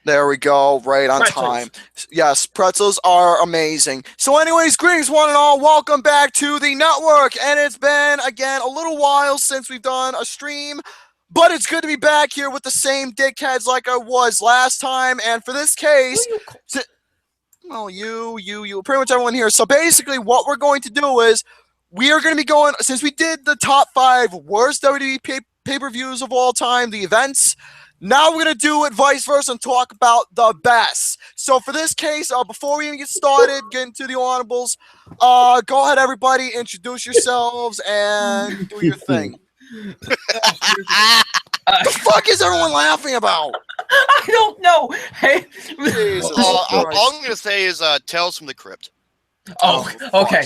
There we go, right on time. Yes, pretzels are amazing. So anyways, greetings one and all. Welcome back to the network. And it's been, again, a little while since we've done a stream. But it's good to be back here with the same dickheads like I was last time. And for this case, well, you, pretty much everyone here. So basically what we're going to do is we are going to be going, since we did the top 5 worst WWE pay-per-views of all time, the events, now we're going to do it vice versa and talk about the best. So for this case, before we even get started, get into the honorables, go ahead, everybody, introduce yourselves and do your thing. The fuck is everyone laughing about? I don't know. Hey, all I'm going to say is Tales from the Crypt. Oh, okay.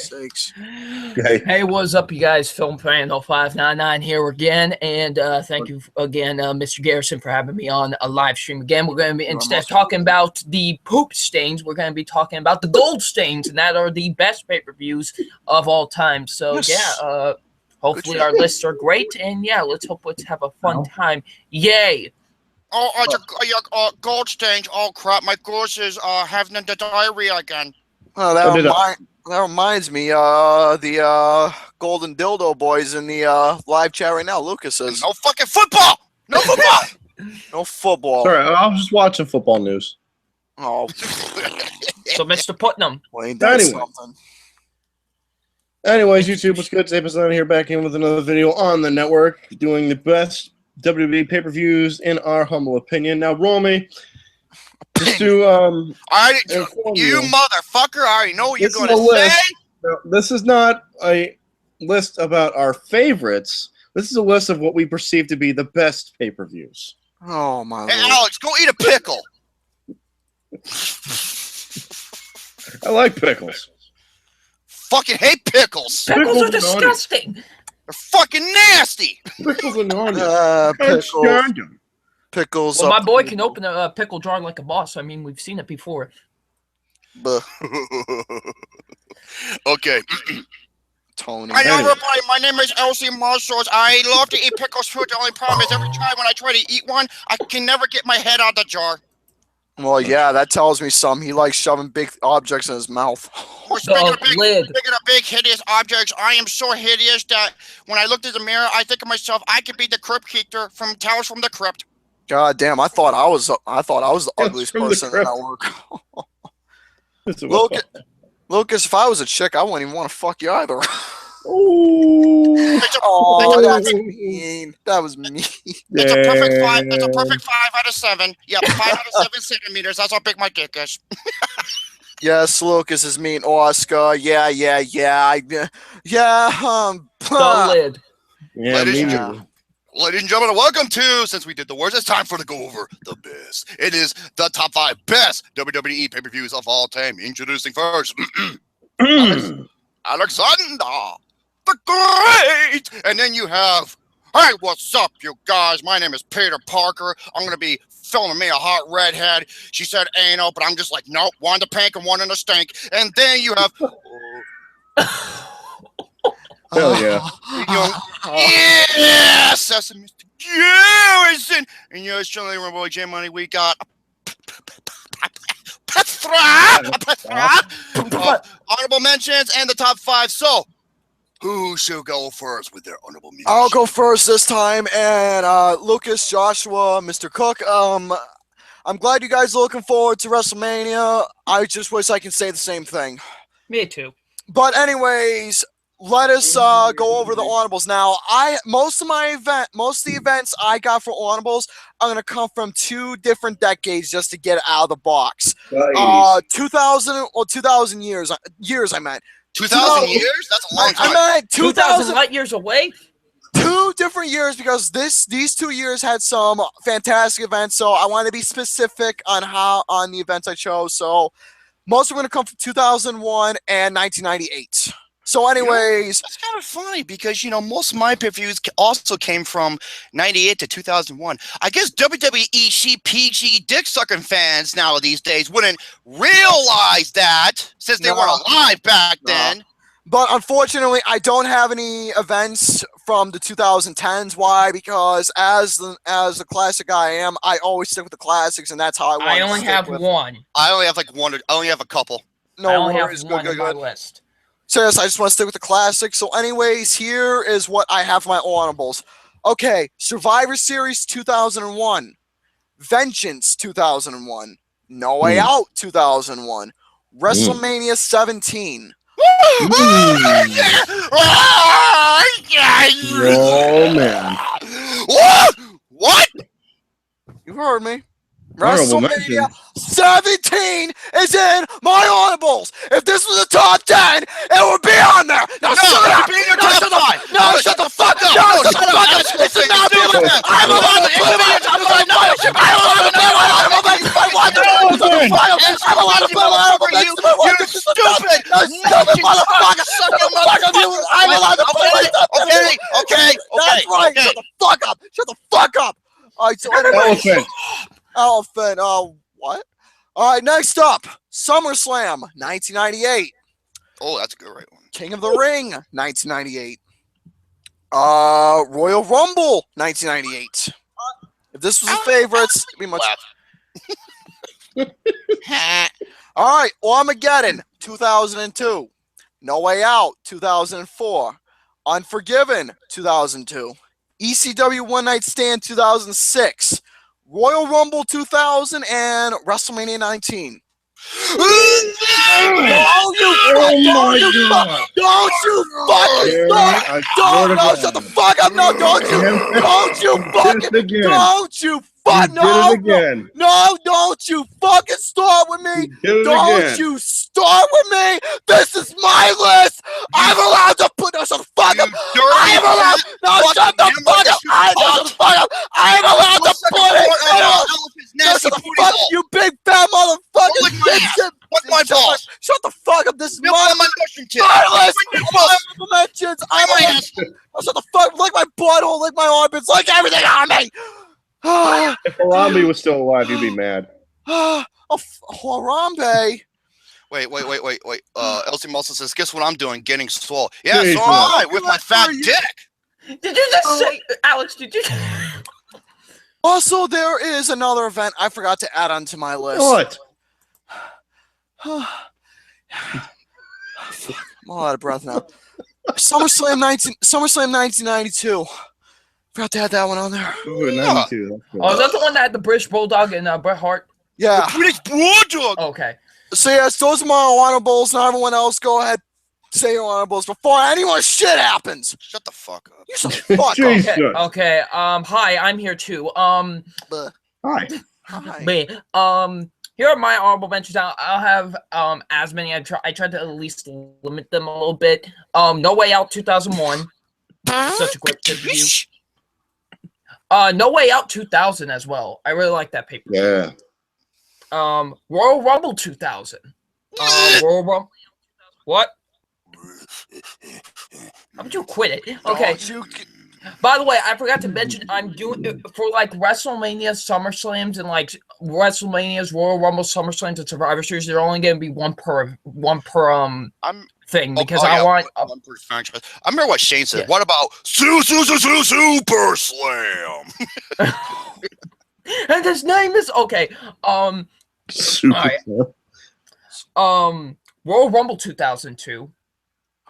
Hey, what's up, you guys? Film Fan 0599 here again, and thank you again, Mr. Garrison, for having me on a live stream again. We're going to be, instead of talking about the poop stains, we're going to be talking about the gold stains, and that are the best pay-per-views of all time. So, yeah, hopefully our lists are great, and yeah, let's have a fun time. Yay! Gold stains. Oh, crap. My gorge is having the diarrhea again. Oh, that reminds me, the Golden Dildo boys in the live chat right now. Lucas says, "No fucking football! No football! No football." Sorry, I was just watching football news. Oh, so Mr. Putnam. Anyways, YouTube, what's good? Episode here, back in with another video on the network, doing the best WWE pay-per-views in our humble opinion. Now, roll me. Just to, you motherfucker, I already know what you're going to say. No, this is not a list about our favorites. This is a list of what we perceive to be the best pay-per-views. Oh, my Lord. Hey, Alex, go eat a pickle. I like pickles. Fucking hate pickles. Pickles are disgusting. They're fucking nasty. Pickles are Pickles. Well, my boy can open a pickle jar like a boss. I mean, we've seen it before. Okay. Tony. I know, everybody. My name is Elsie Marshalls. I love to eat pickles food. The only problem is every time when I try to eat one, I can never get my head out of the jar. Well, yeah, that tells me something. He likes shoving big objects in his mouth. Speaking of big, hideous objects, I am so hideous that when I looked in the mirror, I think of myself, I could be the Crypt Keeper from Tales from the Crypt. God damn! I thought I was the ugliest person in that work. Lucas, if I was a chick, I wouldn't even want to fuck you either. Oh, that's mean. That was mean. It's a perfect 5. It's a perfect 5 out of 7. Yep, 5 out of 7 centimeters. That's how big my dick is. Yes, Lucas is mean. Oscar. Yeah. Solid. Ladies and gentlemen, welcome to, since we did the worst, it's time for to go over the best. It is the top 5 best WWE pay-per-views of all time. Introducing first, Alexander the Great. And then you have, hey, what's up, you guys? My name is Peter Parker. I'm going to be filming me a hot redhead. She said anal, but I'm just like, nope, one in the pink and one in the stink. And then you have... Hell yeah. Yes, that's Mr. Garrison. And yours truly, my boy J Money, we got honorable mentions and the top 5. So, who should go first with their honorable mentions? I'll go first this time. And Lucas, Joshua, Mr. Cook, I'm glad you guys are looking forward to WrestleMania. I just wish I could say the same thing. Me too. But anyways, let us go over the honorables now. Most of the events I got for honorables are going to come from 2 different decades just to get it out of the box. 2000 years. I meant 2,000 years. That's a long time. I meant 2,000 light years away. 2 different years because these 2 years had some fantastic events. So I want to be specific on the events I chose. So most are going to come from 2001 and 1998. So anyways, that's kind of funny because, you know, most of my pay-per-views also came from 98 to 2001. I guess WWE CPG dick-sucking fans now these days wouldn't realize that since they weren't alive back then. But unfortunately, I don't have any events from the 2010s. Why? Because as the classic guy I am, I always stick with the classics, and that's how I want I to only stick have with. one. I only have like one. I only have a couple. No I only worries. have Good, one good, in my good. list. So yes, I just want to stick with the classics. So anyways, here is what I have for my honorables. Okay, Survivor Series 2001, Vengeance 2001, No Way Out 2001, WrestleMania 17. Oh man! What? You heard me. Honorable WrestleMania mentions. 17 is in my honorables. If this was a top 10, it would be on there. Now No, shut it up. should be in your No, top shut the five. No, shut the fuck up. No, shut the fuck up. It should not be. I'm allowed to put it in your top 5. No, it should be. I'm allowed to put my honorable mentions if I want to. Shut the fuck up. I'm allowed to put my honorable mentions if I want to. You stupid, Stupid motherfucker. Shut the fuck up. I'm allowed to put my top 10. Okay. That's right. Shut the fuck up. Shut the fuck up. All right, so anyways. Elephant. What? All right, next up, SummerSlam, 1998. Oh, that's a good right one. King of the Ring, 1998. Royal Rumble, 1998. If this was a favorites, it'd be much. All right, Armageddon, 2002. No Way Out, 2004. Unforgiven, 2002. ECW One Night Stand, 2006. Royal Rumble 2000 and WrestleMania 19. Don't you fucking stop! Don't shut the fuck up! No, don't you fuck! No, don't you fucking start with me! Don't you start with me! This is my list! I'm allowed to put. No, shut the fuck up! I'm allowed. No, shut the fuck up! I'm allowed to put it. No, shut the fuck up, you big fat motherfucker! What's my balls? Shut the fuck up! This is My my mushroom tip. list. Mentions. Shut the fuck! Lick my butthole, lick my armpits, lick everything on me. If Harambe was still alive, you'd be mad. Harambe. Wait. Elsie Muscle says, guess what I'm doing? Getting swole. Yeah, Jesus. so am I with my fat dick. Did you just say, Alex? Did you? Also, there is another event I forgot to add onto my list. What? I'm all out of breath now. SummerSlam 1992. Forgot to add that one on there. Ooh, 92. Oh, is that the one that had the British Bulldog and Bret Hart? Yeah. British Bulldog. Okay. So yes, those are my honorables. Now everyone else, go ahead, say your honorables before any shit happens. Shut the fuck up. You shut the fuck up. Jesus. Okay. Hi, I'm here too. Bleh. Hi. Hi. Me. Here are my honorable mentions. I'll have as many. I tried to at least limit them a little bit. No Way Out 2001. Such a great review. No Way Out 2000 as well. I really like that paper. Yeah. Royal Rumble 2000. Royal Rumble. What? How about you quit it? Okay. By the way, I forgot to mention I'm doing for like WrestleMania, SummerSlams, and like WrestleManias, Royal Rumble, SummerSlams, and Survivor Series. They're only going to be one per thing because I want. One per franchise. I remember what Shane said. Yeah. What about Super Slam? And his name is okay. Super. Royal Rumble 2002.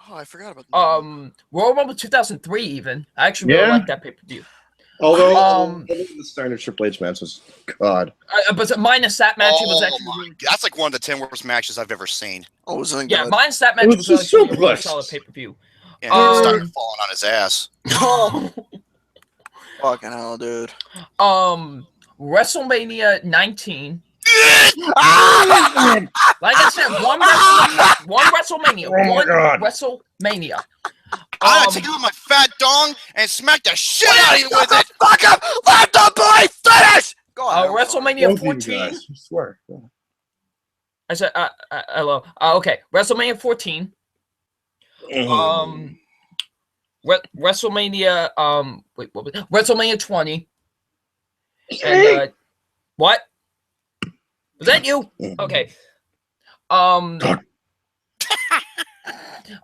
Oh, I forgot about that. Royal Rumble 2003 even. I actually really like that pay-per-view. Although the Steiner Triple H match was God. But minus that match, it was actually that's like one of the 10 worst matches I've ever seen. Oh, wasn't yeah, good. minus that match It was was just actually a really suplex. solid pay-per-view. And he started falling on his ass. Oh, fucking hell, dude. WrestleMania 19. Like I said, one WrestleMania. God. WrestleMania. I'm gonna take out my fat dong and smack the shit out of you with it. Fuck up! Let the boy finish! Go on. WrestleMania Both of you 14. guys, I swear. I said, hello. Okay, WrestleMania 14. WrestleMania. Wait, what was it? WrestleMania 20. And what? Was that you? Okay.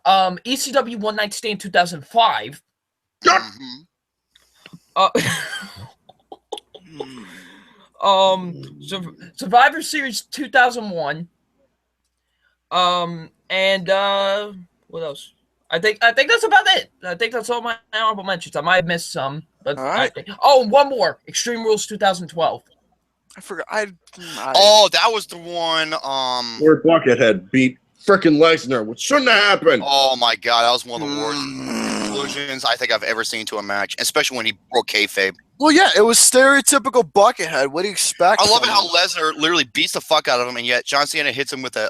ECW One Night Stand 2005. Mhm. Survivor Series 2001. And what else? I think that's about it. I think that's all my honorable mentions. I might have missed some, but All right. one more. Extreme Rules 2012. I forgot. Oh, that was the one. Where Buckethead beat frickin' Lesnar, which shouldn't have happened. Oh my god, that was one of the worst conclusions I think I've ever seen to a match, especially when he broke kayfabe. Well, yeah, it was stereotypical Buckethead. What do you expect? I love it from how him? Lesnar literally beats the fuck out of him, and yet John Cena hits him with a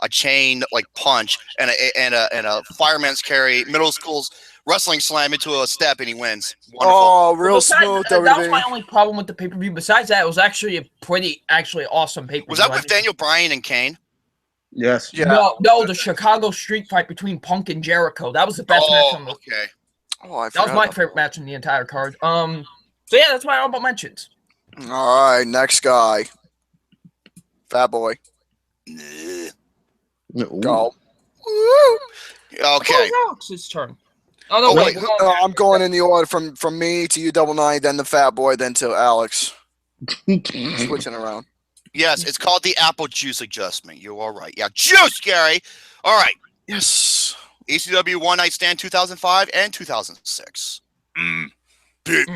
chain like punch and a fireman's carry, middle school's wrestling slam into a step, and he wins. Wonderful. Oh, real Besides, smooth. that was WWE. my only problem with the pay-per-view. Besides that, it was actually a pretty awesome pay-per-view. Was that with Daniel Bryan and Kane? Yes. Yeah. No, the Chicago street fight between Punk and Jericho. That was the best match on the. Okay. Oh, I That was forgot my about favorite match in the entire card. So yeah, that's my honorable mentions. that. All right, next guy. Fat Boy. Ooh. Go. Okay. Oh, Alex's turn. Oh no, Oh, wait. wait, we're going back. I'm going in the order from me to you, Double Nine, then the Fat Boy, then to Alex. Switching around. Yes, it's called the apple juice adjustment. You're all right. Yeah, juice, Gary. All right. Yes. ECW One Night Stand 2005 and 2006. The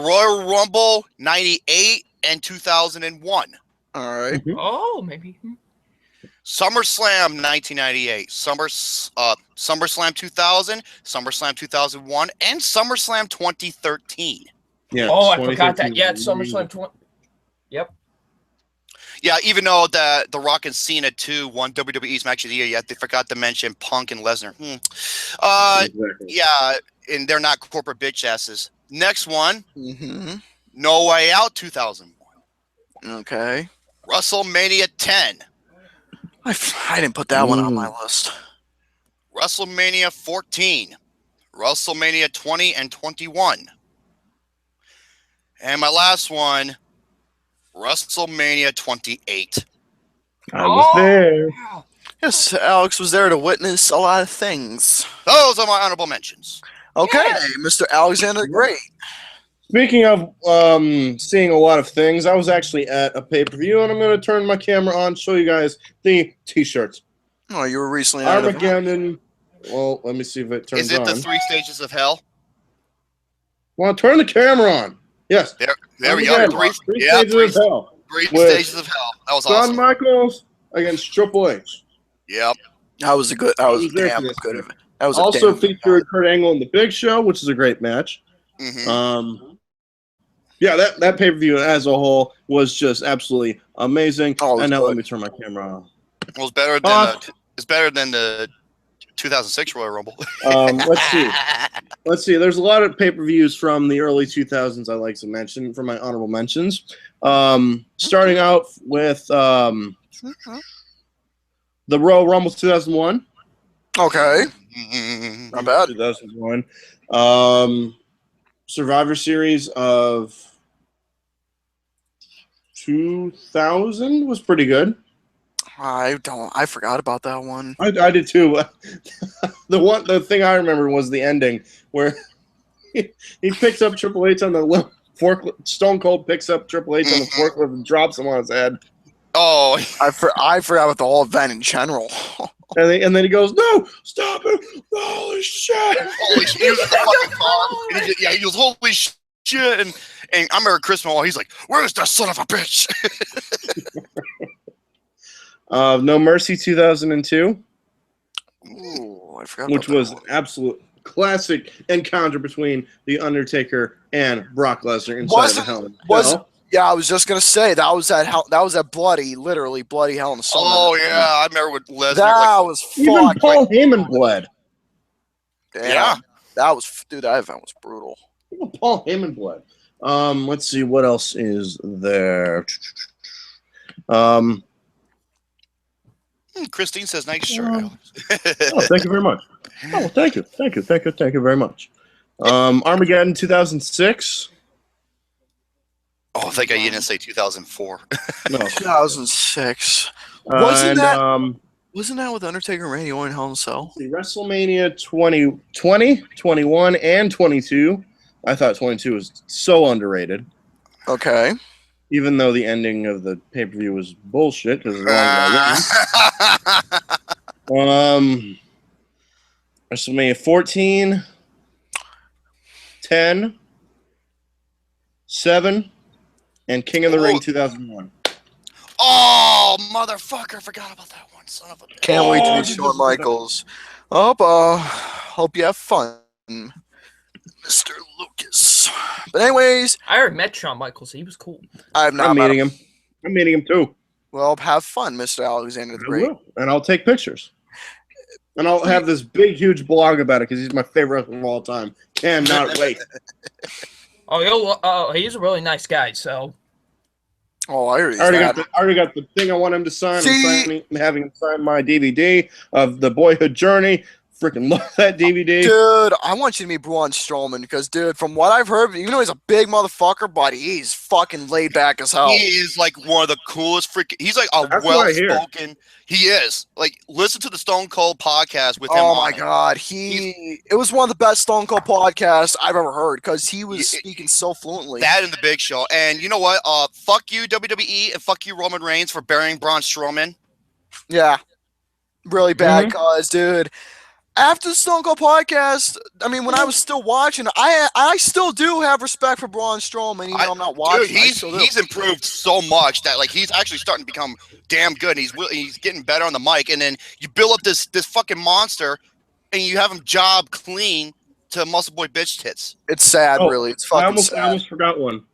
Royal Rumble 98 and 2001. All right. Oh, maybe. SummerSlam 1998, SummerSlam 2000, SummerSlam 2001, and SummerSlam 2013. Yeah. Oh, I forgot that. 2013. Yeah, it's SummerSlam 20. Yep. Yeah, even though the Rock and Cena 2 won WWE's Match of the Year, yet they forgot to mention Punk and Lesnar. Exactly. Yeah, and they're not corporate bitch asses. Next one, Mm-hmm. No Way Out 2001. Okay. WrestleMania 10. I didn't put that one on my list. WrestleMania 14. WrestleMania 20 and 21. And my last one, WrestleMania 28. I was there. Yeah. Yes, Alex was there to witness a lot of things. Those are my honorable mentions. Okay, Yeah. Mr. Alexander the Great. Speaking of seeing a lot of things, I was actually at a pay-per-view, and I'm going to turn my camera on, show you guys the T-shirts. Oh, you were recently at an event. Armageddon. Well, let me see if it turns Is it on. the 3 stages of hell? Well, turn the camera on. Yes. There we go. Armageddon. Three Stages of Hell. three With stages of hell. That was Shawn awesome. Michaels against Triple H. Yep. That was a good. That was was there damn for this good. match. That was Also a damn featured Kurt Angle and The Big Show, which is a great match. Mm-hmm. Yeah, that pay-per-view as a whole was just absolutely amazing. Oh, it was and now good. let me turn my camera on. It was better than it's better than the 2006 Royal Rumble. Let's see. Let's see. There's a lot of pay-per-views from the early 2000s I like to mention for my honorable mentions. Starting out with the Royal Rumble 2001. Okay, Mhm. not bad. 2001. Survivor Series of 2000 was pretty good. I forgot about that one. I did too. The thing I remember was the ending where he picks up Triple H on the forklift. Stone Cold picks up Triple H on the forklift and drops him on his head. Oh, I forgot about the whole event in general. And then he goes, "No, stop it! Holy shit!" holy shit. He was in the fucking car. He goes, holy shit. And I remember Chris Noel, he's like, where's that son of a bitch? No Mercy 2002, Ooh, I forgot. which about that was one. an absolute classic encounter between The Undertaker and Brock Lesnar inside of a Hell in a Cell. Yeah, I was just gonna say that was that literally bloody Hell in a Cell. Oh, yeah. I remember with Lesnar. That was Even fucked. Paul Heyman bled. Damn. Yeah. That event was brutal. Even Paul Heyman bled. Let's see what else is there. Christine says, nice shirt, Alex. Oh, thank you very much. Oh, thank you very much. Armageddon 2006. Oh, thank God you didn't say 2004. No. 2006. And, Wasn't that with Undertaker and Randy Orton Hell in a Cell? See, WrestleMania 20, 21, and 22. I thought 22 was so underrated. Okay. Even though the ending of the pay-per-view was bullshit because WrestleMania 14, 10, 7, and King of the Ring 2001. Oh, motherfucker! Forgot about that one. Son of a bitch. Can't wait to meet Shawn Michaels. Hope you have fun, Mr. Lucas. But anyways, I already met Shawn Michaels. He was cool. I'm meeting him. I'm meeting him too. Well, have fun, Mr. Alexander the I Great. will, and I'll take pictures. And I'll have this big, huge blog about it because he's my favorite of all time. Cannot wait. He's a really nice guy. So. Oh, I already got the thing I want him to sign. See? I'm having him sign my DVD of the Boyhood Journey. Freaking love that DVD. Dude, I want you to meet Braun Strowman because, dude, from what I've heard, even though he's a big motherfucker, but he's fucking laid back as hell. He is like one of the coolest freaking. He's like a That's what I hear. well-spoken. He is. Like, listen to the Stone Cold podcast with him. Oh my god, it was one of the best Stone Cold podcasts I've ever heard because he was speaking so fluently. That and the Big Show, and you know what? Fuck you WWE and fuck you Roman Reigns for burying Braun Strowman. Yeah, really bad, cause dude. After the Stone Cold podcast, I mean, when I was still watching, I still do have respect for Braun Strowman, even though I'm not watching. Dude, he's improved so much that like he's actually starting to become damn good. And he's getting better on the mic, and then you build up this fucking monster, and you have him job clean to muscle boy bitch tits. It's sad, really. It's fucking sad. I almost forgot one.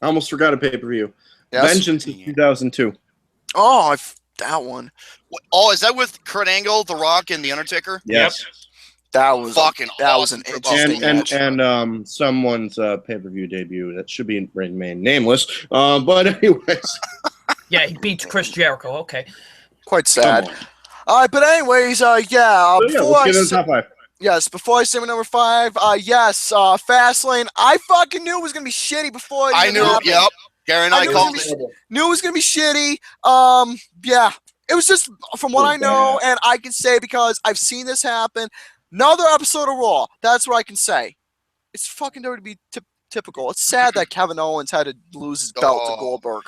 I almost forgot a pay-per-view. Yes? Vengeance in 2002. Oh, that one. Oh, is that with Kurt Angle, The Rock, and The Undertaker? Yes. That was fucking that awesome. was an interesting match. And someone's pay-per-view debut that should be remain nameless. But anyways. Yeah, he beats Chris Jericho. Okay. Quite sad. All right, but anyways, Let's get into the top 5. Yes, before I say my number 5, Fastlane. I fucking knew it was gonna be shitty before. I knew. Yep. Gary and I called it. Knew it was gonna be shitty. Yeah. It was just from what I know, and I can say because I've seen this happen. Another episode of Raw. That's what I can say. It's fucking WWE typical. It's sad that Kevin Owens had to lose his belt to Goldberg.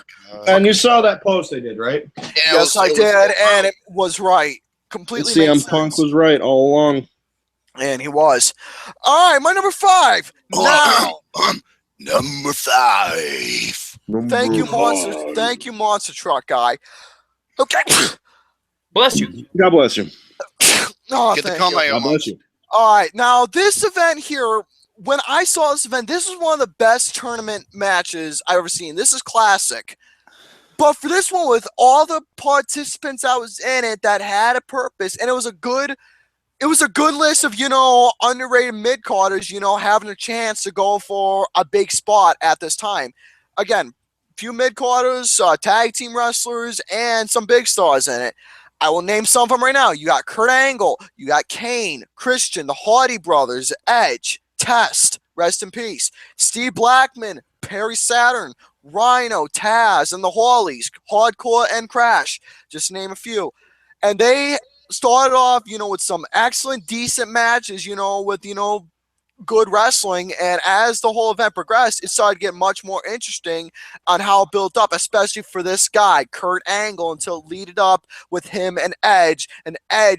And you saw that post they did, right? Yes, I did, and it was right. Completely. CM Punk was right all along. And he was. All right, my number 5. Now. Number 5. Thank you, Monster. Thank you, Monster Truck guy. Okay. Bless you. God bless you. Oh, Get the thank comeback. you. God bless you. All right, now this event here, when I saw this event, this was one of the best tournament matches I've ever seen. This is classic. But for this one, with all the participants that was in it that had a purpose, and it was a good list of, underrated mid-carders, having a chance to go for a big spot at this time. Again, few mid-carders, tag team wrestlers, and some big stars in it. I will name some of them right now. You got Kurt Angle, you got Kane, Christian, the Hardy Brothers, Edge, Test, rest in peace, Steve Blackman, Perry Saturn, Rhino, Taz, and the Hawleys, Hardcore and Crash, just to name a few. And they started off, with some excellent, decent matches, with, good wrestling, and as the whole event progressed, it started to get much more interesting on how it built up, especially for this guy, Kurt Angle, until it leaded up with him and Edge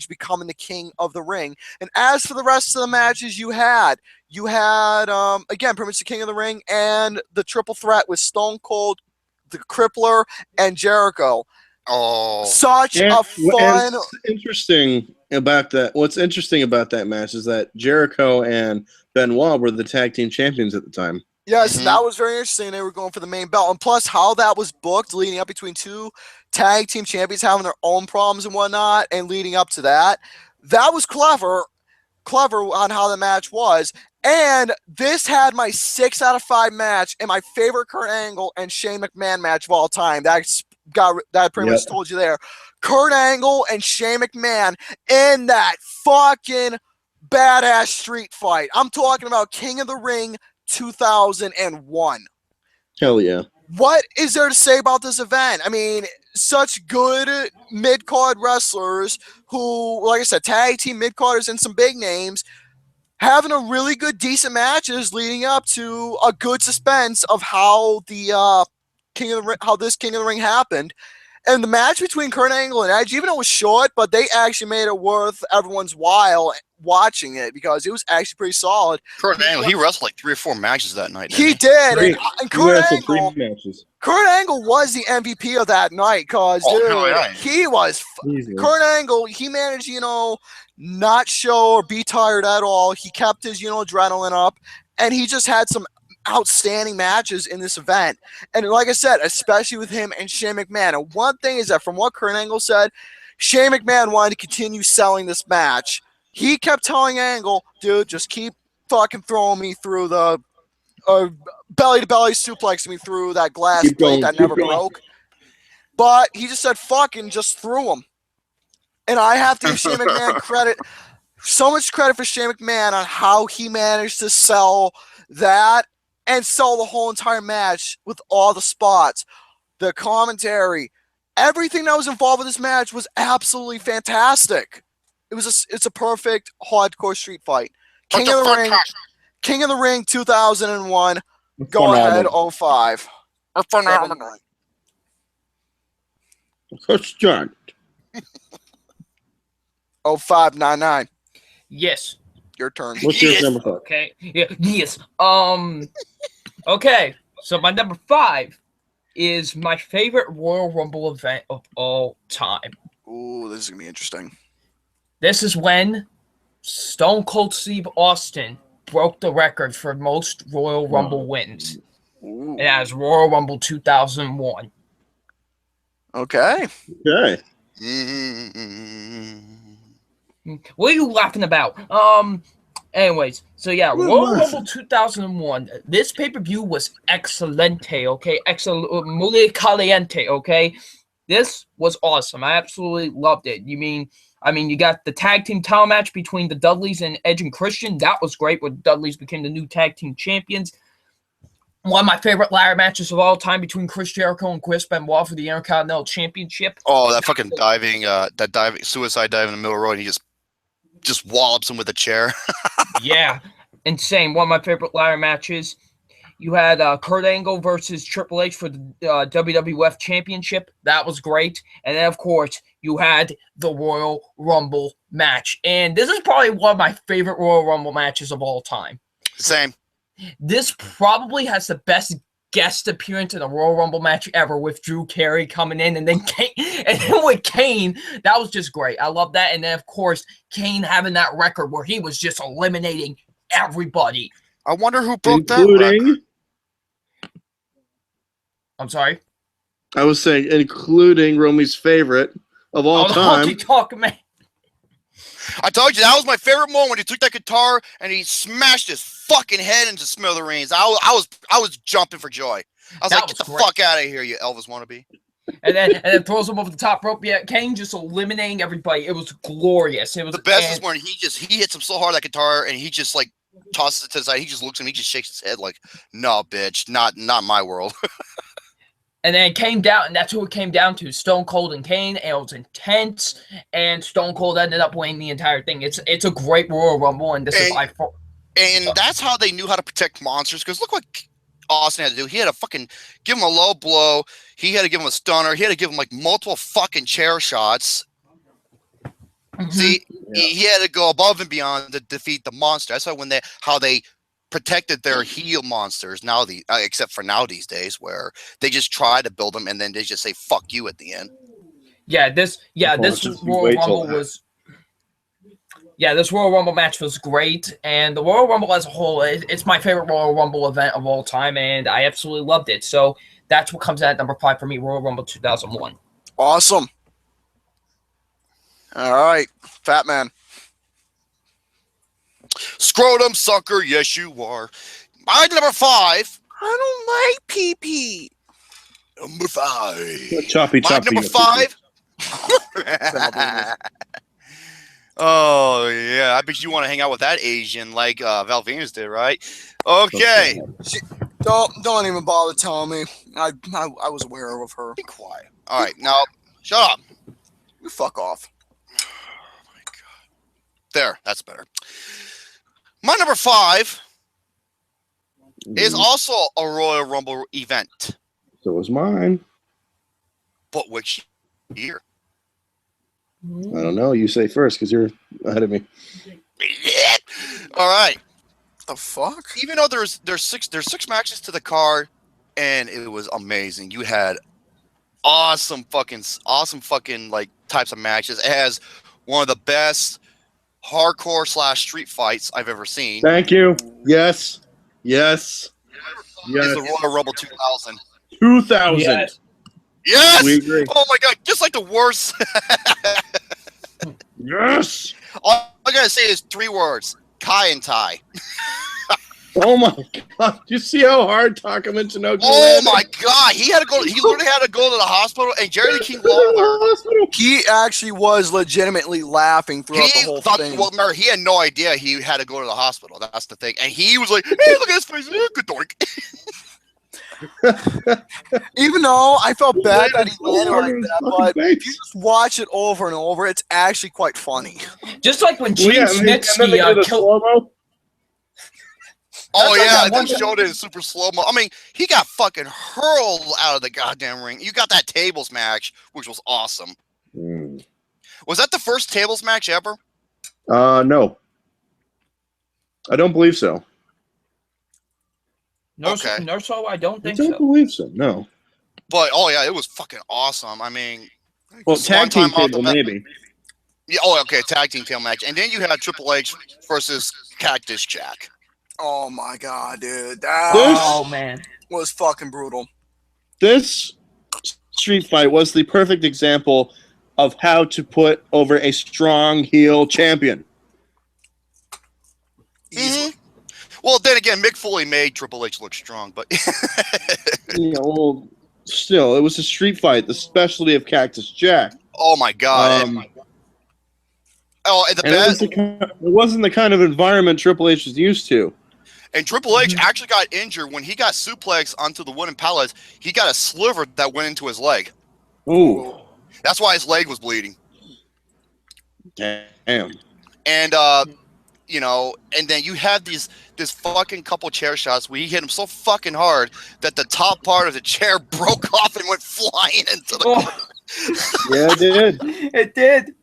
becoming the king of the ring. And as for the rest of the matches you had again, pretty much the king of the ring and the triple threat with Stone Cold, the Crippler, and Jericho. Oh, such a fun. What's interesting about that match is that Jericho and Benoit were the tag team champions at the time. Yes, that was very interesting. They were going for the main belt. And plus how that was booked leading up between two tag team champions having their own problems and whatnot, and leading up to that. That was clever on how the match was. And this had my 6 out of 5 match and my favorite Kurt Angle and Shane McMahon match of all time. That pretty much told you there. Kurt Angle and Shane McMahon in that fucking badass street fight. I'm talking about King of the Ring 2001. Hell yeah. what is there to say about this event? I mean, such good mid-card wrestlers who, like I said, tag team mid-carders and some big names having a really good, decent matches leading up to a good suspense of how the this King of the Ring happened. And the match between Kurt Angle and Edge, even though it was short, but they actually made it worth everyone's while watching it because it was actually pretty solid. Kurt Angle, he wrestled like 3 or 4 matches that night. He did. And Kurt Angle was the MVP of that night because, he was. Kurt Angle, he managed, not show or be tired at all. He kept his, adrenaline up, and he just had some outstanding matches in this event. And like I said, especially with him and Shane McMahon. And one thing is that from what Kurt Angle said, Shane McMahon wanted to continue selling this match. He kept telling Angle, dude, just keep fucking throwing me through the belly-to-belly suplexing me through that glass plate that never broke. But he just said, fucking just threw him. And I have to give Shane McMahon credit, so much credit for Shane McMahon on how he managed to sell that and sell the whole entire match with all the spots, the commentary, everything that was involved with this match was absolutely fantastic. It's a perfect hardcore street fight. King of the Ring 2001. Go ahead, 05. First turn. 0599. Yes. Your turn. What's your number 5? Okay. Yeah. Yes. Okay. So my number 5 is my favorite Royal Rumble event of all time. Ooh, this is gonna be interesting. This is when Stone Cold Steve Austin broke the record for most Royal Rumble wins. Ooh. It has Royal Rumble 2001. Okay. Okay. What are you laughing about? Anyways, so yeah, Royal Rumble 2001. This pay-per-view was excelente, okay? Muy caliente, okay? This was awesome. I absolutely loved it. You got the tag team title match between the Dudleys and Edge and Christian. That was great, where the Dudleys became the new tag team champions. One of my favorite ladder matches of all time between Chris Jericho and Chris Benoit for the Intercontinental Championship. Oh, that fucking suicide dive in the middle of the road, and he just wallops him with a chair. Yeah, insane. One of my favorite ladder matches. You had Kurt Angle versus Triple H for the WWF Championship. That was great. And then, of course, you had the Royal Rumble match. And this is probably one of my favorite Royal Rumble matches of all time. Same. This probably has the best guest appearance in a Royal Rumble match ever, with Drew Carey coming in, and then with Kane, that was just great. I love that. And then, of course, Kane having that record where he was just eliminating everybody. I wonder who broke that record. I'm sorry? I was saying, including Romy's favorite of all time. Honky Tonk Man. I told you, that was my favorite moment when he took that guitar and he smashed his fucking head into smithereens. I was jumping for joy. I was like, get the fuck out of here, you Elvis wannabe. And then throws him over the top rope. Yeah, Kane just eliminating everybody. It was glorious. It was the best is when he hits him so hard that guitar and he just like tosses it to the side. He just looks at him, he just shakes his head like, no, bitch, not my world. And then it came down, and that's who it came down to, Stone Cold and Kane, and it was intense, and Stone Cold ended up winning the entire thing. It's a great Royal Rumble, and this is by far. And that's how they knew how to protect monsters, because look what Austin had to do. He had to fucking give him a low blow. He had to give him a stunner. He had to give him like multiple fucking chair shots. Mm-hmm. See, he had to go above and beyond to defeat the monster. That's how they protected their heel monsters now, except for now these days, where they just try to build them and then they just say fuck you at the end. This Royal Rumble match was great, and the Royal Rumble as a whole, it's my favorite Royal Rumble event of all time, and I absolutely loved it. So that's what comes at number 5 for me, Royal Rumble 2001. Awesome. All right, Fat Man. Scrotum sucker, yes you are. My number 5. I don't like PP. Number 5. Choppy. Number 5. Oh yeah, I bet you want to hang out with that Asian like Val Venus did, right? Okay. Don't even bother telling me. I was aware of her. Be quiet. All right, now shut up. You fuck off. Oh my god. There, that's better. My number 5 is also a Royal Rumble event. So was mine. But which year? I don't know. You say first because you're ahead of me. All right. The fuck? Even though there's six matches to the card, and it was amazing. You had awesome fucking like types of matches. It has one of the best hardcore / street fights I've ever seen. Thank you. Yes. Yes. It's the Royal Rumble 2000. 2000. Yes. Yes. We agree. Oh my god, just like the worst. Yes. All I gotta say is 3 words: Kai and Tai. Oh my god! You see how hard Takamichinoku Oh landed? my god, he literally had to go to the hospital, and Jerry the King Lawler. He actually was legitimately laughing throughout the whole thing. Well, remember, he had no idea he had to go to the hospital. That's the thing, and he was like, "Hey, look at his face, good dork." Even though I felt bad that he landed like that, but face. if you just watch it over and over, it's actually quite funny. Just like when Gene And then they Snitsky did a killed. slow-mo. Oh That's like yeah, that one they showed it in super slow mo. I mean, he got fucking hurled out of the goddamn ring. You got that tables match, which was awesome. Was that the first tables match ever? No. I don't believe so. Okay. Nurso, I don't I think don't so. believe so. No. But oh yeah, it was fucking awesome. I mean, Well, it's one tag team time off the table bat- maybe. Yeah. Oh, okay. Tag team tail match, and then you had Triple H versus Cactus Jack. Oh my god, dude. That Oh man. was fucking brutal. This street fight was the perfect example of how to put over a strong heel champion. Easily. Well, then again, Mick Foley made Triple H look strong, but You know, well, still, it was a street fight, the specialty of Cactus Jack. oh my god. Um, And the and best. it wasn't the kind of environment Triple H was used to. And Triple H actually got injured when he got suplexed onto the wooden pallets. He got a sliver that went into his leg. Ooh, That's why his leg was bleeding. damn. And you know, and then you had this fucking couple chair shots where he hit him so fucking hard that the top part of the chair broke off and went flying into the Oh, Yeah, it did. it did.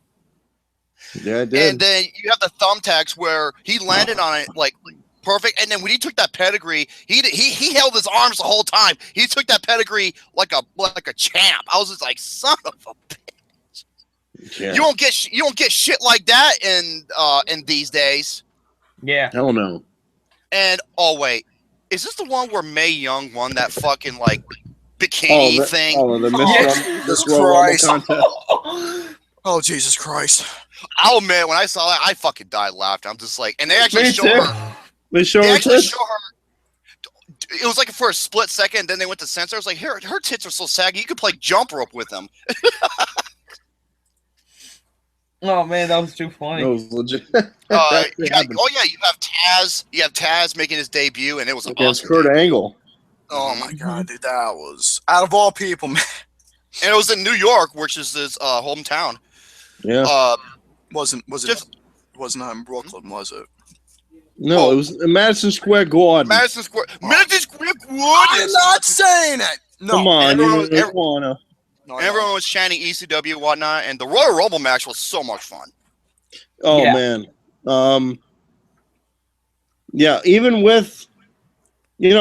Yeah, it did. And then you have the thumbtacks where he landed on it like perfect. And then when he took that pedigree, he held his arms the whole time. He took that pedigree like a champ. I was just like, son of a bitch. Yeah. You don't get shit like that in these days. Yeah. Hell no. And oh wait, is this the one where Mae Young won that fucking like bikini thing? Oh, the Yes. Miss Royal contest. Oh, Jesus Christ. I'll admit, when I saw that, I fucking died laughing. I'm just like, and they actually Me showed too. her. They show They her actually tits? show her. It was like for a split second. Then they went to censor. I was like, her tits are so saggy. You could play jump rope with them. Oh man, that was too funny. That was legit. You That have, happened. oh yeah, you have Taz. You have Taz making his debut, and it was an Against awesome. Kurt debut. Angle. Oh my god, dude. That was out of all people, man. And it was in New York, which is his hometown. Yeah. Wasn't Just- not in Brooklyn, was it? No, it was in Madison Square Garden. Madison Square Garden. I'm not saying it. No. Come on, everyone- you don't wanna. No, I don't. Everyone was chanting ECW and whatnot, and the Royal Rumble match was so much fun. Oh Yeah. man. Yeah, even with main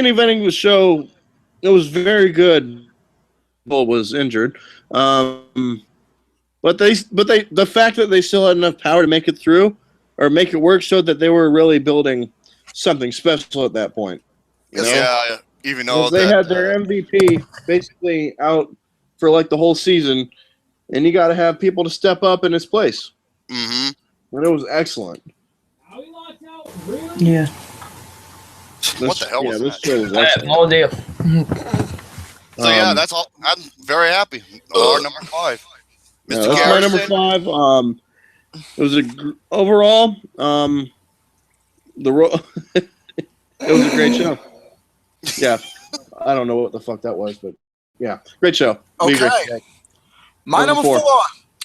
eventing the show, it was very good. Bull was injured. But the fact that they still had enough power to make it through or make it work showed that they were really building something special at that point. You know? Yeah, even though Because they had their MVP basically out for like the whole season, and you got to have people to step up in its place. Mm-hmm. And it was excellent. Yeah. What the hell was this that? show was I have excellent. no idea. So yeah, that's all. I'm very happy. Our number 5, Yeah, Mr. that's my number Garrison. 5. It was overall. It was a great show. Yeah, I don't know what the fuck that was, but yeah, great show. Okay. My number Number 4. four.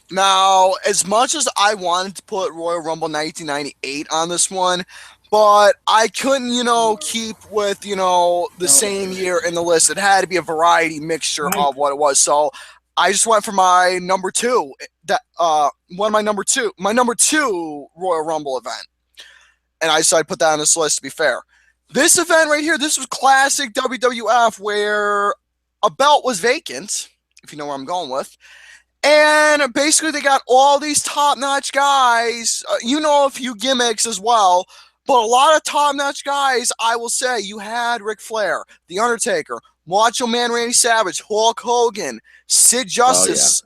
Now, as much as I wanted to put Royal Rumble 1998 on this one, but I couldn't, keep with, the same year in the list. It had to be a variety mixture of what it was. So I just went for my number 2. My number 2 Royal Rumble event. And I decided to put that on this list, to be fair. This event right here, this was classic WWF where a belt was vacant, if you know where I'm going with. And basically they got all these top-notch guys, a few gimmicks as well, but a lot of top-notch guys, I will say. You had Ric Flair, The Undertaker, Macho Man Randy Savage, Hulk Hogan, Sid Justice,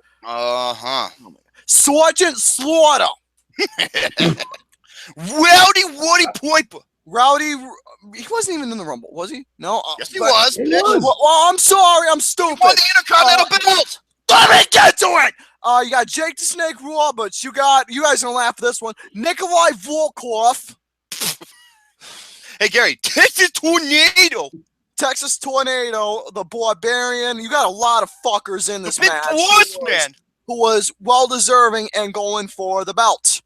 Sergeant Slaughter, Rowdy Woody Piper. Rowdy, he wasn't even in the Rumble, was he? No? Yes, he was. Well, I'm sorry, I'm stupid. He won the Intercontinental belt. Let me get to it! You got Jake the Snake Roberts. You guys are gonna laugh at this one. Nikolai Volkov. Hey, Gary, Texas Tornado. Texas Tornado, the Barbarian. You got a lot of fuckers in this Big match. Boss Man. Who was well-deserving and going for the belt.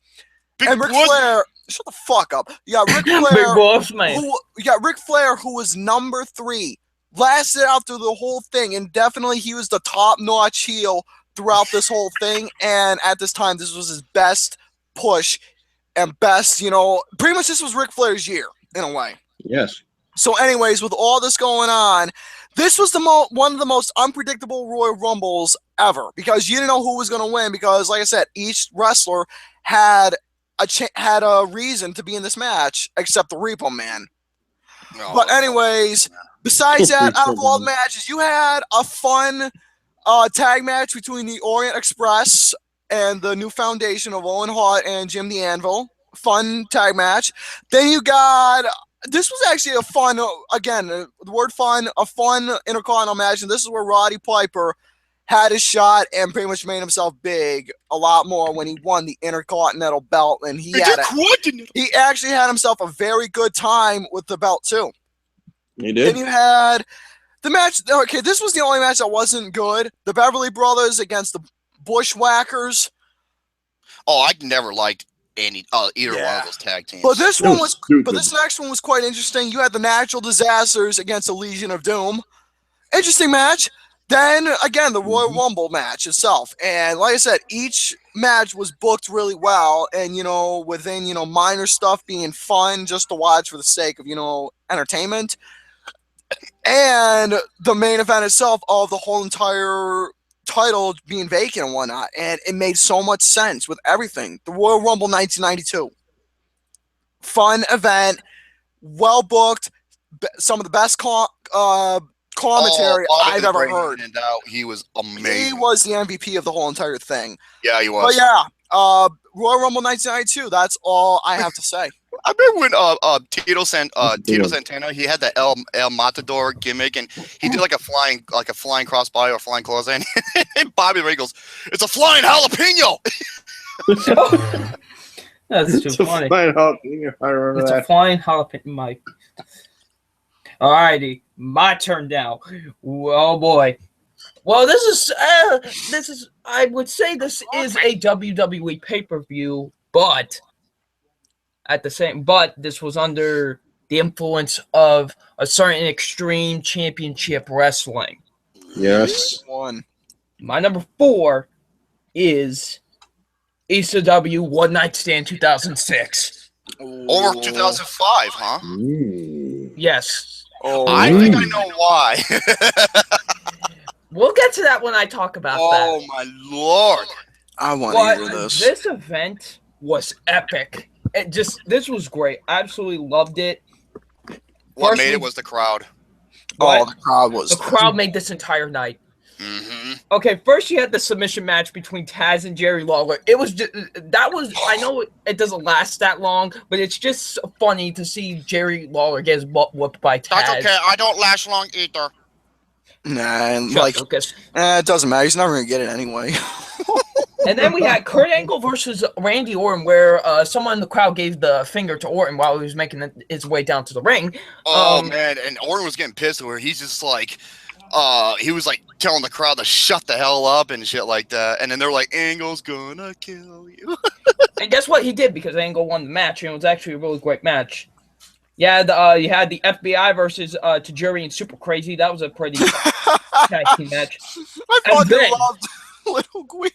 And Ric Flair, shut the fuck up. You got Ric Flair. Big Boss Man. You got Ric Flair, who was number 3. Lasted out through the whole thing, and definitely he was the top-notch heel throughout this whole thing. And at this time, this was his best push and best, pretty much this was Ric Flair's year in a way. Yes. So, anyways, with all this going on, this was one of the most unpredictable Royal Rumbles ever because you didn't know who was going to win. Because, like I said, each wrestler had a reason to be in this match, except the Repo Man. No. But anyways, besides that, out of all the matches, you had a fun tag match between the Orient Express and the new foundation of Owen Hart and Jim the Anvil. Fun tag match. Then you got, this was actually a fun, again, the word fun, a fun Intercontinental match. And this is where Roddy Piper had his shot and pretty much made himself big a lot more when he won the Intercontinental belt. And he actually had himself a very good time with the belt too. He did. Then you had the match. Okay, this was the only match that wasn't good. The Beverly Brothers against the Bushwhackers. Oh, I never liked either one of those tag teams. But this one was. But this next one was quite interesting. You had the Natural Disasters against the Legion of Doom. Interesting match. Then, again, the Royal Rumble match itself. And like I said, each match was booked really well. And, within, minor stuff being fun just to watch for the sake of, entertainment. And the main event itself of the whole entire title being vacant and whatnot. And it made so much sense with everything. The Royal Rumble 1992. Fun event. Well booked. Some of the best commentary I've ever heard. He was amazing. He was the MVP of the whole entire thing. Yeah, he was. But yeah, Royal Rumble 1992. That's all I have to say. I remember when Tito Santana, he had the El Matador gimmick, and he did like a flying crossbody or flying clothesline. And Bobby Ray goes, "It's a flying jalapeno." That's too funny. Flying jalapeno. I remember it's that. A flying jalapeno, Mike. Alrighty, my turn now. Oh boy. Well, this is. I would say this is a WWE pay-per-view, but this was under the influence of a certain Extreme Championship Wrestling. Yes. My number 4 is ECW One Night Stand 2006. Over 2005, huh? Yes. I think I know why. We'll get to that when I talk about that. Oh my lord! I want to hear this. This event was epic. This was great. I absolutely loved it. What made it was the crowd. The crowd was. The crowd made this entire night. Mm-hmm. Okay, first you had the submission match between Taz and Jerry Lawler. It was I know it doesn't last that long, but it's just funny to see Jerry Lawler get his butt whooped by Taz. That's okay. I don't last long either. Nah, Lucas. it doesn't matter. He's never gonna get it anyway. And then we had Kurt Angle versus Randy Orton, where someone in the crowd gave the finger to Orton while he was making his way down to the ring. Oh man, and Orton was getting pissed where he's just like, he was like telling the crowd to shut the hell up and shit like that. And then they're like, Angle's gonna kill you. And guess what? He did, because Angle won the match, and it was actually a really great match. Yeah, you had the FBI versus Tajiri and Super Crazy. That was a pretty tag team match. I fucking loved Little Guido.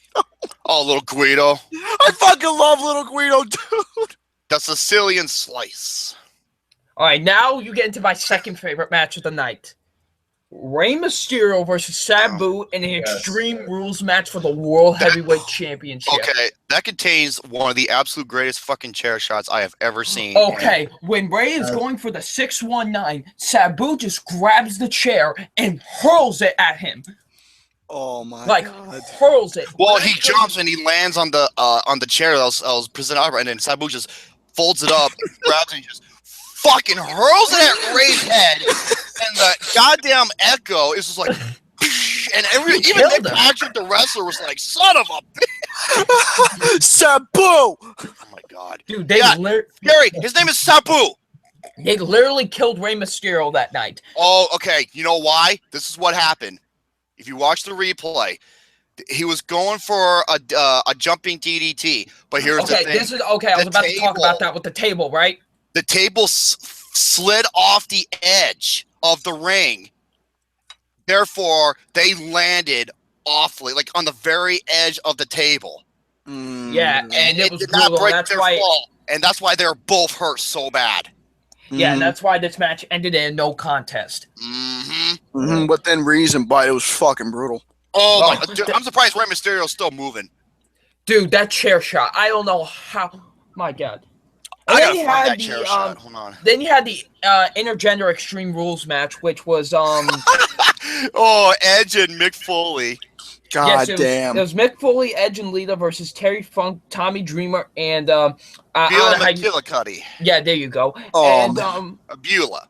Oh, Little Guido. I fucking love Little Guido, dude. The Sicilian Slice. All right, now you get into my second favorite match of the night. Rey Mysterio versus Sabu in an Extreme Rules match for the World Heavyweight Championship. Okay, that contains one of the absolute greatest fucking chair shots I have ever seen. Okay, when Rey is going for the 619, Sabu just grabs the chair and hurls it at him. Oh my God. Hurls it. Well, he jumps and he lands on the chair that was presented out, and then Sabu just folds it up, grabs it, and just fucking hurls it at Ray's head, and the goddamn echo is just like, and even Nick Patrick, the wrestler, was like, "Son of a bitch, Sabu!" Oh my god, dude, Gary, his name is Sabu. They literally killed Rey Mysterio that night. Oh, okay. You know why? This is what happened. If you watch the replay, he was going for a jumping DDT, but here's the thing. I was about to talk about that with the table, right? The table slid off the edge of the ring. Therefore, they landed awfully, like on the very edge of the table. Yeah, and it was did not brutal. break That's their why. fall, and that's why they're both hurt so bad. Yeah, that's why this match ended in no contest. Within reason, but it was fucking brutal. Oh my god, dude, I'm surprised Rey Mysterio's still moving. Dude, that chair shot. I don't know how. My god. I gotta find that chair shot. Hold on. Then you had the intergender Extreme Rules match, which was oh, Edge and Mick Foley. God damn. It was Mick Foley, Edge, and Lita versus Terry Funk, Tommy Dreamer, and Beulah McGillicuddy. Yeah, there you go. Oh, and Beulah.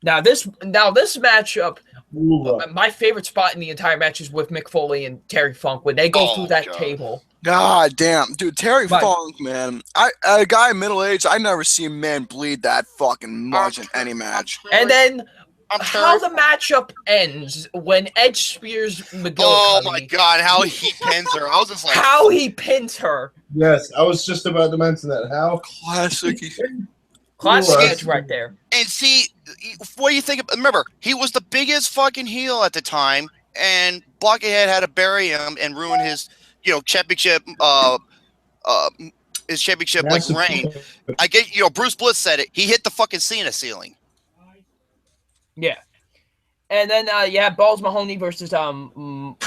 Now this matchup, my favorite spot in the entire match is with Mick Foley and Terry Funk when they go through that table. God damn, dude, Terry Funk, man. A guy middle aged, I never seen a man bleed that fucking much in any match. And then how the matchup ends when Edge spears McGillicuddy. Oh my god, how he pins her. I was just like, how he pins her. Yes, I was just about to mention that. How classic. Classic Edge right there. And see, what do you think? Remember, he was the biggest fucking heel at the time, and Blockhead had to bury him and ruin his, championship, like reign. I get, Bruce Bliss said it. He hit the fucking Cena ceiling. Yeah. And then you have Balls Mahoney versus oh, you want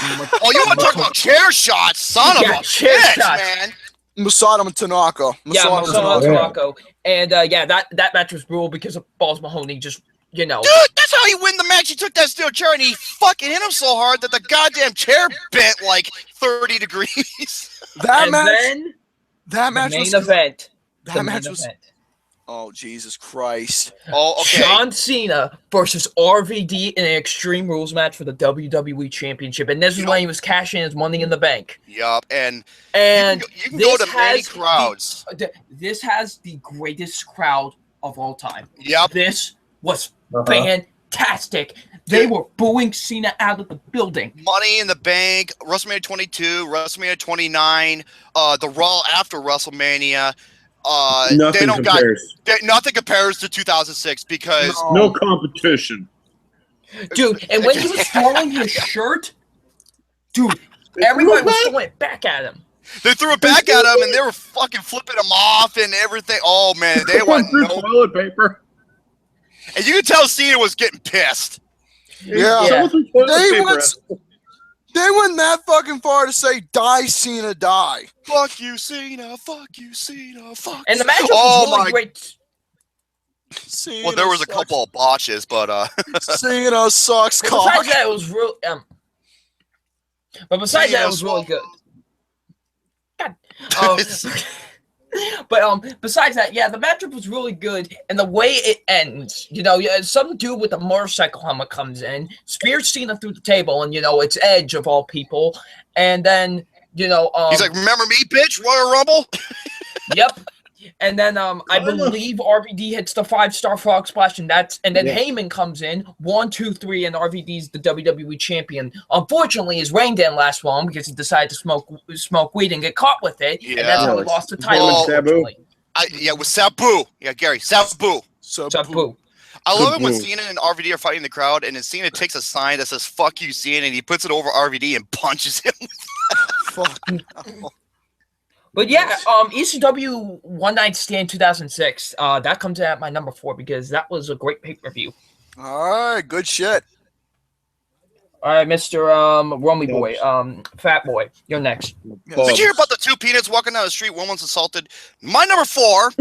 to talk about chair shots, son of a bitch, man. Masato Tanaka. Masato Tanaka. And that match was brutal because of Balls Mahoney just, Dude, that's how he win the match. He took that steel chair and he fucking hit him so hard that the goddamn chair bent like 30 degrees. That match was oh, Jesus Christ. Oh, okay. John Cena versus RVD in an Extreme Rules match for the WWE Championship. And this is when he was cashing his Money in the Bank. Yup. And you can go to many crowds. This has the greatest crowd of all time. Yep. This was fantastic. They were booing Cena out of the building. Money in the Bank, WrestleMania 22, WrestleMania 29, the Raw after WrestleMania. Nothing compares to 2006 because no competition. Dude, and when he was throwing his shirt, dude, everybody was throwing it back at him. They threw it back at him and they were fucking flipping him off and everything. Oh man, they want toilet paper. And you could tell Cena was getting pissed. Yeah. They went that fucking far to say, die, Cena, die. Fuck you, Cena. Fuck you, Cena. Fuck and the matchup was really great. Cena well, there was a couple of botches, but Cena sucks cock. Besides that, it was real. But besides that, it was really good. God. But besides that, the matchup was really good, and the way it ends, some dude with a motorcycle helmet comes in, spears Cena through the table, and it's Edge of all people, and then You know, He's like, remember me, bitch? Royal Rumble? yep. And then I believe RVD hits the 5-star frog splash, and then Heyman comes in 1, 2, 3, and RVD's the WWE champion. Unfortunately, his reign didn't last long because he decided to smoke weed and get caught with it, and that's how he lost the title. With Sabu. Yeah, Gary, Sabu. Sabu. I love it when Cena and RVD are fighting in the crowd, and then Cena takes a sign that says "fuck you, Cena," and he puts it over RVD and punches him. Fuck. But yeah, ECW One Night Stand 2006. That comes at my number 4 because that was a great pay-per-view. All right, good shit. All right, Mr. Romy Boy, Fat Boy, you're next. Did you hear about the 2 peanuts walking down the street? One was assaulted. My number 4.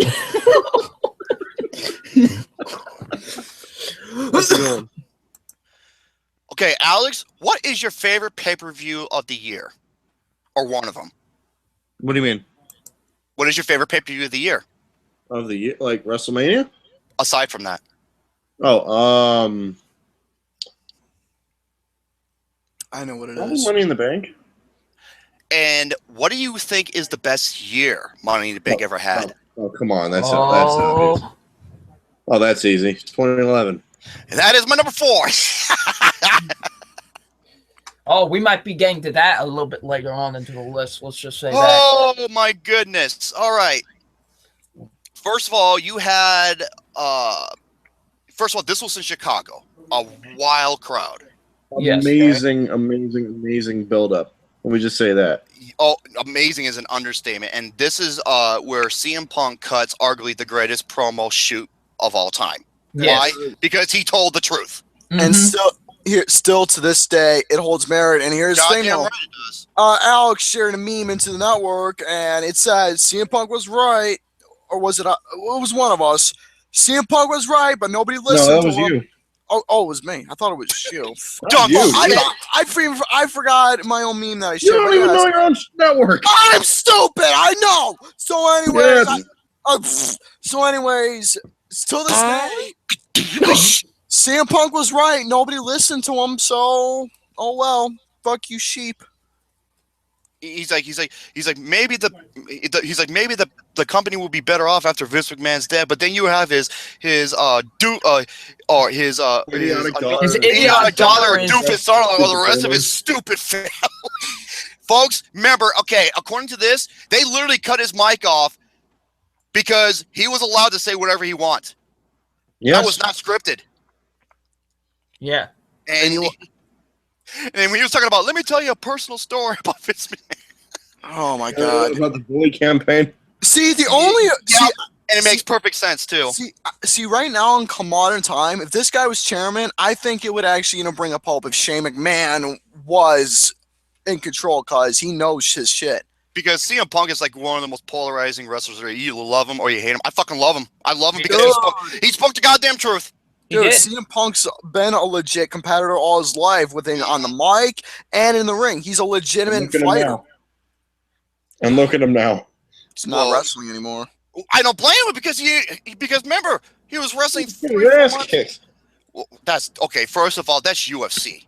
Okay, Alex, what is your favorite pay-per-view of the year? Or one of them? What do you mean? What is your favorite pay-per-view of the year? Of the year, like WrestleMania? Aside from that. Oh, I know what it probably is. Money in the Bank. And what do you think is the best year Money in the Bank ever had? Oh, come on, that's obvious. Oh, that's easy. 2011. And that is my number 4. Oh, we might be getting to that a little bit later on into the list. Let's just say that. Oh, my goodness. All right. First of all, you had, first of all, this was in Chicago. A wild crowd. Yes. Amazing build-up. Let me just say that. Oh, amazing is an understatement. And this is where CM Punk cuts arguably the greatest promo shoot of all time. Yes. Why? Because he told the truth. And still to this day, it holds merit. And here's the thing, though. Right it does. Alex shared a meme into the network, and it says CM Punk was right, or was it? It was one of us. CM Punk was right, but nobody listened. No, that was you. Oh, it was me. I thought it was you. I I forgot my own meme that I You shared. don't even know your own network. I'm stupid. I know. So, anyways, till this day, CM Punk was right. Nobody listened to him. So, oh well. Fuck you, sheep. He's like maybe the company will be better off after Vince McMahon's dead. But then you have his idiotic daughter, doofus son, or the rest of his stupid family. Folks, remember, okay, according to this, they literally cut his mic off because he was allowed to say whatever he wants. Yes. That was not scripted. Yeah. And then when he was talking about, let me tell you a personal story about Vince McMahon. Oh my god! About the bully campaign. See, the only and it makes perfect sense too. See, right now in modern time, if this guy was chairman, I think it would actually, bring up hope if Shane McMahon was in control because he knows his shit. Because CM Punk is like one of the most polarizing wrestlers. You either love him or you hate him. I fucking love him. I love him because he spoke the goddamn truth. Dude, CM Punk's been a legit competitor all his life, on the mic and in the ring. He's a legitimate fighter. And look at him now. He's not wrestling anymore. I don't blame him because remember, he was wrestling 3 months. Well, that's okay. First of all, that's UFC.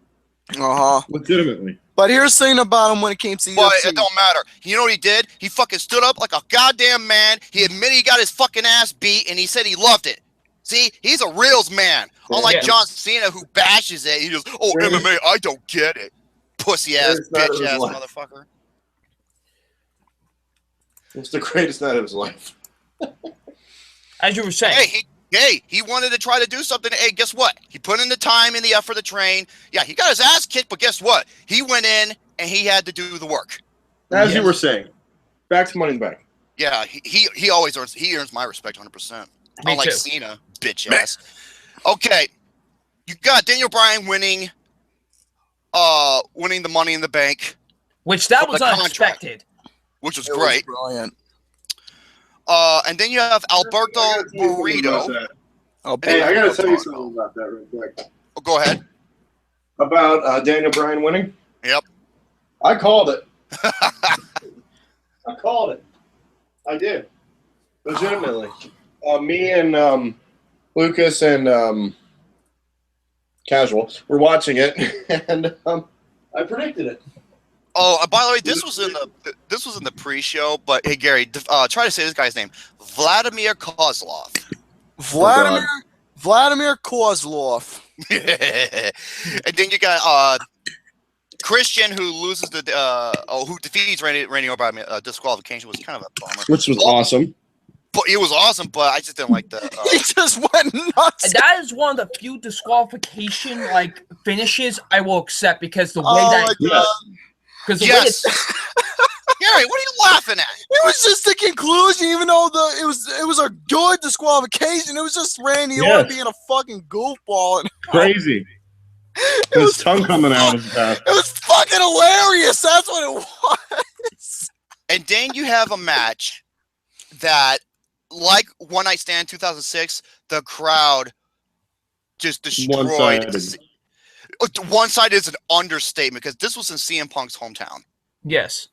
Legitimately. But here's the thing about him when it came to UFC. But it don't matter. You know what he did? He fucking stood up like a goddamn man. He admitted he got his fucking ass beat, and he said he loved it. See, he's a reals man. Unlike John Cena, who bashes it. He goes, oh, MMA, I don't get it. Pussy-ass, bitch-ass motherfucker. It's the greatest night of his life. As you were saying. He wanted to try to do something. Hey, guess what? He put in the time and the effort to train. Yeah, he got his ass kicked, but guess what? He went in, and he had to do the work. As you were saying. Back to Money in the Bank. Yeah, he always earns my respect 100%. Unlike Cena, bitch ass. Okay, you got Daniel Bryan winning the Money in the Bank, which that was unexpected, which was great. Brilliant. And then you have Alberto Burrito. Hey, I gotta tell you something about that real quick. Oh, go ahead. About Daniel Bryan winning. Yep. I called it. I called it. I did. Legitimately. Me and Lucas and Casual were watching it, and I predicted it. Oh, by the way, this was in the pre-show. But hey, Gary, try to say this guy's name: Vladimir Kozlov. Vladimir Kozlov. And then you got Christian, who loses who defeats Randy Orton by disqualification, was kind of a bummer. Which was awesome. But it was awesome, but I just didn't like the. He just went nuts. That is one of the few disqualification finishes I will accept because the way way it's. Gary, what are you laughing at? It was just the conclusion, even though it was a good disqualification. It was just Randy Orton being a fucking goofball. Crazy. His tongue coming out of his mouth. It was fucking hilarious. That's what it was. And then you have a match that, like One Night Stand 2006, the crowd just destroyed. One side is an understatement because this was in CM Punk's hometown. Yes.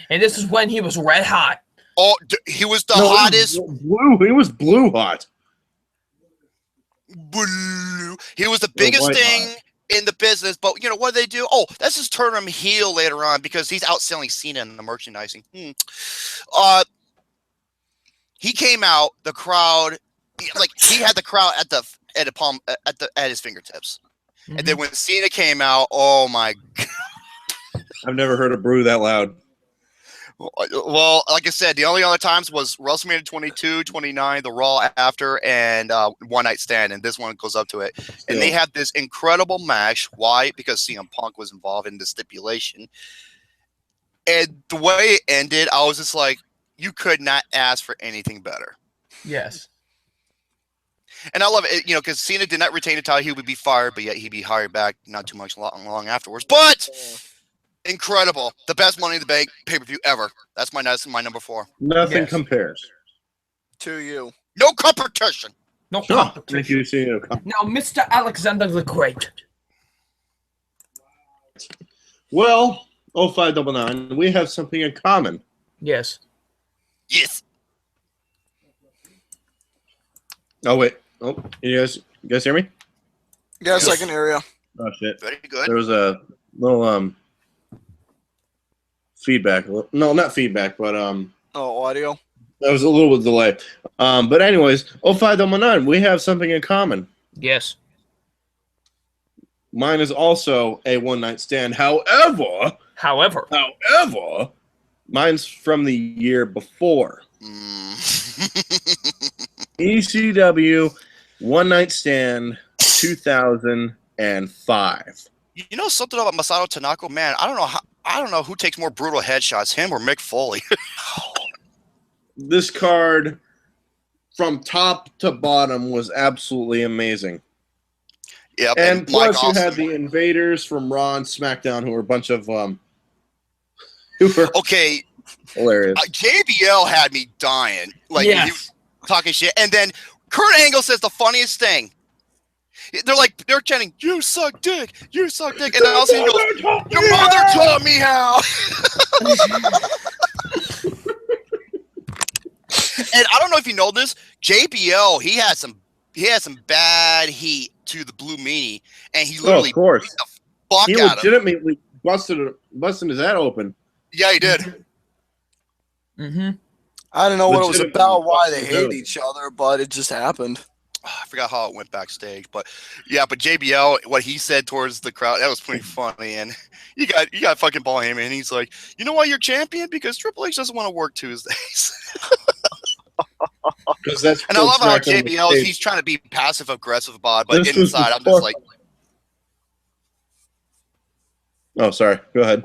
And this is when he was red hot. Oh, he was the hottest. He was blue hot. Blue. He was the biggest thing in the business. But what do they do? Oh, that's just turn him heel later on because he's outselling Cena in the merchandising. He came out. The crowd, he had the crowd at his fingertips. Mm-hmm. And then when Cena came out, oh my God. I've never heard a brew that loud. Well, like I said, the only other times was WrestleMania 22, 29, the Raw after, and One Night Stand, and this one goes up to it. And they had this incredible match. Why? Because CM Punk was involved in the stipulation. And the way it ended, I was just like, you could not ask for anything better. Yes. And I love it, because Cena did not retain the title. He would be fired, but yet he'd be hired back not too much long afterwards. But incredible. The best Money in the Bank pay-per-view ever. That's my number 4. Nothing compares to you. No competition. No competition. Thank you, Cena. Now, Mr. Alexander the Great. Well, 0599, we have something in common. Yes. Yes. Oh, wait. Oh, you guys hear me? Yes, I can hear you. Oh, shit. Very good. There was a little, feedback. No, not feedback, but, audio? That was a little bit delay. But anyways, 0599, we have something in common. Yes. Mine is also a one-night stand. However, mine's from the year before. ECW One-Night Stand 2005. You know something about Masato Tanaka? Man, I don't know who takes more brutal headshots, him or Mick Foley. This card, from top to bottom, was absolutely amazing. Yep, and plus you had the Invaders from Raw and SmackDown, who were a bunch of who were hilarious. JBL had me dying, he was talking shit, and then Kurt Angle says the funniest thing. They're chanting, "You suck dick, you suck dick," and then all of a sudden he goes, "Your mother taught me how." And I don't know if you know this, JBL, he had some bad heat to the Blue Meanie, and he literally of course. beat the fuck he out legitimately busted his head open. Yeah, he did. Mm-hmm. I don't know what it was about, why they hate each other, but it just happened. I forgot how it went backstage, but JBL, what he said towards the crowd, that was pretty funny. And you got fucking Paul Heyman, and he's like, "You know why you're champion? Because Triple H doesn't want to work Tuesdays." And I love how JBL, he's trying to be passive aggressive about it, but inside I'm just like, oh, sorry. Go ahead.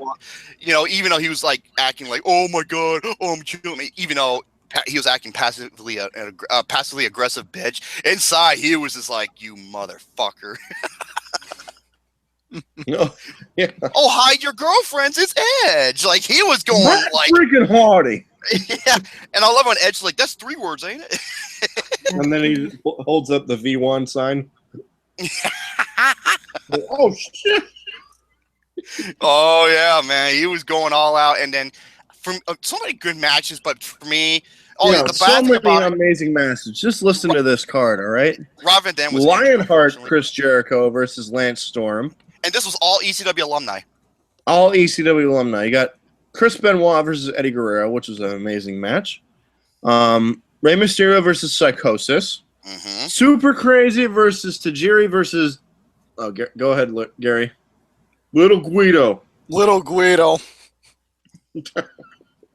Even though he was acting like, "Oh my god, I'm killing me," even though he was acting passively aggressive bitch, inside he was just like, "You motherfucker." No. Yeah. Oh, hide your girlfriends, it's Edge. He was going freaking Hardy. Yeah, and I love when Edge's like, "That's 3 words, ain't it?" And then he holds up the V1 sign. Oh shit! Oh yeah, man, he was going all out, and then from so many good matches. But for me, so many amazing matches. Just listen to this card, all right? Rob Van Dam was Lionheart, Chris Jericho versus Lance Storm, and this was all ECW alumni. all ECW alumni. You got Chris Benoit versus Eddie Guerrero, which was an amazing match. Rey Mysterio versus Psychosis. Mm-hmm. Super Crazy versus Tajiri versus. Oh, go ahead, Gary. Little Guido. Little Guido.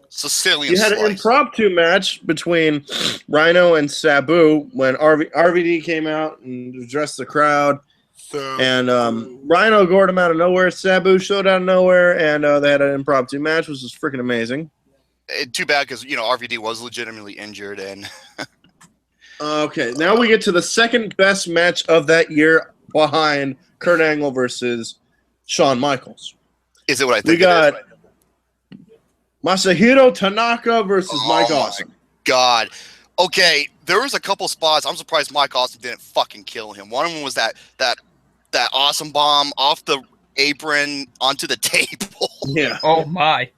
Sicilian You had an slice. impromptu match between Rhino and Sabu when RVD came out and addressed the crowd. And Rhino gored him out of nowhere. Sabu showed out of nowhere, and they had an impromptu match, which was freaking amazing. Too bad because RVD was legitimately injured, and Okay, now we get to the second best match of that year behind Kurt Angle versus Shawn Michaels. is it what I think? We got it is? Masahiro Tanaka versus Mike Awesome. God. Okay, there was a couple spots. I'm surprised Mike Awesome didn't fucking kill him. One of them was that awesome bomb off the apron onto the table. Yeah. Oh my.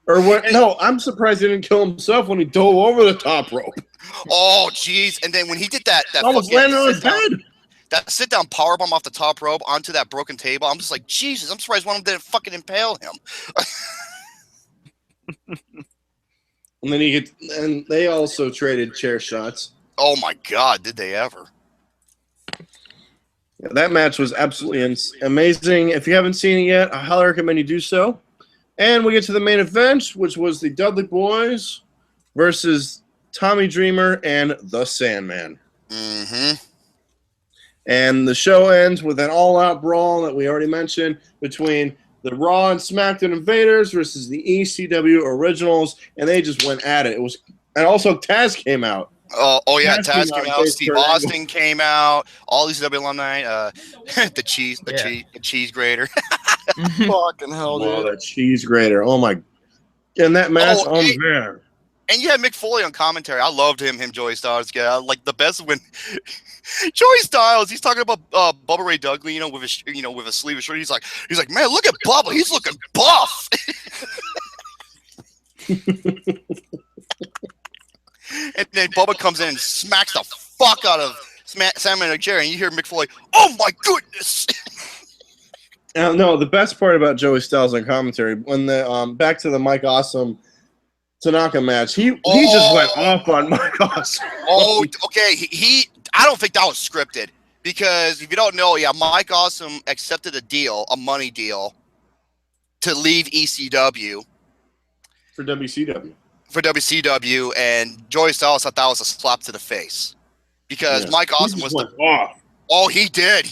Or what? No, I'm surprised he didn't kill himself when he dove over the top rope. Oh, jeez. And then when he did that Almost fucking landed on his head. that sit-down powerbomb off the top rope onto that broken table, I'm just like, Jesus, I'm surprised one of them didn't fucking impale him. And then and they also traded chair shots. Oh, my God, did they ever? Yeah, that match was absolutely amazing. If you haven't seen it yet, I highly recommend you do so. And we get to the main event, which was the Dudley Boys versus Tommy Dreamer and the Sandman. Mm-hmm. And the show ends with an all-out brawl that we already mentioned between the Raw and SmackDown Invaders versus the ECW Originals, and they just went at it. And also Taz came out. Oh yeah, Taz came came out, out. Steve Austin came out. All these ECW alumni. The cheese grater. Fucking hell, Oh, dude. that cheese grater. Oh, my. And that match, man. And you had Mick Foley on commentary. I loved him, Joey Styles. Yeah, like the best when Joey Styles, he's talking about Bubba Ray Dudley, with his with a sleeveless shirt. He's like, man, look at Bubba. He's looking buff. And then Bubba comes in and smacks the fuck out of Sam and Jerry, and you hear Mick Foley, oh my goodness. No, the best part about Joey Styles on commentary, when the back to the Mike Awesome Tanaka match, he just went off on Mike Awesome. Oh, okay. I don't think that was scripted, because if you don't know, Mike Awesome accepted a money deal to leave ECW For WCW. For WCW, and Joey Styles thought that was a slap to the face, because Mike Awesome was went off. Oh, he did.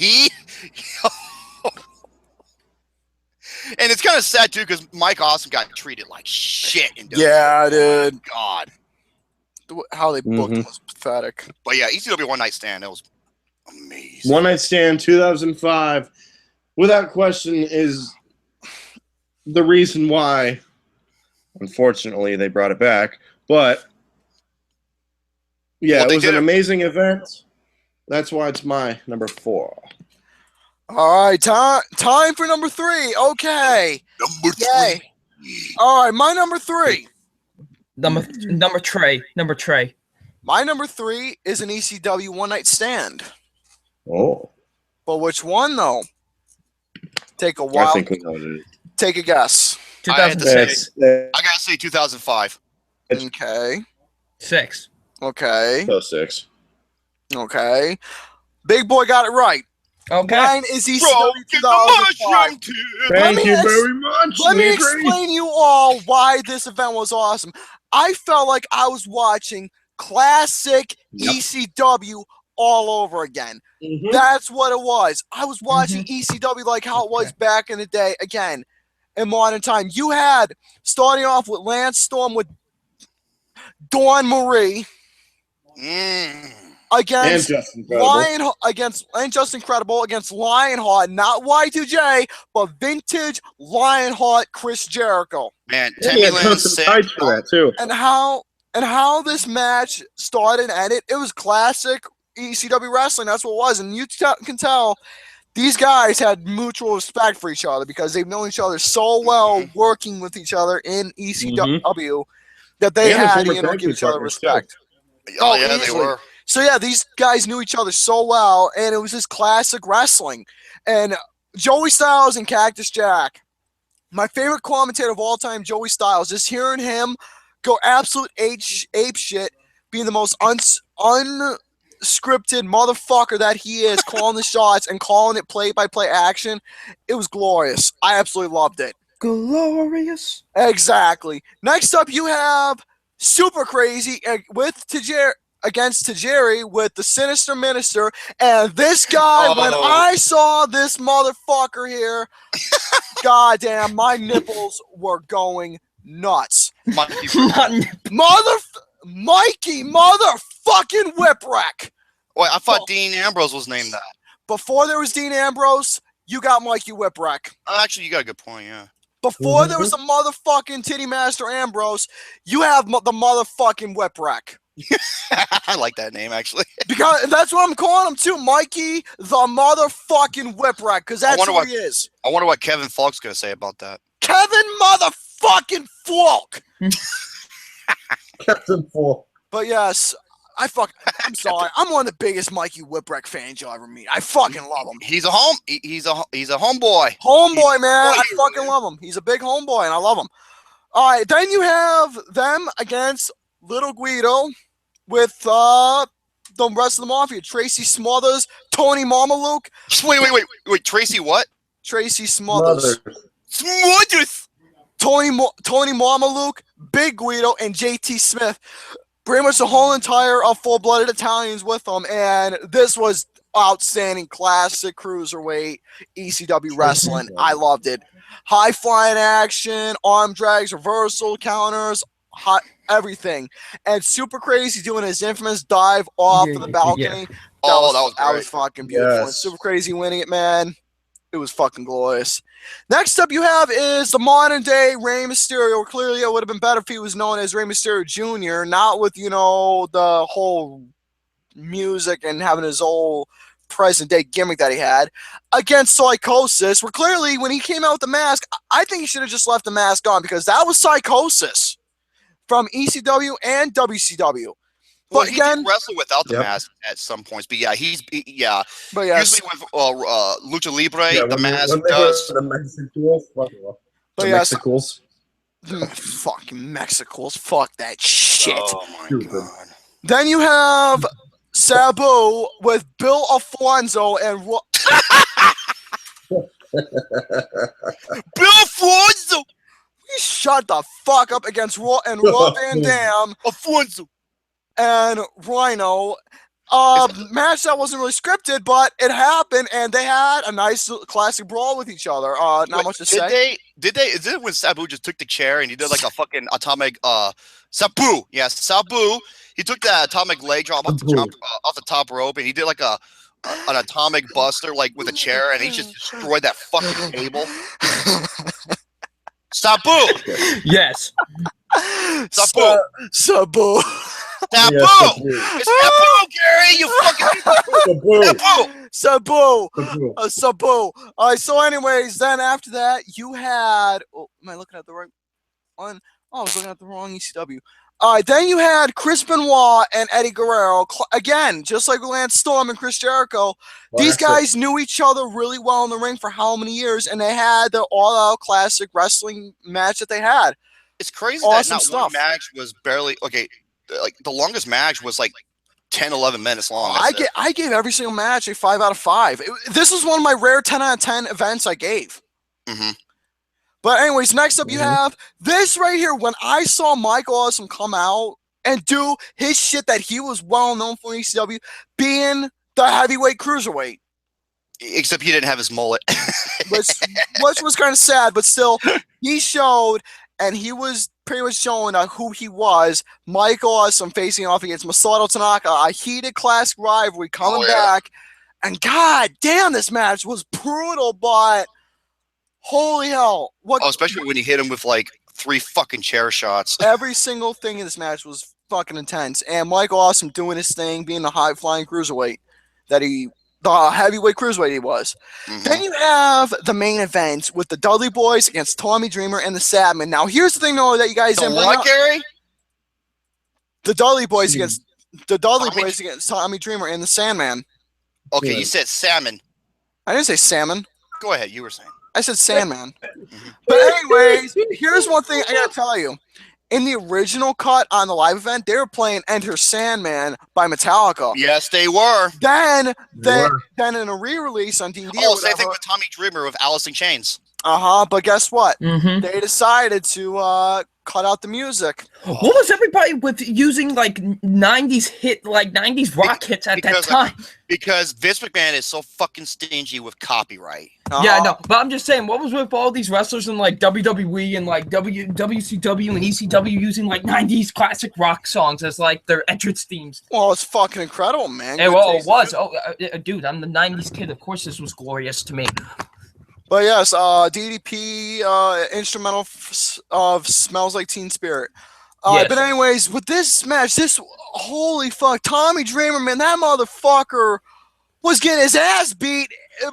And it's kind of sad too, because Mike Awesome got treated like shit in WWE. Yeah, dude. God, how they booked him was pathetic. but yeah, ECW One Night Stand, that was amazing. One Night Stand 2005, without question, is the reason why, unfortunately, they brought it back. But yeah, it was an amazing event. That's why it's my number 4. All right, time for number 3. Okay. Number 3. Yay. All right, my number 3. Number Trey. My number 3 is an ECW One Night Stand. Oh. But which one, though? Take a while. I think we know what it is. Take a guess. 2006. I gotta say 2005. Okay. 6. Okay. 06. Okay. Big boy got it right. Okay. Mine is ECW Bro, get the 2005. mushroom tip. Thank you very much. Let me Nick. explain you all why this event was awesome. I felt like I was watching classic ECW all over again. Mhm. That's what it was. I was watching ECW like how it was back in the day again. In modern time, you had starting off with Lance Storm with Dawn Marie against Justin Justin Credible against Lionheart, not Y2J, but vintage Lionheart Chris Jericho. Man, Yeah, Timmy he had Lynn custom tights for that too. And how this match started and ended, it was classic ECW wrestling. That's what it was, and you can tell. These guys had mutual respect for each other because they've known each other so well working with each other in ECW that they had to give each other respect. Oh, yeah, easily. they were. So, yeah, these guys knew each other so well, and it was just classic wrestling. And Joey Styles and Cactus Jack My favorite commentator of all time, Joey Styles. Just hearing him go absolute ape shit, being the most unscripted motherfucker that he is, calling the shots and calling it play-by-play action. It was glorious. I absolutely loved it. Glorious. Exactly. Next up, you have Super Crazy with against Tajiri with the Sinister Minister. And this guy, when I saw this motherfucker here, goddamn, my nipples were going nuts. Mikey motherfucking Whipwreck. Wait, I thought Dean Ambrose was named that. Before there was Dean Ambrose, you got Mikey Whipwreck. Actually, you got a good point, yeah. Before there was a motherfucking Titty Master Ambrose, you have the motherfucking Whipwreck. I like that name, actually. Because that's what I'm calling him too, Mikey the motherfucking Whipwreck, because that's who he is. I wonder what Kevin Falk's going to say about that. Kevin motherfucking Falk. Captain Falk. But yes, I'm sorry. I'm one of the biggest Mikey Whipwreck fans you'll ever meet. I fucking love him. He's a homeboy. Homeboy, man. I fucking love him. He's a big homeboy, and I love him. All right, then you have them against Little Guido with the rest of the Mafia. Tracy Smothers, Tony Mamaluke. Wait. Tracy what? Tracy Smothers. Smothers. Tony Mamaluke, Big Guido, and JT Smith. Pretty much the whole entire full-blooded Italians with them, and this was outstanding, classic cruiserweight ECW wrestling. I loved it. High-flying action, arm drags, reversal counters, everything. And Super Crazy doing his infamous dive off of the balcony. That was fucking beautiful. Yes. And Super Crazy winning it, man. It was fucking glorious. Next up you have is the modern day Rey Mysterio. Clearly it would have been better if he was known as Rey Mysterio Jr., not with, the whole music and having his old present day gimmick that he had, against Psychosis, where clearly when he came out with the mask, I think he should have just left the mask on, because that was Psychosis from ECW and WCW. Well, But he again, did wrestle without the mask at some points, but yeah, but yes, usually with Lucha Libre, the mask when they does. were the Mexicals. but yes, Mexicals. fucking Mexicals, fuck that shit. Oh my Stupid. god. Then you have Sabu with Bill Alfonso and Bill Alfonso. shut the fuck up against Rob Van Dam Alfonso. and Rhino. Match that wasn't really scripted, but it happened, and they had a nice classic brawl with each other. Not much to say. Is it when Sabu just took the chair and he did like a fucking atomic Sabu? Yes, Sabu. He took that atomic leg drop off the top rope, and he did like an atomic buster like with a chair, and he just destroyed that fucking table. Sabu. Yes. Sabu. Sabu. Sabu. Yes, It's Sabu, Gary. You fucking Sabu. Sabu. All right, so anyways, then after that, you had... Oh, am I looking at the right one? Oh, I was looking at the wrong ECW. All right, then you had Chris Benoit and Eddie Guerrero. Again, just like Lance Storm and Chris Jericho, these guys knew each other really well in the ring for how many years, and they had the all-out classic wrestling match that they had. It's crazy Awesome that stuff. one match was barely... Okay, like the longest match was like 10, 11 minutes long. I gave every single match a 5 out of 5. This was one of my rare 10 out of 10 events I gave. Mm-hmm. But anyways, next up you have this right here. When I saw Michael Awesome come out and do his shit that he was well known for in ECW, being the heavyweight cruiserweight. Except he didn't have his mullet. which was kind of sad, but still, he showed, and he was pretty much showing who he was. Michael Awesome facing off against Masato Tanaka, a heated classic rivalry coming back. And god damn, this match was brutal, but holy hell. Especially when he hit him with like 3 fucking chair shots. Every single thing in this match was fucking intense. And Michael Awesome doing his thing, being the high-flying cruiserweight the heavyweight cruiserweight he was. Mm-hmm. Then you have the main event with the Dudley Boys against Tommy Dreamer and the Sadman. Now, here's the thing, though, that you guys didn't bring up. Gary? The Dudley Boys against Tommy Dreamer and the Sandman. Okay, you said salmon. I didn't say salmon. Go ahead, you were saying. I said Sandman. But anyways, here's one thing I gotta tell you. In the original cut on the live event, they were playing Enter Sandman by Metallica. Yes, they were. Then in a re-release on DVD Oh, same thing with Tommy Dreamer with Alice in Chains. But guess what? Mm-hmm. They decided to cut out the music. What was everybody with using like 90s rock hits at that time? Because Vince McMahon is so fucking stingy with copyright. Yeah, no, but I'm just saying, what was with all these wrestlers in like WWE and like WCW and ECW using like 90s classic rock songs as like their entrance themes? Well, it's fucking incredible, man. Hey, well, it was. Oh, dude, I'm the 90s kid. Of course, this was glorious to me. But yes, DDP instrumental of Smells Like Teen Spirit. Yes. But anyways, with this match, holy fuck, Tommy Dreamer, man, that motherfucker was getting his ass beat,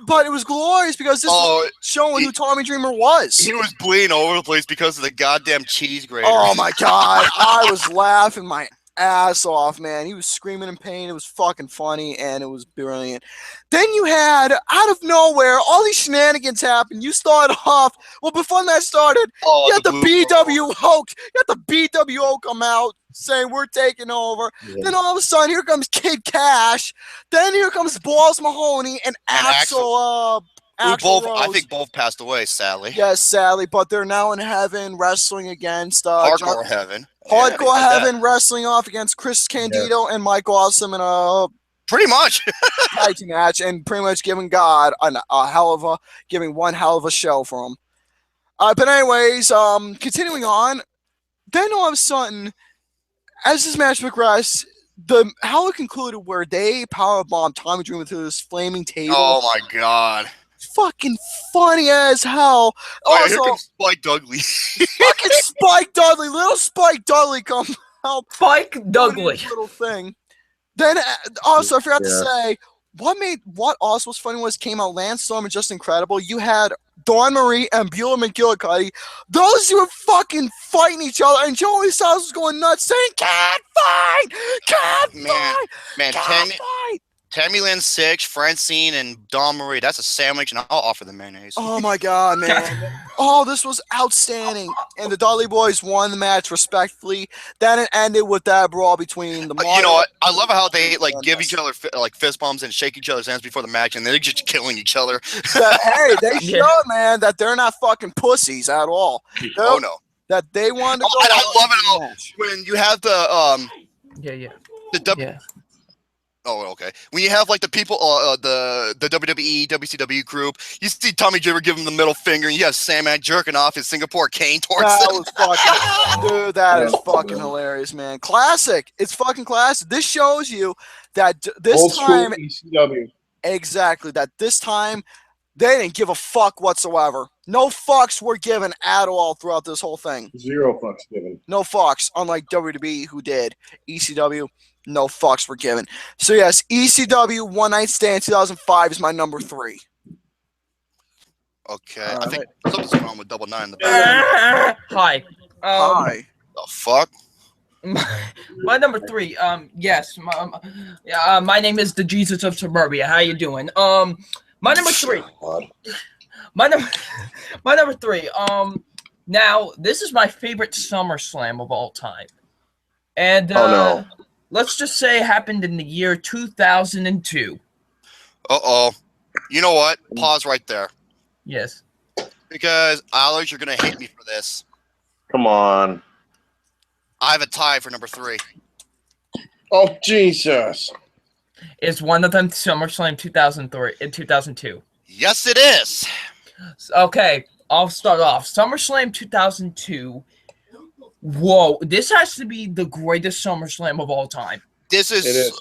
but it was glorious because this was showing who Tommy Dreamer was. He was bleeding all over the place because of the goddamn cheese grater. Oh my god, I was laughing my ass off, man. He was screaming in pain. It was fucking funny, and it was brilliant. Then you had, out of nowhere, all these shenanigans happened. You started off, well, before the match started, you had the BWO come out saying we're taking over. Yeah. Then all of a sudden, here comes Kid Cash. Then here comes Balls Mahoney and Axel I think both passed away, sadly. Yes, sadly, but they're now in heavy wrestling against Hardcore Heaven. Hardcore Heaven wrestling off against Chris Candido and Mike Awesome in a pretty much tag team match, and pretty much giving God giving one hell of a show for him. But anyways, continuing on, then all of a sudden, as this match progressed, how it concluded where they powerbombed Tommy Dreamer to this flaming table. Oh my god. Fucking funny as hell. Also, here comes Spike Dudley. Fucking Spike Dudley. Little Spike Dudley come out. Spike Dudley. Little thing. Then also I forgot to say, what also was funny was came out Lance Storm and Just Incredible. You had Dawn Marie and Beulah McGillicuddy. Those two were fucking fighting each other, and Joey Styles was going nuts saying, "Can't fight! Can't fight! Man, can't fight!" Tammy Lynn Six, Francine, and Dawn Marie. That's a sandwich, and I'll offer the mayonnaise. Oh my god, man. This was outstanding. And the Dudley Boys won the match respectfully. Then it ended with that brawl between the You know what? I love how they like give each other like fist bumps and shake each other's hands before the match, and they're just killing each other. Hey, they showed, man, that they're not fucking pussies at all. Oh no. That they wanted to go. And I love it all when you have the Oh, okay. When you have like the people, the WWE, WCW group, you see Tommy Dreamer give him the middle finger, and you have Sandman jerking off his Singapore cane towards him. Dude, that is fucking hilarious, man. Classic. It's fucking classic. This shows you that this old time, ECW. Exactly, that this time they didn't give a fuck whatsoever. No fucks were given at all throughout this whole thing. Zero fucks given. No fucks, unlike WWE, who did. ECW. No fucks were given. So yes, ECW One Night Stand 2005 is my number 3. Okay, I think something's wrong with Double 9 in the back. Hi. Hi. The fuck? My number 3. Yes. My name is the Jesus of Suburbia. How you doing? My number 3. My number 3. Now this is my favorite SummerSlam of all time, and let's just say it happened in the year 2002. You know what? Pause right there. Yes. Because Alex, you're gonna hate me for this. Come on. I have a tie for number 3. Oh Jesus. Is one of them SummerSlam 2003 and 2002? Yes, it is. Okay, I'll start off. SummerSlam 2002. Whoa, this has to be the greatest SummerSlam of all time. This is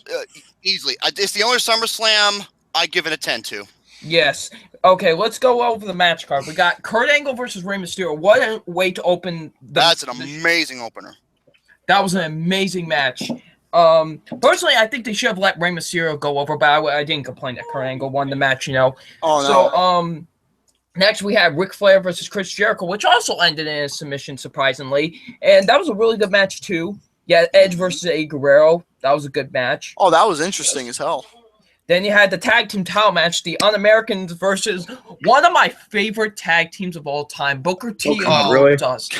easily. It's the only SummerSlam I give it a 10 to. Yes. Okay, let's go over the match card. We got Kurt Angle versus Rey Mysterio. What a way to open That's an amazing opener. That was an amazing match. Personally, I think they should have let Rey Mysterio go over, but I didn't complain that Kurt Angle won the match, you know. Oh, no. So, next we had Ric Flair versus Chris Jericho, which also ended in a submission, surprisingly. And that was a really good match, too. Yeah, Edge versus Eddie Guerrero. That was a good match. Oh, that was interesting as hell. Then you had the tag team title match, the Un-Americans versus one of my favorite tag teams of all time, Booker T and really? Goldust.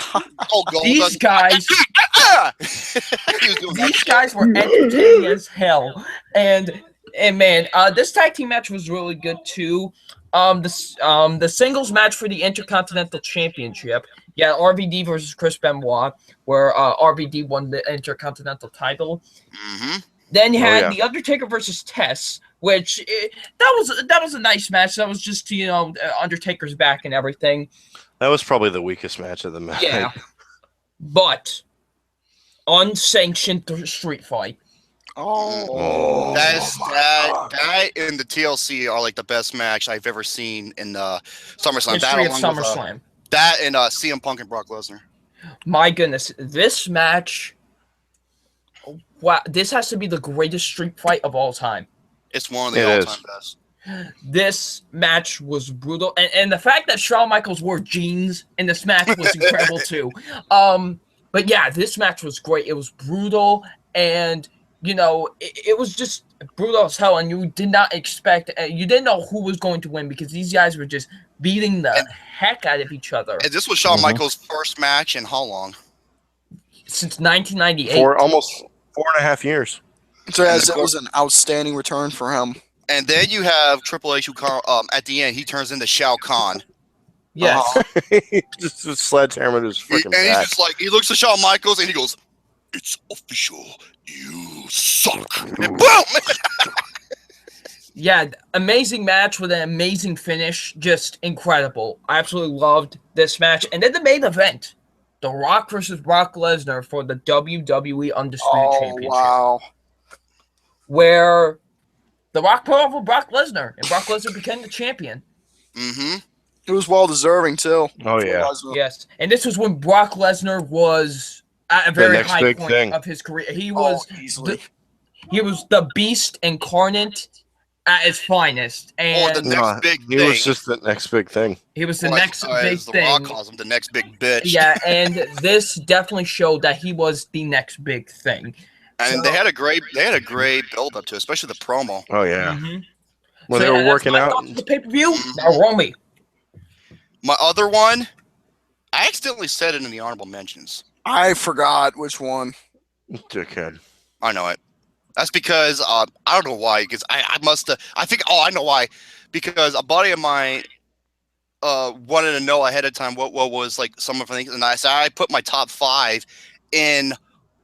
Oh, These guys, He was doing that these shit. guys were entertaining as hell, and man, this tag team match was really good too. The singles match for the Intercontinental Championship, yeah, RVD versus Chris Benoit, where RVD won the Intercontinental title. Mm-hmm. Then you had The Undertaker versus Tess, which that was a nice match. That was just Undertaker's back and everything. That was probably the weakest match of the match. Yeah, but unsanctioned street fight. Oh, That and the TLC are like the best match I've ever seen in SummerSlam. History of SummerSlam. That and CM Punk and Brock Lesnar. My goodness, this match. Wow, this has to be the greatest street fight of all time. It's one of the all-time best. This match was brutal, and the fact that Shawn Michaels wore jeans in this match was incredible too. But yeah, this match was great. It was brutal, and it was just brutal as hell. And you did not expect, you didn't know who was going to win because these guys were just beating the heck out of each other. And this was Shawn Michaels' first match in how long? Since 1998. For almost 4.5 years. So yes, it was an outstanding return for him. And then you have Triple H who at the end he turns into Shao Kahn. Yes. He just a sledgehammer to his freaking And he's back. just like, he looks at Shawn Michaels and he goes, "It's official, you suck." And boom! Yeah, amazing match with an amazing finish. Just incredible. I absolutely loved this match. And then the main event, The Rock versus Brock Lesnar for the WWE Undisputed Championship. Wow. Where The Rock put over Brock Lesnar, and Brock Lesnar became the champion. Mm-hmm. It was well deserving too. Oh, yeah. Yes, and this was when Brock Lesnar was at a very high point of his career. He was the beast incarnate at his finest, and the next big thing. He was just the next big thing. He was the next big as the thing. Rock calls him, the next big bitch. Yeah, and this definitely showed that he was the next big thing. And they had a great build up to it, especially the promo. Oh, yeah. Mm-hmm. When they were working out. The pay-per-view, now roll me. My other one, I accidentally said it in the honorable mentions. I forgot which one. Dickhead. I know it. That's because I don't know why. Because I must have. I think. Oh, I know why. Because a buddy of mine wanted to know ahead of time what was like some of the things, and I said I put my top 5 in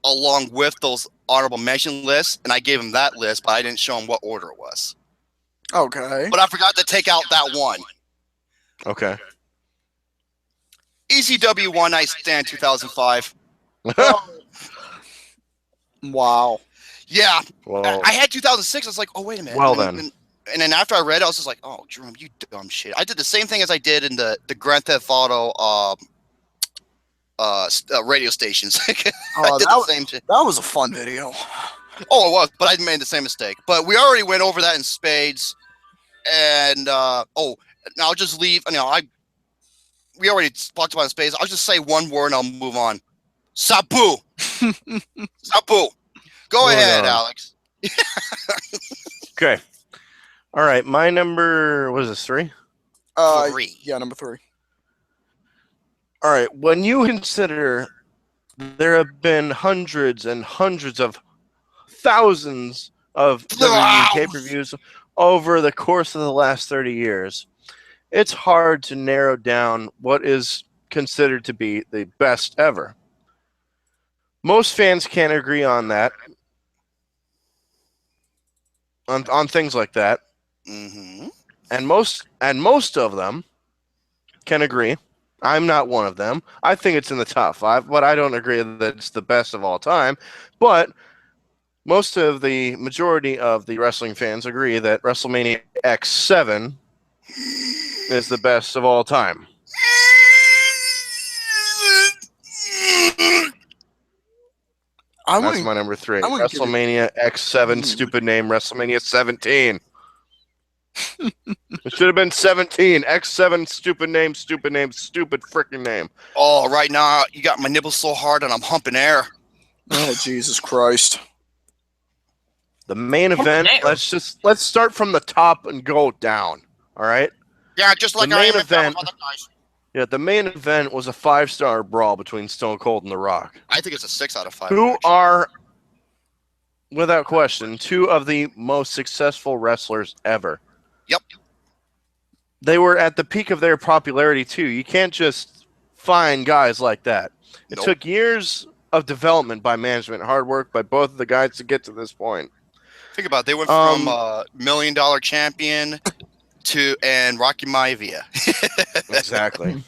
along with those honorable mention lists, and I gave him that list, but I didn't show him what order it was. Okay. But I forgot to take out that one. Okay. ECW One Night Stand 2005. Wow. Yeah. Well, I had 2006. I was like, oh, wait a minute. Well, and then after I read it, I was just like, oh, Jerome, you dumb shit. I did the same thing as I did in the Grand Theft Auto radio stations. I did the same shit. That was a fun video. Oh, it was, but I made the same mistake. But we already went over that in spades. And, now I'll just leave. We already talked about it in spades. I'll just say one word and I'll move on. Sabu. Sabu. Go ahead, Alex. okay. All right. My number, what is this, 3? 3. Yeah, number 3. All right. When you consider there have been hundreds and hundreds of thousands of WWE pay-per-views over the course of the last 30 years, it's hard to narrow down what is considered to be the best ever. Most fans can't agree on that, on things like that. Mm-hmm. And most of them can agree. I'm not one of them. I think it's in the top 5, but I don't agree that it's the best of all time. But most of the majority of the wrestling fans agree that WrestleMania X7 is the best of all time. That's my number 3. WrestleMania X7, stupid name, WrestleMania 17. It should have been 17. X7, stupid name, stupid freaking name. Oh, right now you got my nipples so hard and I'm humping air. Oh, Jesus Christ. The main event. Let's start from the top and go down. All right. Yeah, just like The I main am event. with other guys. Yeah, the main event was a 5-star brawl between Stone Cold and The Rock. I think it's a 6 out of 5. Who match. are, without question, two of the most successful wrestlers ever. Yep. They were at the peak of their popularity too. You can't just find guys like that. It Nope. took years of development by management, hard work by both of the guys to get to this point. Think about it. They went from $1 million champion and Rocky Maivia. Exactly.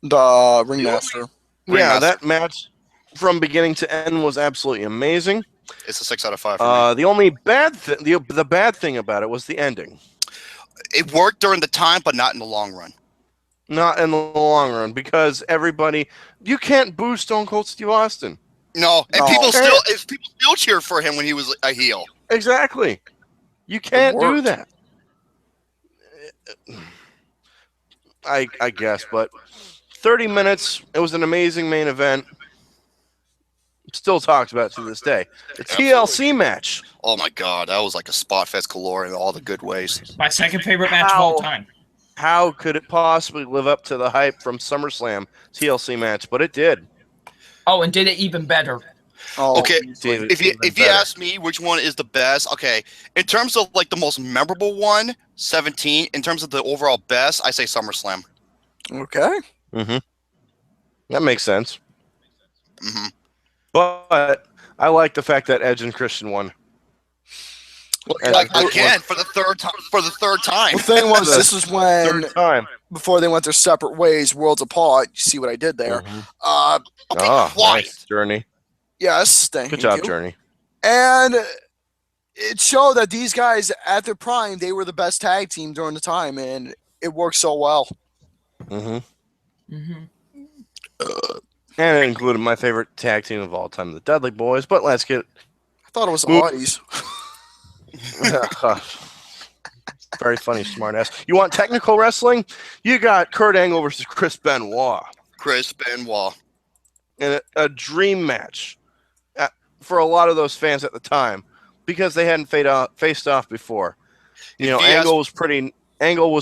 The ringmaster. Yeah, that match from beginning to end was absolutely amazing. It's a 6 out of 5 for me. The only bad thing, the bad thing about it was the ending. It worked during the time, but not in the long run. Not in the long run, because you can't boo Stone Cold Steve Austin. No, and No. people still cheered for him when he was a heel. Exactly. You can't do worked. that. I guess, but 30 minutes, it was an amazing main event. Still talked about to this day. The TLC match. Oh my God, that was like a spot fest galore in all the good ways. My second favorite match of all time. How could it possibly live up to the hype from SummerSlam TLC match? But it did. Oh, and did it even better. Oh, Okay, Did if even you better. ask me which one is the best, okay, in terms of like the most memorable one, 17. In terms of the overall best, I say SummerSlam. okay. Mm-hmm. That makes sense. Hmm But I like the fact that Edge and Christian won. Again, for the third time. The thing was, this was when Third time. before they went their separate ways, worlds apart. You see what I did there? Mhm. Okay, Oh, quiet. nice, Journey. Yes, thank Good job, you. Journey. And it showed that these guys at their prime, they were the best tag team during the time, and it worked so well. Mm-hmm. Mm-hmm. And it included my favorite tag team of all time, the Dudley Boys. But let's get I thought it was Ooh. Audis. very funny, smartass. You want technical wrestling? You got Kurt Angle versus Chris Benoit Chris Benoit. in a dream match for a lot of those fans at the time because they hadn't faced off before. You know, Angle was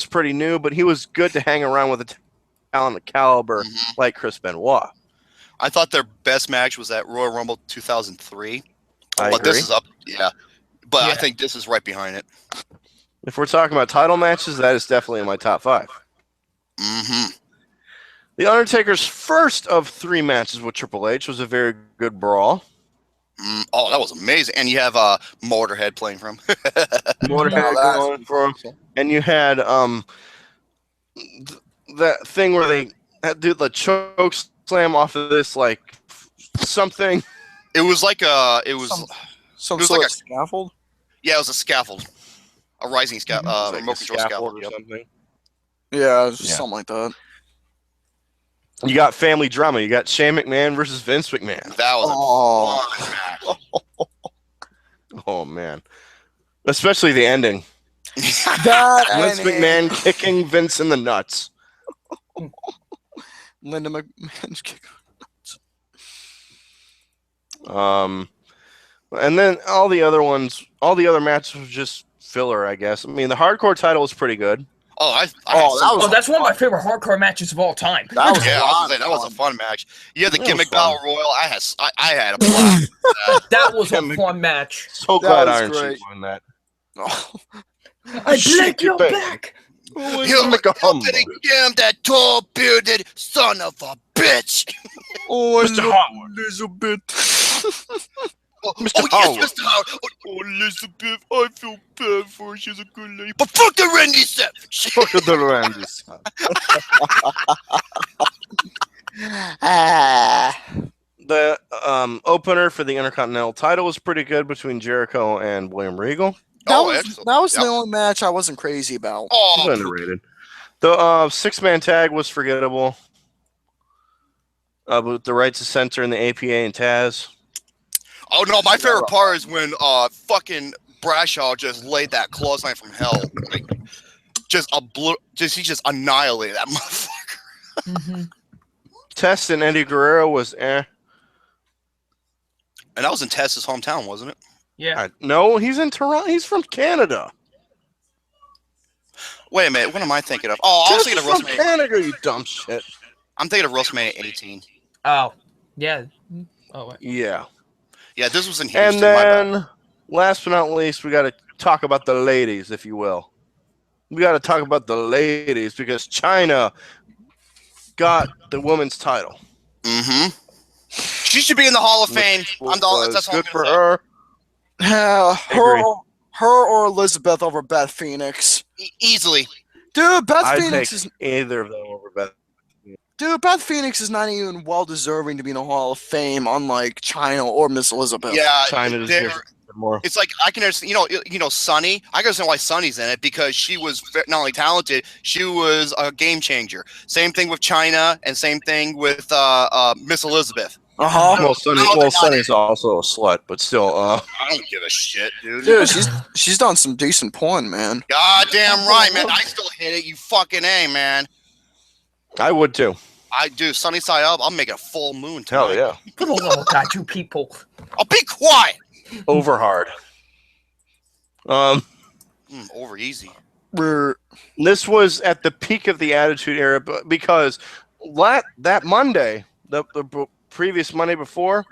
pretty new, but he was good to hang around with a talent caliber like Chris Benoit. I thought their best match was at Royal Rumble 2003. I But agree. this is up, yeah. But I Yeah. think this is right behind it. If we're talking about title matches, that is definitely in my top 5. Hmm The Undertaker's first of 3 matches with Triple H was a very good brawl. Oh, that was amazing. And you have Motorhead playing for him. Motorhead that's going for him. And you had that thing where they do the choke slam off of this like something. It was like Some it was sort like of a- scaffold. Yeah, it was a scaffold. A rising scaffold, Like a remote control scaffold scaffold. or Yep. something. Yeah, it was Yeah. something like that. You got family drama. You got Shane McMahon versus Vince McMahon. That was Oh. a fun match. Oh man, especially the ending. That Vince and McMahon kicking Vince in the nuts. Linda McMahon's kick. And then all the other matches were just filler, I guess. I mean, the hardcore title was pretty good. Oh, Oh, that was Oh, that's one of my favorite hardcore matches of all time. That was yeah, a I was lot gonna say, that was a of fun match. You had the That was gimmick fun. battle royal. I had a blast. That was a Gimmick. fun match. So That glad was Iron great. Sheik won that. fun. I Shake break your your back. back. He'll make a hum. him, that tall bearded son of a bitch. Oh, Mr. Howard. Elizabeth. Oh, Mr. yes, Howard. Mr. Howard. Oh, Elizabeth, I feel bad for her. She's a good lady. But fuck the Randy Savage. Look at the Randys. The opener for the Intercontinental title was pretty good between Jericho and William Regal. Excellent. That was Yep. the only match I wasn't crazy about. Oh, It's underrated. The 6-man tag was forgettable. With the rights to censor and the APA and Taz. oh no, my favorite part is when fucking Bradshaw just laid that clothesline from hell. Like, he just annihilated that motherfucker. Mm-hmm. Test and Eddie Guerrero was And that was in Tess's hometown, wasn't it? Yeah. No, he's in Toronto. He's from Canada. Wait a minute. What am I thinking of? Oh, I was thinking of from WrestleMania. Canada, you dumb shit. I'm thinking of WrestleMania 18. Oh, yeah. Oh, wait. Yeah. Yeah, this was in Houston. And my bad. then, last but not least, we got to talk about the ladies, if you will. We got to talk about the ladies because China got the women's title. Mm-hmm. She should be in the Hall of Fame. That's all good I'm for gonna her. Her or Elizabeth over Beth Phoenix. say. Easily. Dude, Beth I'd Phoenix take is either of them over Beth. Dude, Beth Phoenix is not even well deserving to be in the Hall of Fame, unlike China or Miss Elizabeth. Yeah, China deserves more. it's like I can understand. You know, Sunny. I can understand why Sunny's in it because she was not only talented, she was a game changer. Same thing with China, and same thing with Miss Elizabeth. Well, Sunny's also a slut, but still. I don't give a shit, dude. Dude, she's done some decent porn, man. Goddamn right, man. I still hit it. You fucking A, man. I would too. I do. Sunny side up. I'll make it a full moon tonight. Hell yeah. Oh, God, you people. I'll be quiet. Over hard. Over easy. This was at the peak of the Attitude Era because that Monday, the previous Monday before,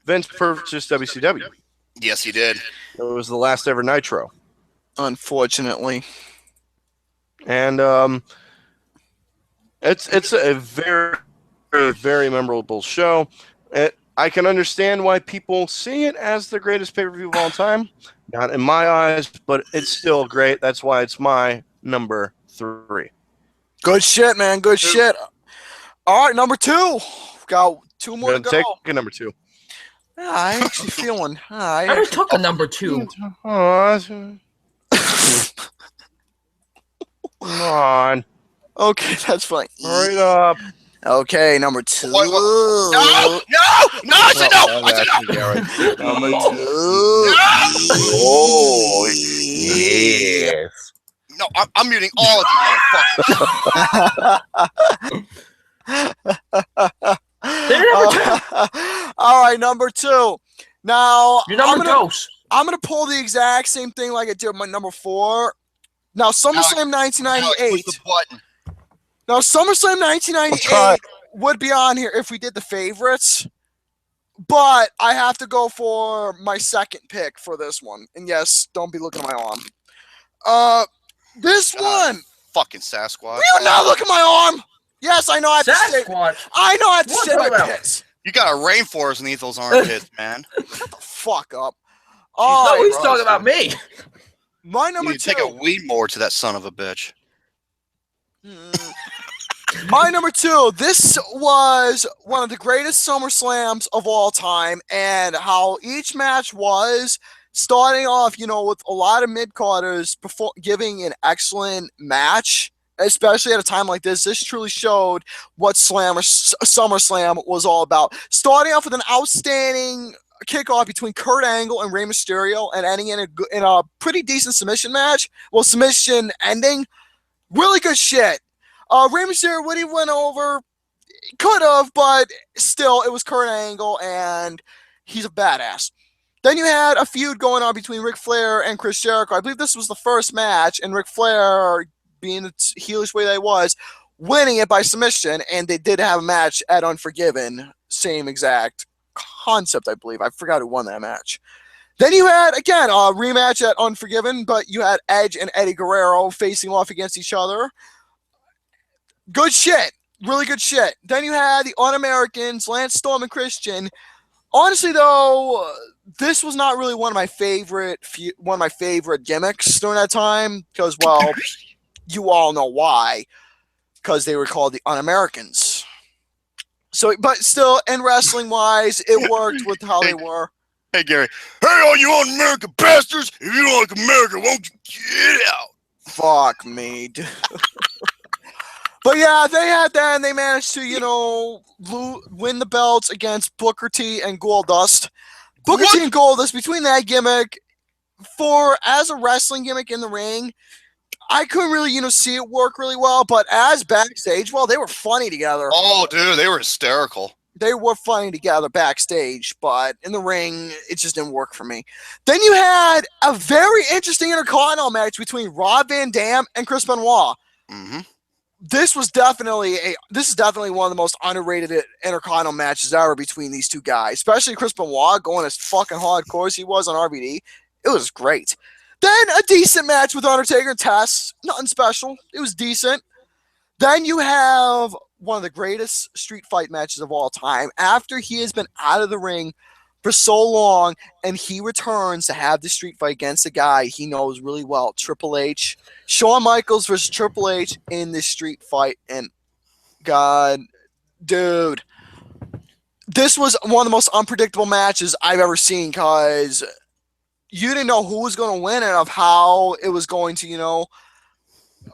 Vince purchased WCW. Yes, he did. It was the last ever Nitro. Unfortunately. And it's a very, very, very memorable show. I can understand why people see it as the greatest pay-per-view of all time. Not in my eyes, but it's still great. That's why it's my number 3. Good shit, man. Good shit. All right, number 2. Got 2 more to go. Take a number 2. Yeah, I actually feeling. I already took a number 2. Come on. Okay, that's fine. Hurry up. Okay, number 2. No! I said no! I said no! Number 2. Oh, yes. No, I'm muting all of you, motherfuckers. All right, number 2. Now, Your number goes. I'm going to pull the exact same thing like I did with my number 4. Now, SummerSlam 1998. Push the button. Now, SummerSlam 1998 would be on here if we did the favorites, but I have to go for my second pick for this one. And yes, don't be looking at my arm. This one. Fucking Sasquatch. You not look at my arm. Yes, I know I have to say. I know I have to say my pits. You got a rainforest beneath those armpits, man. Shut the fuck up. Oh, he's talking about me. My number 2. Take a weed more to that son of a bitch. My number 2, this was one of the greatest SummerSlams of all time, and how each match was starting off, with a lot of mid-carders giving an excellent match, especially at a time like this. This truly showed what SummerSlam was all about. Starting off with an outstanding kickoff between Kurt Angle and Rey Mysterio and ending in a pretty decent submission match. Well, submission ending. Really good shit. Rey Mysterio, when he went over, could have, but still, it was Kurt Angle, and he's a badass. Then you had a feud going on between Ric Flair and Chris Jericho. I believe this was the first match, and Ric Flair, being the heelish way that he was, winning it by submission, and they did have a match at Unforgiven. Same exact concept, I believe. I forgot who won that match. Then you had, again, a rematch at Unforgiven, but you had Edge and Eddie Guerrero facing off against each other. Good shit. Really good shit. Then you had the Un-Americans, Lance Storm and Christian. Honestly, though, this was not really one of my favorite gimmicks during that time because, well, you all know why. Because they were called the Un-Americans. So, but still, in wrestling-wise, it worked with how they were. Hey, Gary. Hey, all you un-American bastards! If you don't like America, won't you get out? Fuck me, dude. But yeah, they had that, and they managed to, win the belts against Booker T and Goldust. Booker T and Goldust, between that gimmick, as a wrestling gimmick in the ring, I couldn't really, see it work really well. But as backstage, well, they were funny together. Oh, dude, they were hysterical. they were fighting together backstage, but in the ring, it just didn't work for me. Then you had a very interesting Intercontinental match between Rob Van Dam and Chris Benoit. Mm-hmm. This is definitely one of the most underrated Intercontinental matches ever between these two guys, especially Chris Benoit going as fucking hardcore as he was on RVD. It was great. Then a decent match with Undertaker and Test. Nothing special. It was decent. Then you have one of the greatest street fight matches of all time. After he has been out of the ring for so long, and he returns to have the street fight against a guy he knows really well, Triple H. Shawn Michaels versus Triple H in this street fight. And God, dude, this was one of the most unpredictable matches I've ever seen because you didn't know who was going to win and of how it was going to,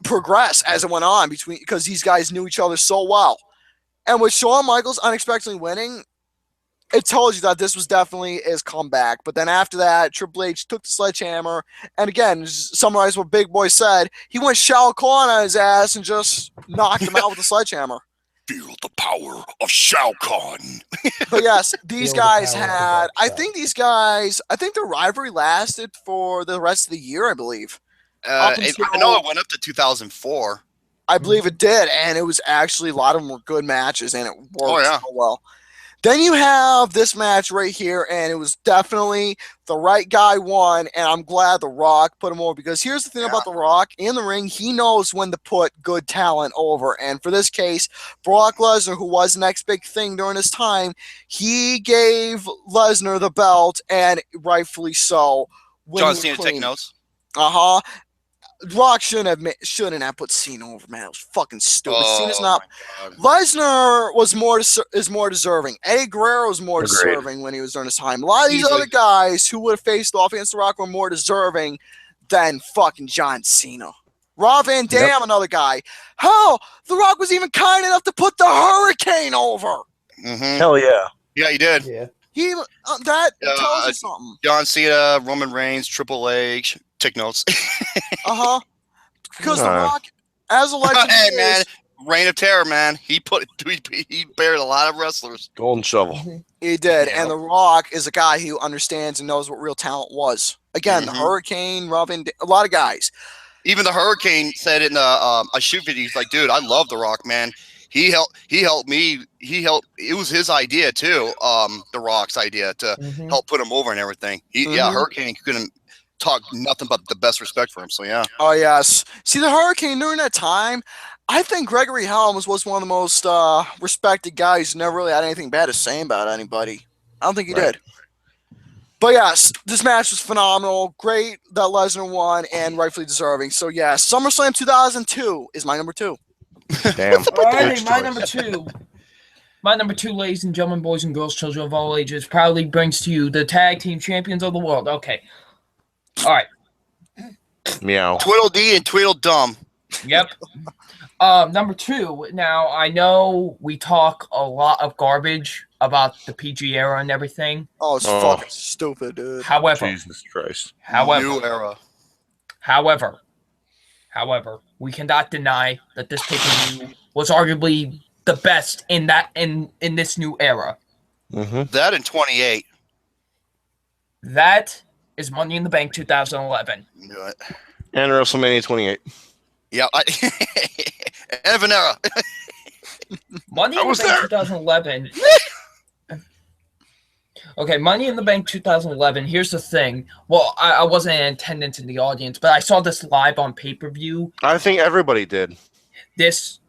progress as it went on because these guys knew each other so well. And with Shawn Michaels unexpectedly winning, it tells you that this was definitely his comeback. But then after that, Triple H took the sledgehammer, and again, just summarize what Big Boy said, he went Shao Kahn on his ass and just knocked him out with the sledgehammer. Feel the power of Shao Kahn. But yes, these guys had, I think their rivalry lasted for the rest of the year, I believe. I know it went up to 2004. I believe it did, and it was actually, a lot of them were good matches, and it worked so well. Then you have this match right here, and it was definitely the right guy won, and I'm glad The Rock put him over, because here's the thing about The Rock. In the ring, he knows when to put good talent over, and for this case, Brock Lesnar, who was the next big thing during his time, he gave Lesnar the belt, and rightfully so. John Cena take notes. Uh-huh. Rock shouldn't have put Cena over, man. It was fucking stupid. Cena's not. Lesnar is more deserving. Eddie Guerrero was more deserving when he was during his time. A lot of these other guys who would have faced off against The Rock were more deserving than fucking John Cena. Rob Van Dam, another guy. Hell, The Rock was even kind enough to put the Hurricane over. Mm-hmm. Hell yeah. Yeah, he did. Yeah. He that tells you something. John Cena, Roman Reigns, Triple H. Take notes. Uh-huh. Because The Rock, as a legend, hey, man, Reign of Terror, man. He buried a lot of wrestlers. Golden shovel. He did, and The Rock is a guy who understands and knows what real talent was. Again, the Hurricane, Robin, a lot of guys. Even the Hurricane said in a shoot video, he's like, "Dude, I love The Rock, man. He helped me. It was his idea too. The Rock's idea to help put him over and everything. Hurricane couldn't talk nothing but the best respect for him. So yeah. Oh yes. See, the Hurricane during that time, I think Gregory Helms was one of the most respected guys who never really had anything bad to say about anybody. I don't think he did. But yes, this match was phenomenal. Great that Lesnar won and rightfully deserving. So yeah, SummerSlam 2002 is my number 2. Damn. Alrighty, my number 2. My number 2, ladies and gentlemen, boys and girls, children of all ages, proudly brings to you the tag team champions of the world. Okay. All right. Meow. Tweedledee and Tweedledum. Yep. Number 2. Now, I know we talk a lot of garbage about the PG era and everything. Oh, it's fucking stupid, dude. However, Jesus Christ. New era. However, we cannot deny that this pay-per-view was arguably the best in this new era. That in 28. That is Money in the Bank 2011. Knew it. And WrestleMania 28. Yeah. Evan era. Money in the Bank 2011. Okay, Money in the Bank 2011. Here's the thing. Well, I wasn't in attendance in the audience, but I saw this live on pay-per-view. I think everybody did. This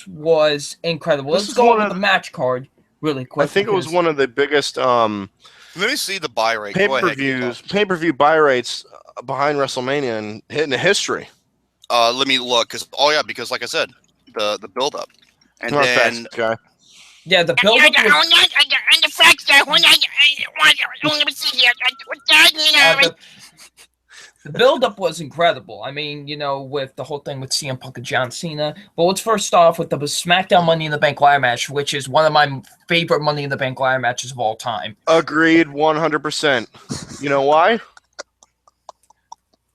was incredible. Let's go over the match card really quick. I think it was one of the biggest Let me see the buy rate. Pay-per-view buy rates behind WrestleMania and hitting the history. Let me look, because like I said, the build up, and then yeah, the build up. The build-up was incredible. I mean, with the whole thing with CM Punk and John Cena. But let's first start off with the SmackDown Money in the Bank ladder match, which is one of my favorite Money in the Bank ladder matches of all time. Agreed, 100%. You know why?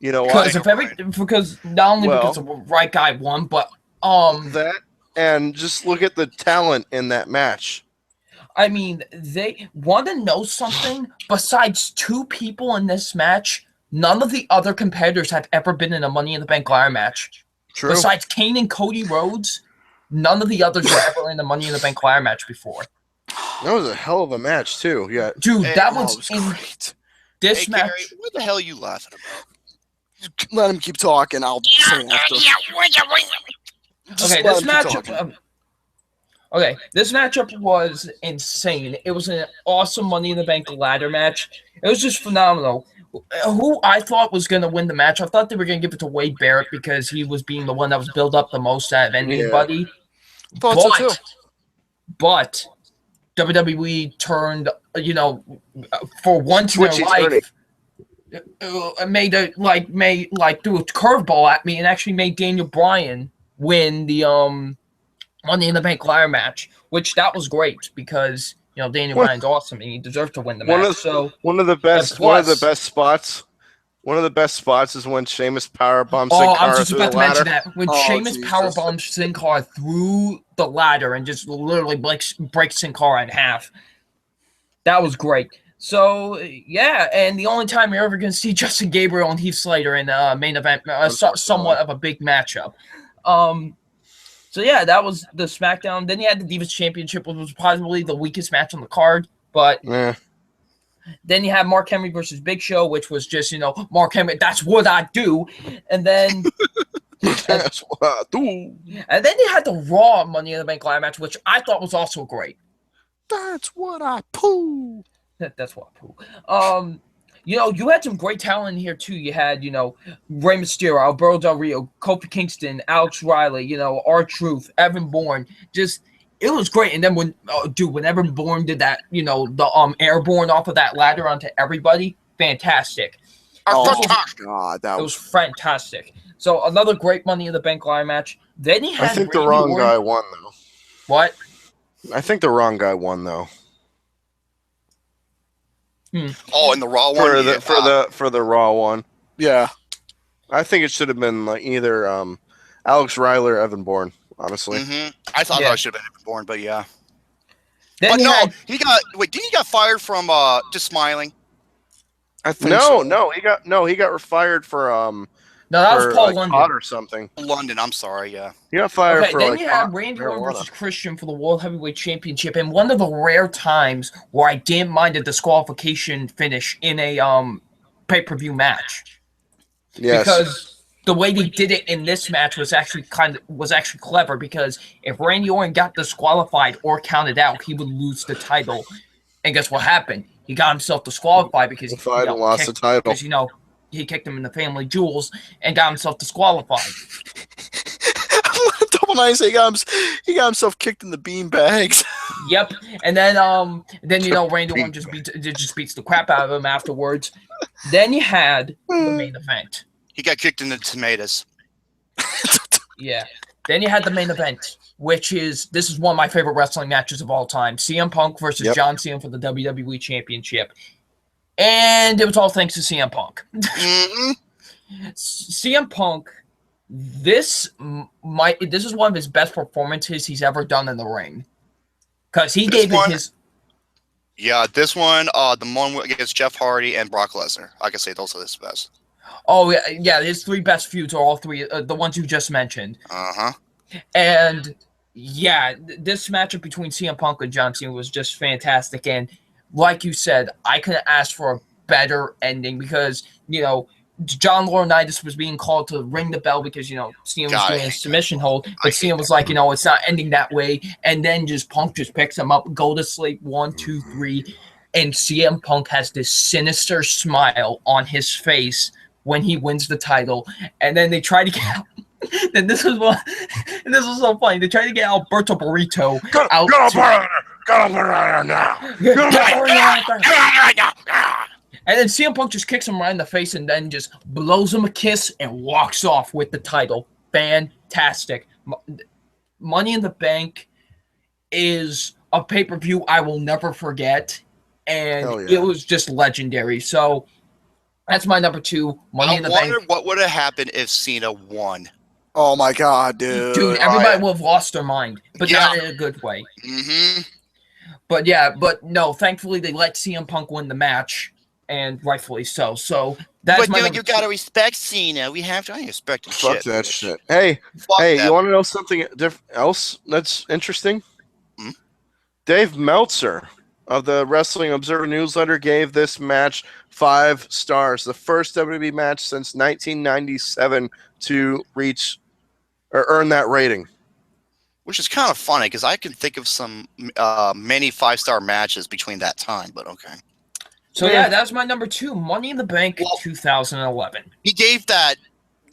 Because not only because the right guy won, but that and just look at the talent in that match. I mean, they want to know something. Besides 2 people in this match, none of the other competitors have ever been in a Money in the Bank ladder match. True. Besides Kane and Cody Rhodes, none of the others were ever in a Money in the Bank ladder match before. That was a hell of a match too. Yeah, Dude, Hey, that Oh, was it was in great. this Hey, match. Gary, what the hell are you laughing about? Let him keep talking. I'll say after. Just Okay, let this him keep matchup. talking. Okay, this matchup was insane. It was an awesome Money in the Bank ladder match. It was just phenomenal. Who I thought was going to win the match, I thought they were going to give it to Wade Barrett because he was being the one that was built up the most out of anybody. Thought so too. But WWE turned, for once in their Switchy life, made do a curveball at me and actually made Daniel Bryan win the Money in the Bank ladder match, which that was great because Daniel Bryan's awesome and he deserved to win the match. One of the best spots. One of the best spots is when Sheamus powerbombs Sin I Cara was just through about the to mention ladder. that when Oh, Sheamus Jesus. powerbombs Sin Cara through the ladder and just literally breaks Sin Cara in half. That was great. So yeah, and the only time you're ever going to see Justin Gabriel and Heath Slater in a main event, somewhat of a big matchup. So yeah, that was the SmackDown. Then you had the Divas Championship, which was probably the weakest match on the card. But then you had Mark Henry versus Big Show, which was just Mark Henry. That's what I do. And then That's what I do. and then you had the Raw Money in the Bank ladder match, which I thought was also great. That's what I poo. That's what I poo. You had some great talent here too. You had, Rey Mysterio, Alberto Del Rio, Kofi Kingston, Alex Riley, R-Truth, Evan Bourne. Just it was great. And then when Evan Bourne did that, the airborne off of that ladder onto everybody, fantastic. Oh God, that was fantastic. So another great Money in the Bank ladder match. Then he had I think the Randy wrong Orton. guy won though. What? I think the wrong guy won though. Oh, in the Raw one? For the Raw one. Yeah. I think it should have been like either Alex Riley or Evan Bourne, honestly. I thought that should have been Evan Bourne, but yeah. Then But he no, had, he got fired from just smiling. I think so. He got fired for no, that was Paul London. pot or something. London, I'm sorry, yeah. He got fired for then you had Randy Orton versus Christian for the World Heavyweight Championship, and one of the rare times where I didn't mind a disqualification finish in a pay-per-view match. Yes. Because the way they did it in this match was actually clever. Because if Randy Orton got disqualified or counted out, he would lose the title. And guess what happened? He got himself disqualified because he lost the title. Because he kicked him in the family jewels and got himself disqualified. Double nice. He got himself kicked in the bean bags. Yep. And then Randy Orton just beats the crap out of him afterwards. Then you had the main event. He got kicked in the tomatoes. Yeah. Then you had the main event, this is one of my favorite wrestling matches of all time. CM Punk versus John Cena for the WWE Championship. And it was all thanks to CM Punk. CM Punk, this is one of his best performances he's ever done in the ring. Because he gave it his... Yeah, this one, the one against Jeff Hardy and Brock Lesnar. I can say those are his best. Oh, yeah, his 3 best feuds are all 3, the ones you just mentioned. And, yeah, this matchup between CM Punk and John Cena was just fantastic. And like you said, I couldn't ask for a better ending because, John Laurinaitis was being called to ring the bell because, Cena was doing a submission hold. But Cena was like, it's not ending that way. And then Punk just picks him up, go to sleep, 1, 2, 3. And CM Punk has this sinister smile on his face when he wins the title. And then they try to get out. And this was so funny. They tried to get Alberto Burrito out. And then CM Punk just kicks him right in the face and then just blows him a kiss and walks off with the title. Fantastic. Money in the Bank is a pay-per-view I will never forget. And it was just legendary. So that's my number 2, Money in the Bank. I wonder what would have happened if Cena won. Oh my god, dude. Dude, everybody would have lost their mind, but not in a good way. Mm-hmm. But yeah, but no, thankfully they let CM Punk win the match, and rightfully so. So that's my number you two. gotta respect Cena. We have to. I ain't respecting Fuck shit. that shit. Hey, Fuck hey, that. you want to know something else that's interesting? Hmm? Dave Meltzer of the Wrestling Observer newsletter gave this match 5 stars. The first WWE match since 1997 to reach or earn that rating. Which is kind of funny because I can think of some many 5-star matches between that time. But okay. So yeah, that's my number 2, Money in the Bank, Well, 2011. He gave that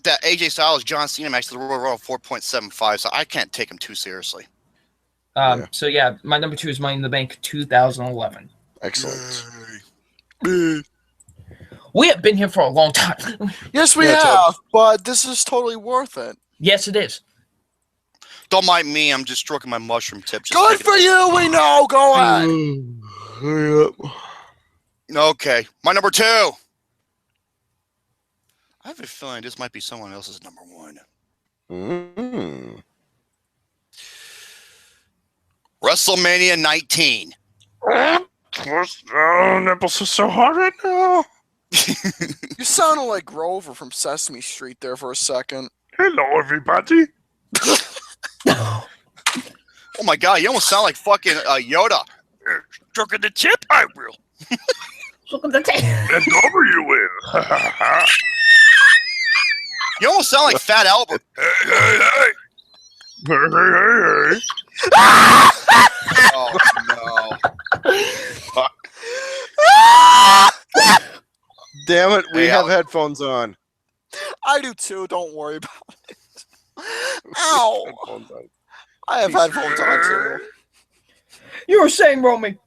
AJ Styles John Cena match to the Royal Rumble 4.75, so I can't take him too seriously. So yeah, my number 2 is Money in the Bank, 2011. Excellent. We have been here for a long time. Yes, we have, but this is totally worth it. Yes, it is. Don't mind me. I'm just stroking my mushroom tip. Just Good for you. We know. Go ahead. Yep. Okay, my number 2. I have a feeling this might be someone else's number 1. Mm. WrestleMania 19. Oh, nipples are so hard right now. You sounded like Grover from Sesame Street there for a second. Hello, everybody. Oh my god, you almost sound like fucking Yoda. Stroking the tip, I will. Look at the And over you will. You almost sound like Fat Albert. Hey. Oh no. Damn it, we Hey, have Alex. headphones on. I do too. Don't worry about it. Ow. Headphones on. I have headphones on too. You were saying, Romy.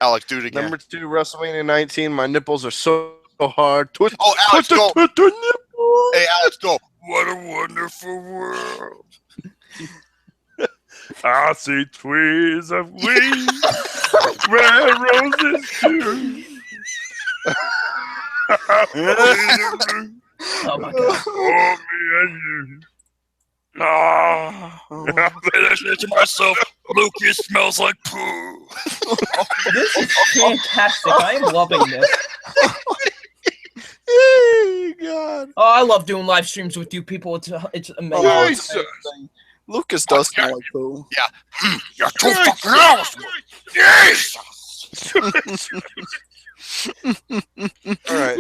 Alex, do it again. Number 2, WrestleMania 19. My nipples are so hard. Twist, Oh, Alex, go. nipple. Hey, Alex, go. What a wonderful world. I see trees of leaves, red roses too. Oh my god. For me and you. Ah, I finished to myself. Lucas smells like poo. This is fantastic. I am loving this. Hey, God. Oh, I love doing live streams with you people. It's amazing. Oh, Jesus. it's amazing. Lucas does smell like poo. You're too fucking hours. Jesus. All right.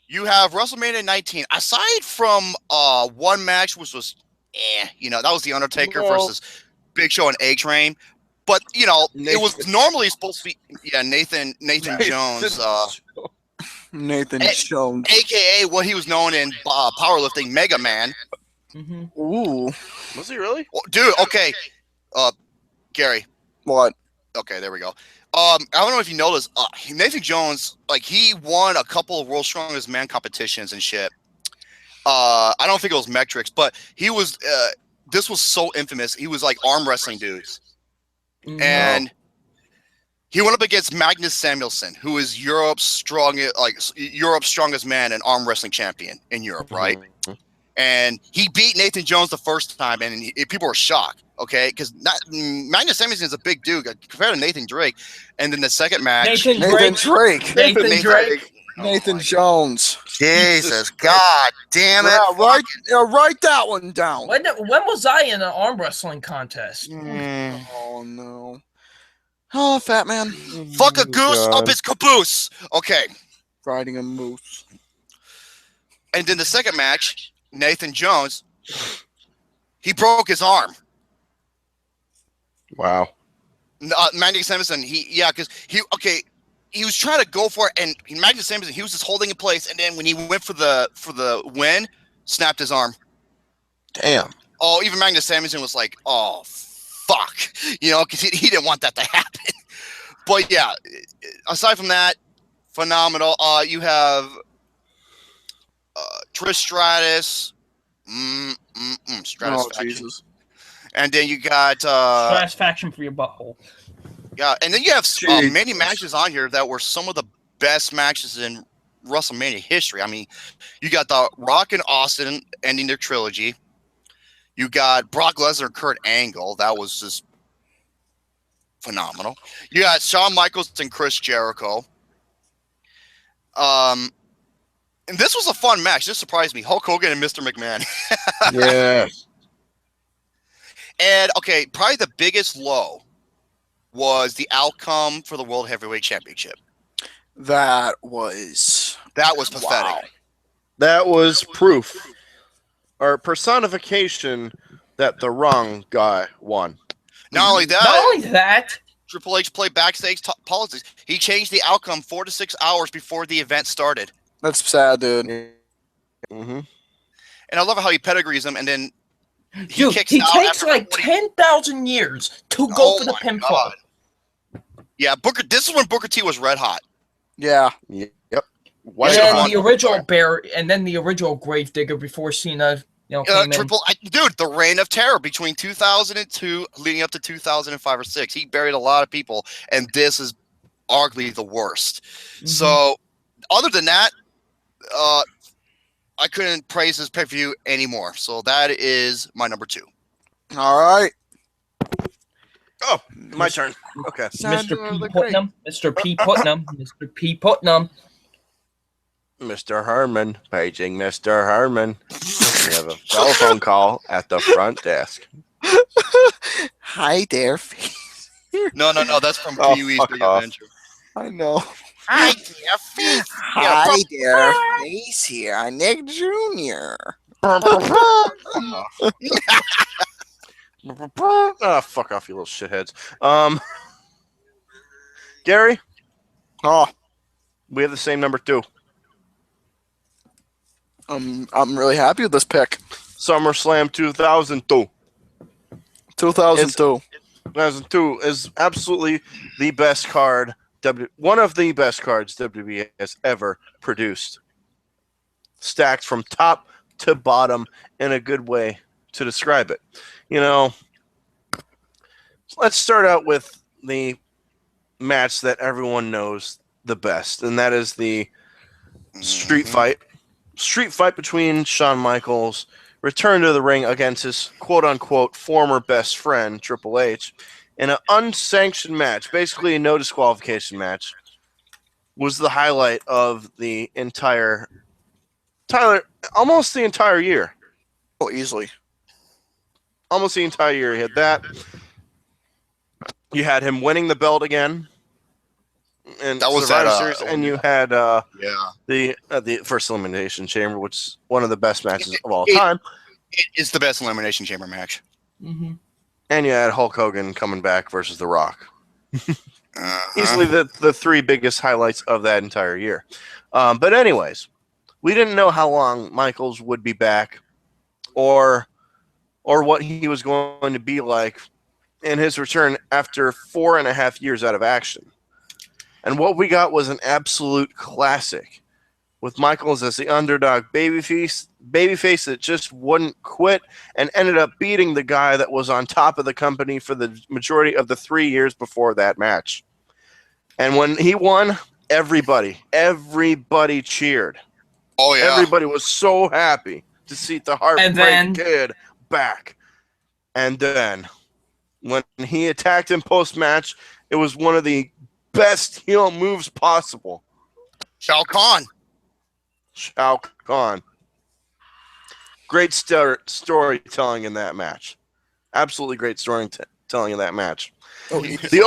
You have WrestleMania 19. Aside from one match, which was, that was The Undertaker versus Big Show and A-Train. But, it was normally supposed to be, Nathan Jones. Nathan Jones. AKA what he was known in powerlifting, Mega Man. Mm-hmm. Ooh. Was he really? Well, dude, okay. Gary. What? Okay, there we go. I don't know if you noticed, Nathan Jones, he won a couple of World's Strongest Man competitions and shit. I don't think it was metrics, but he was, this was so infamous. He was arm wrestling dudes. Mm-hmm. And he went up against Magnus Samuelsson, who is Europe's strongest man and arm wrestling champion in Europe, right? Mm-hmm. And he beat Nathan Jones the first time, and people were shocked, okay? Because Magnus Samuelsson is a big dude compared to Nathan Drake. And then the second match, Nathan Drake. Nathan Drake. Nathan Jones. Jesus, God damn it! Write that one down. When was I in an arm wrestling contest? Oh no. Oh, fat man. Fuck a goose up his caboose. Okay. Riding a moose. And then the second match, Nathan Jones, he broke his arm. Wow. Magnus Samuelsson, because he was trying to go for it, and Magnus Samuelsson, he was just holding in place, and then when he went for the win, snapped his arm. Damn. Oh, even Magnus Samuelsson was like, oh, fuck. Because he didn't want that to happen. But yeah, aside from that, phenomenal. You have Trish Stratus. Stratus Oh, Jesus. And then you got Satisfaction for your butthole. yeah, and then you have many matches on here that were some of the best matches in WrestleMania history. I mean, you got The Rock and Austin ending their trilogy. You got Brock Lesnar and Kurt Angle. That was just phenomenal. You got Shawn Michaels and Chris Jericho. And this was a fun match. This surprised me. Hulk Hogan and Mr. McMahon. Yes. And, okay, probably the biggest low was the outcome for the World Heavyweight Championship. That was pathetic. Wow. That was proof or personification that the wrong guy won. Not only that, Triple H played backstage politics. He changed the outcome 4 to 6 hours before the event started. That's sad, dude. Mm-hmm. And I love how he pedigrees him, and then he takes like 10,000 years to go for the pinfall. Yeah, this is when Booker T was red hot. Yeah. Yep. And then the original and then the original Gravedigger before Cena, came in. Dude, the reign of terror between 2002 leading up to 2005 or 6. He buried a lot of people, and this is arguably the worst. Mm-hmm. So, other than that, I couldn't praise this pay-per-view anymore. So that is my number 2. All right. Oh, my turn. Okay. Mr. P. Putnam. Mr. P. Putnam. Mr. P. Putnam. Mr. Herman. Paging Mr. Herman. We have a telephone call at the front desk. Hi there. No. That's from Pee-wee's Big Adventure. I know. Hi there, Face. Hi there, Face here. I'm Nick Jr. Oh, fuck off, you little shitheads. Gary? Oh. We have the same number 2. I'm really happy with this pick. SummerSlam 2002. 2002 is absolutely the best card. One of the best cards WWE has ever produced. Stacked from top to bottom in a good way to describe it. Let's start out with the match that everyone knows the best, and that is the street fight. Street fight between Shawn Michaels, return to the ring against his quote-unquote former best friend, Triple H, in an unsanctioned match, basically a no disqualification match, was the highlight of the entire almost the entire year. Oh, easily. Almost the entire year. You had that. You had him winning the belt again. And that was Survivor Series, and you had the first Elimination Chamber, which is one of the best matches of all time. It is the best Elimination Chamber match. Mm-hmm. And you had Hulk Hogan coming back versus The Rock. Easily the 3 biggest highlights of that entire year. But anyways, we didn't know how long Michaels would be back or what he was going to be like in his return after 4.5 years out of action. And what we got was an absolute classic, with Michaels as the underdog babyface that just wouldn't quit and ended up beating the guy that was on top of the company for the majority of the 3 years before that match. And when he won, everybody cheered. Oh, yeah. Everybody was so happy to see the Heartbreak Kid back. And then when he attacked him post-match, it was one of the best heel moves possible. Shao Kahn. Great storytelling in that match. Absolutely great storytelling in that match. Oh, yeah. The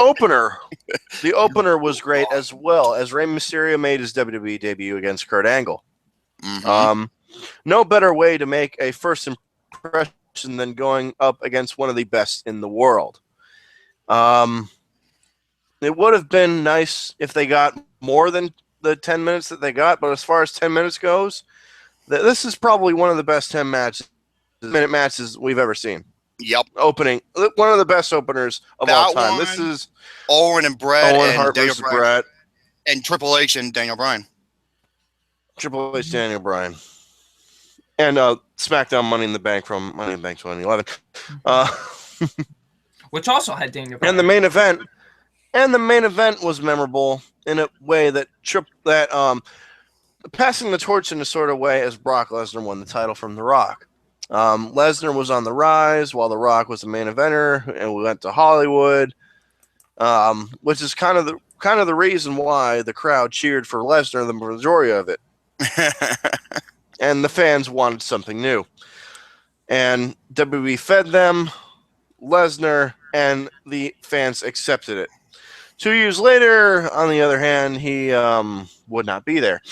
opener was great as well, as Rey Mysterio made his WWE debut against Kurt Angle. Mm-hmm. No better way to make a first impression than going up against one of the best in the world. It would have been nice if they got more than the 10 minutes that they got, but as far as 10 minutes goes, this is probably one of the best 10-minute matches we've ever seen. Yep. One of the best openers of all time. This is Owen and Brett Owen and Hart Daniel versus Bryan. Brett. And Triple H and Daniel Bryan. Triple H, Daniel Bryan. And SmackDown Money in the Bank from Money in the Bank 2011. Which also had Daniel Bryan. And the main event was memorable in a way that passing the torch in a sort of way as Brock Lesnar won the title from The Rock. Lesnar was on the rise while The Rock was the main eventer, and we went to Hollywood, which is kind of the reason why the crowd cheered for Lesnar the majority of it. And the fans wanted something new. And WWE fed them Lesnar, and the fans accepted it. 2 years later, on the other hand, he would not be there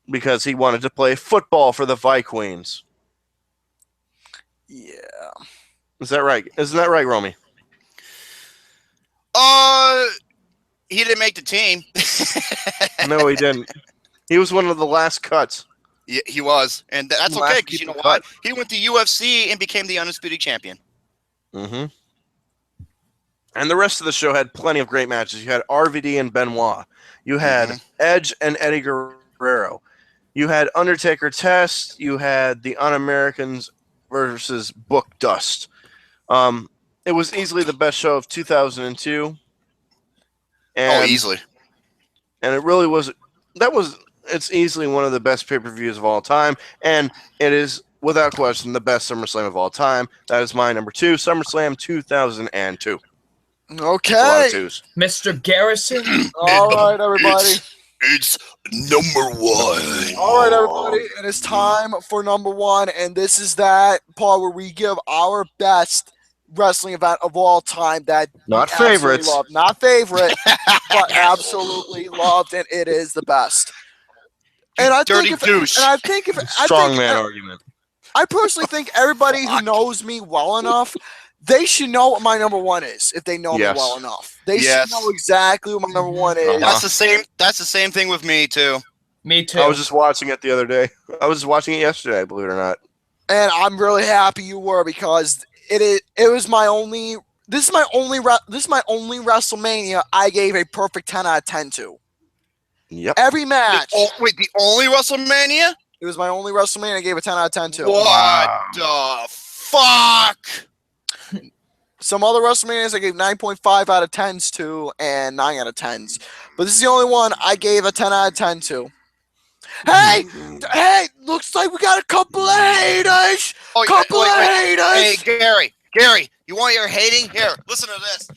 because he wanted to play football for the Vikings. Yeah. Is that right? Isn't that right, Romy? He didn't make the team. No, he didn't. He was one of the last cuts. Yeah, he was, and that's Last okay because you know people what? cut. He went to UFC and became the undisputed champion. Mm-hmm. And the rest of the show had plenty of great matches. You had RVD and Benoit. You had Edge and Eddie Guerrero. You had Undertaker Test. You had the Un-Americans versus Book Dust. It was easily the best show of 2002. And, Easily. And it really was. It's easily one of the best pay-per-views of all time. And it is, without question, the best SummerSlam of all time. That is my number 2, SummerSlam 2002. Okay. Mr. Garrison. All right, everybody. It's number 1. All right, everybody. It is time for number 1, and this is that part where we give our best wrestling event of all time that Not we absolutely favorites. love. Not favorite, but absolutely loved, and it is the best. And I Dirty think douche. Strongman argument. I personally think everybody who knows me well enough, they should know what my number 1 is if they know me Yes. well enough. They Yes. should know exactly what my number 1 is. That's the same. That's the same thing with me too. Me too. I was just watching it the other day. I was watching it yesterday, believe it or not. And I'm really happy you were because it was my only. This is my only WrestleMania I gave a perfect 10 out of 10 to. Yep. Every match. The only WrestleMania? It was my only WrestleMania I gave a 10 out of 10 to. What the fuck? Some other WrestleManias I gave 9.5 out of 10s to and 9 out of 10s. But this is the only one I gave a 10 out of 10 to. Hey, looks like we got a couple of haters. Couple of haters. Hey, Gary, you want your hating? Here, listen to this.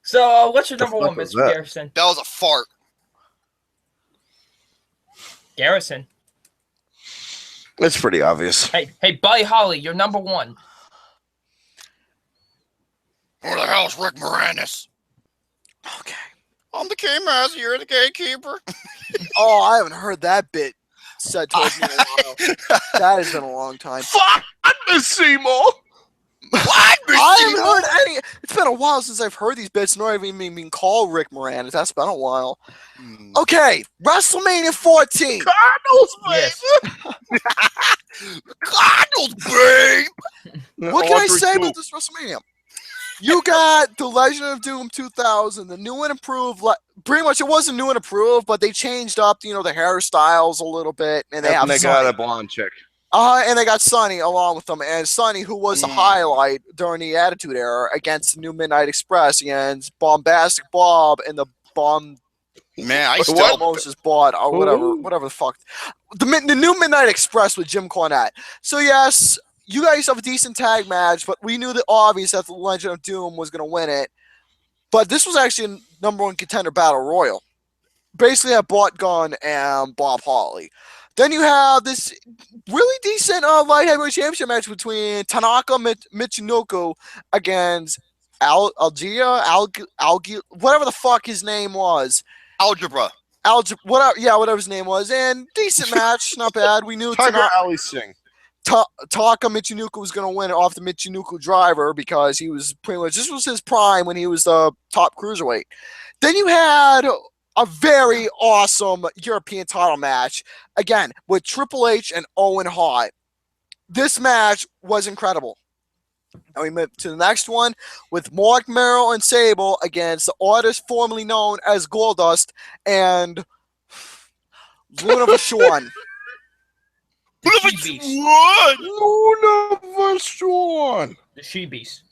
So, what's your number 1, was Mr. that? Garrison? That was a fart. Garrison. It's pretty obvious. Hey, Buddy Holly, you're number 1. Who the hell's Rick Moranis? Okay. I'm the Kingmaster, you're the gatekeeper. Oh, I haven't heard that bit said towards me in a while. That has been a long time. Fuck, Miss Seymour. What? I haven't heard any. It's been a while since I've heard these bits, nor have even been called Rick Moranis. That's been a while. Okay, WrestleMania 14. Cardinals, Yes. Cardinals, babe! What can I say about this WrestleMania? You got the Legend of Doom 2000, the new and improved. Pretty much, it wasn't new and improved, but they changed up, the hairstyles a little bit, and they got a blonde chick. And they got Sonny along with them, and Sonny, who was the highlight during the Attitude Era against the New Midnight Express against Bombastic Bob and the Bomb. Man, I Still still. Moses bought or whatever the fuck. The New Midnight Express with Jim Cornette. So yes, you guys have a decent tag match, but we knew the obvious that the Legend of Doom was going to win it. But this was actually a number 1 contender battle royal. Basically, had Bart Gunn and Bob Holly. Then you have this really decent light heavyweight championship match between Tanaka Michinoku against Algia, whatever the fuck his name was. Algebra, whatever his name was, and decent match, not bad. We knew Tiger Ali Singh. Taka Michinoku was going to win off the Michinoku driver because he was pretty much, this was his prime when he was the top cruiserweight. Then you had a very awesome European title match, again, with Triple H and Owen Hart. This match was incredible. And we move to the next one with Mark Merrill and Sable against the artist formerly known as Goldust and Luna Vachon. The She-Beast. Luna Vachon. The She-Beast.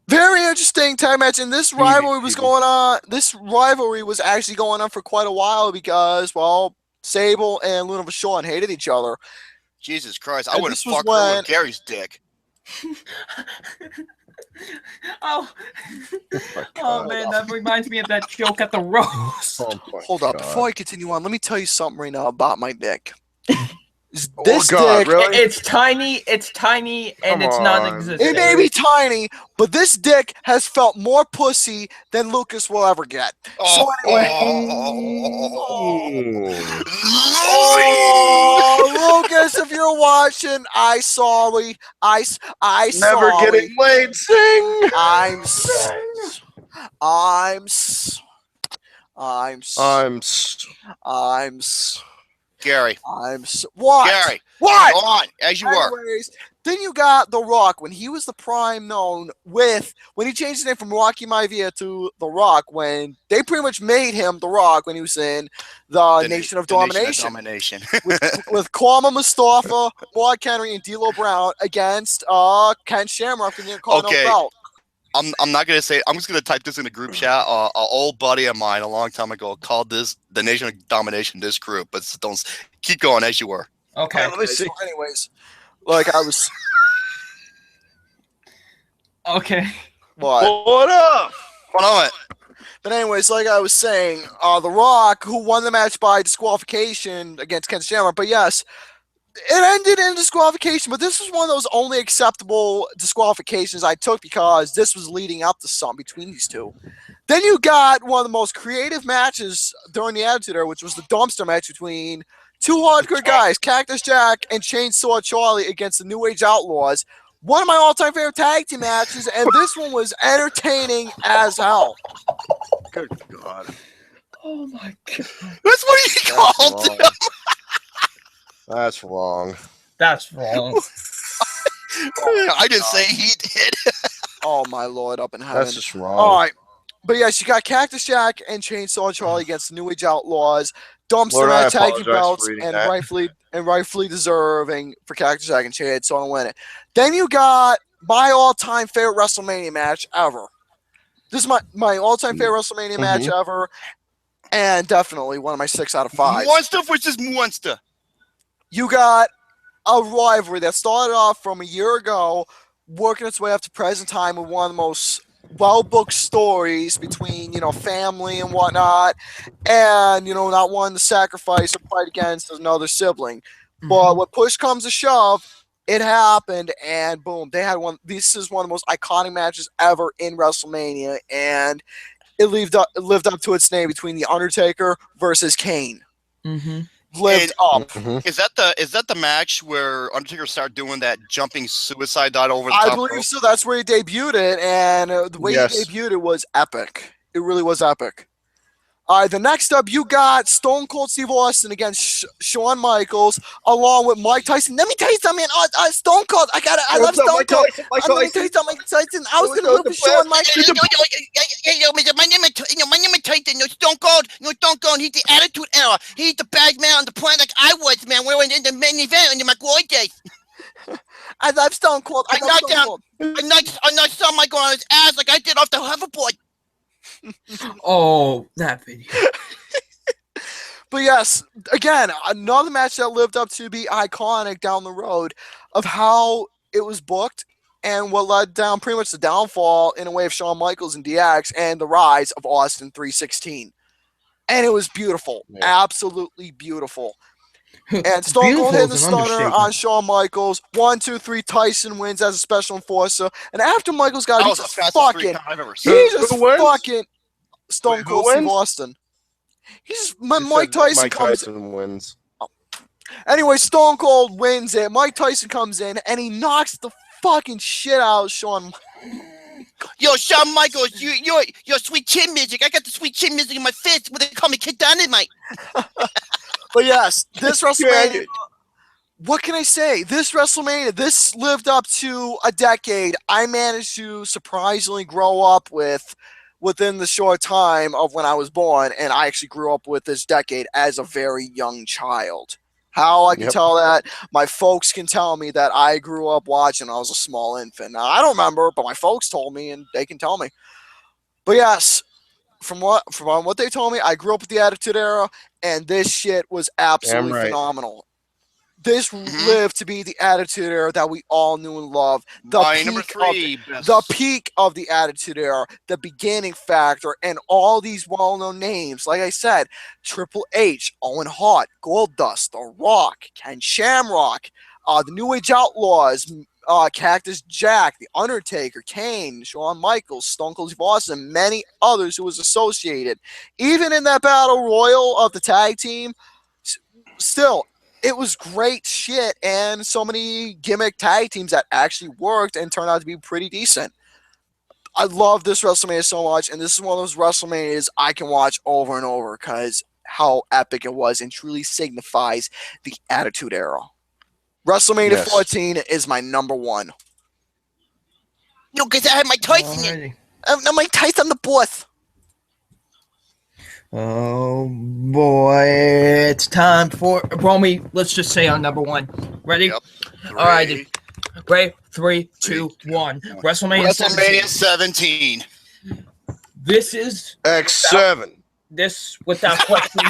Very interesting tag match, and this rivalry was going on. This rivalry was actually going on for quite a while because, well, Sable and Luna Vachon hated each other. Jesus Christ! I And wouldn't this was fuck her when- with Gary's dick. Oh, my oh God. man, that reminds me of that joke at the roast. Oh my Hold up, God. before I continue on, let me tell you something right now about my dick. This Oh God, dick, really? It's tiny, and Come it's on. non-existent. it may be tiny, but this dick has felt more pussy than Lucas will ever get. So anyway, Ooh. oh, Lucas, if you're watching, I sorry. I Never sorry. getting laid. Sing. I'm s- I'm s- I'm s- I'm. s- I'm s- Gary. I'm s- what? Gary. What? Go on, as you were. Anyways, then you got The Rock when he was the prime known with when he changed his name from Rocky Maivia to The Rock when they pretty much made him The Rock when he was in the Nation of Domination with Kwame Mustafa, Mark Henry, and D'Lo Brown against Ken Shamrock for the Intercontinental Okay. belt. I'm not gonna say. I'm just gonna type this in the group chat. An old buddy of mine a long time ago called this the Nation of Domination. This group, but don't keep going as you were. Okay. Let me see. So anyways, like I was. Okay. What up? Hold on. But anyways, like I was saying, The Rock, who won the match by disqualification against Ken Shamrock, but yes, it ended in disqualification, but this was one of those only acceptable disqualifications I took because this was leading up to something between these two. Then you got one of the most creative matches during the Attitude Era, which was the dumpster match between two hardcore guys, Cactus Jack and Chainsaw Charlie against the New Age Outlaws. One of my all-time favorite tag team matches, and this one was entertaining as hell. Good God. Oh my God. That's what he called That's him. wrong. That's wrong. That's wrong. I didn't say he did. Oh my Lord, up in heaven. That's just wrong. All right. But yes, you got Cactus Jack and Chainsaw Charlie against the New Age Outlaws. Dumpster Lord, I match tag team apologize belts for reading and that. rightfully deserving for Cactus Jack and Chainsaw to win it. Then you got my all-time favorite WrestleMania match ever. This is my all-time favorite WrestleMania match ever, and definitely one of my 6 out of 5. Monster versus monster. You got a rivalry that started off from a year ago, working its way up to present time with one of the most well-booked stories between, family and whatnot, and, not wanting to sacrifice or fight against another sibling. But when push comes to shove, it happened, and boom, they had one. This is one of the most iconic matches ever in WrestleMania, and it lived up to its name between The Undertaker versus Kane. Lived up. Is that the match where Undertaker started doing that jumping suicide dive over the top I believe rope? so. That's where he debuted it, and the way he debuted it was epic. It really was epic. All right, the next up, you got Stone Cold Steve Austin against Shawn Michaels, along with Mike Tyson. Let me tell you something, Stone Cold. I love Stone Cold. Let me tell you something, Mike Tyson. I was going to root for Shawn Michaels. My name is Tyson. Stone Cold. Stone Cold. He's the Attitude Era. He's the bad man on the planet like I was, man. We were in the main event in my glory days. I love Stone Cold. I knocked Shawn Michaels on his ass like I did off the hoverboard. Oh, that video. But yes, again, another match that lived up to be iconic down the road of how it was booked and what led down pretty much the downfall in a way of Shawn Michaels and DX and the rise of Austin 316. And it was beautiful. Yeah. Absolutely beautiful. And Stone Cold hit the stunner on Shawn Michaels. 1, 2, 3. Tyson wins as a special enforcer. And after Michaels got fucking Stone Cold Steve Austin. Mike Tyson wins. Oh. Anyway, Stone Cold wins it. Mike Tyson comes in and he knocks the fucking shit out of Shawn. Yo, Shawn Michaels, you're sweet chin music. I got the sweet chin music in my fist. What they call me, Kid Dynamite. But yes, this WrestleMania. What can I say? This WrestleMania, this lived up to a decade. I managed to surprisingly grow up within the short time of when I was born, and I actually grew up with this decade as a very young child. How I can Yep. tell that? My folks can tell me that I grew up watching when I was a small infant. Now, I don't remember, but my folks told me, and they can tell me. But yes, from what they told me, I grew up with the Attitude Era, and this shit was absolutely right. phenomenal. This lived to be the Attitude Era that we all knew and loved. My number three. The peak of the Attitude Era, the beginning factor, and all these well-known names. Like I said, Triple H, Owen Hart, Goldust, The Rock, Ken Shamrock, the New Age Outlaws, Cactus Jack, The Undertaker, Kane, Shawn Michaels, Stone Cold Steve Austin, many others who was associated. Even in that battle royal of the tag team, still, it was great shit, and so many gimmick tag teams that actually worked and turned out to be pretty decent. I love this WrestleMania so much, and this is one of those WrestleManias I can watch over and over because how epic it was and truly signifies the Attitude Era. WrestleMania 14 is my number one. You because I had my tights in it. I'm my tights on the booth. Oh boy, it's time for Romy. Let's just say on number one. Ready? Yep. All right. Great. 3, 2, 1. WrestleMania 17. This is X7. this without question.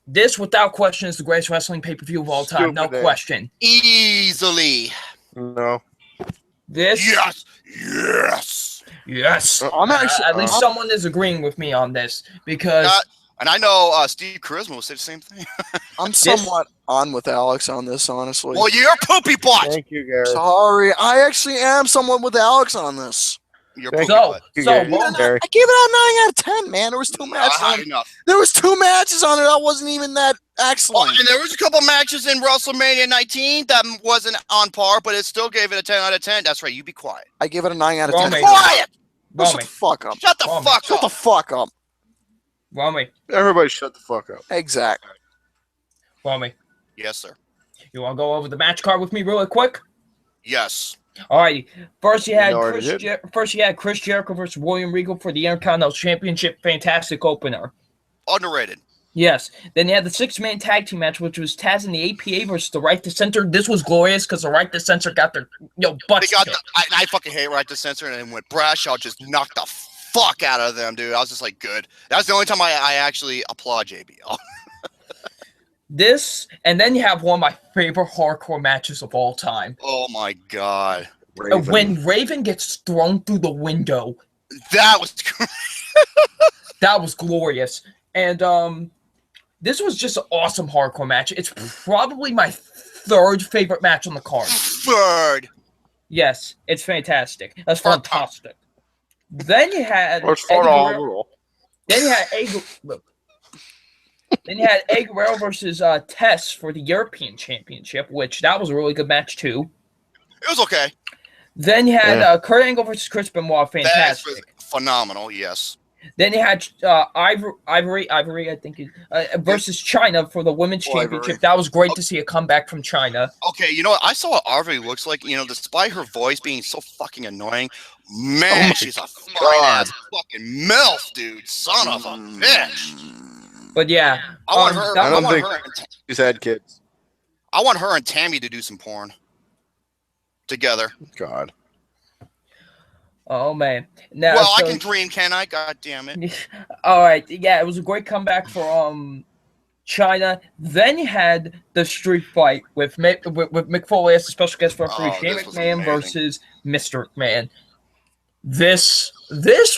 This without question is the greatest wrestling pay-per-view of all time. No question. Easily. No. This. Yes. Yes. Yes. I'm actually At least someone is agreeing with me on this because. And I know Steve Charisma will say the same thing. I'm somewhat on with Alex on this, honestly. Well, you're a poopy butt. Thank you, Gareth. Sorry, I actually am somewhat with Alex on this. You're Thank poopy So, butt. you, so Gary. Romy, Gary. I gave it a 9 out of 10, man. There was two matches High on it. enough. There was 2 matches on it that wasn't even that Oh, excellent. and there was a couple matches in WrestleMania 19 that wasn't on par, but it still gave it a 10 out of 10. That's right. You be quiet. I give it a 9 out of 10. Romy. Quiet. Shut Romy, the fuck up. Shut the Romy. fuck Shut up. the fuck up. Romy, Everybody shut the fuck up. Exactly. Romy. Yes, sir. You want to go over the match card with me really quick? Yes. All right. First, you had You already did. Chris Jericho versus William Regal for the Intercontinental Championship. Fantastic opener. Underrated. Yes. Then you had the 6-man tag team match, which was Taz and the APA versus the Right to Center. This was glorious because the Right to Center got their butts They got kicked. I fucking hate Right to Censor, and then when Bradshaw just knocked the fuck out of them, dude. I was just like, good. That's the only time I actually applaud JBL. This, and then you have one of my favorite hardcore matches of all time. Oh my god. When Raven gets thrown through the window, That was that was glorious. And this was just an awesome hardcore match. It's probably my 3rd favorite match on the card. third. Yes, it's fantastic. That's fantastic. Then you had It's Eddie Guerrero- phenomenal. Then you had Eddie Guerrero versus Tess for the European Championship, which that was a really good match too. It was okay. Then you had Kurt Angle versus Chris Benoit, That fantastic. was phenomenal, yes. Then you had Ivory, I think, versus China for the Women's Championship. That was great to see a comeback from China. Okay, you know what? I saw what Arvey looks like. You know, despite her voice being so fucking annoying, man, she's a fine-ass fucking MILF, dude. Son of a bitch. But yeah, I want her. I don't want think her. she's had kids. I want her and Tammy to do some porn together. God. Oh man. Now, Well, so- I can dream, can I? God damn it. All right, yeah, it was a great comeback for China. Then you had the street fight with Mick Foley as the special guest referee, Oh, Shane this was McMahon amazing. versus Mr. McMahon. This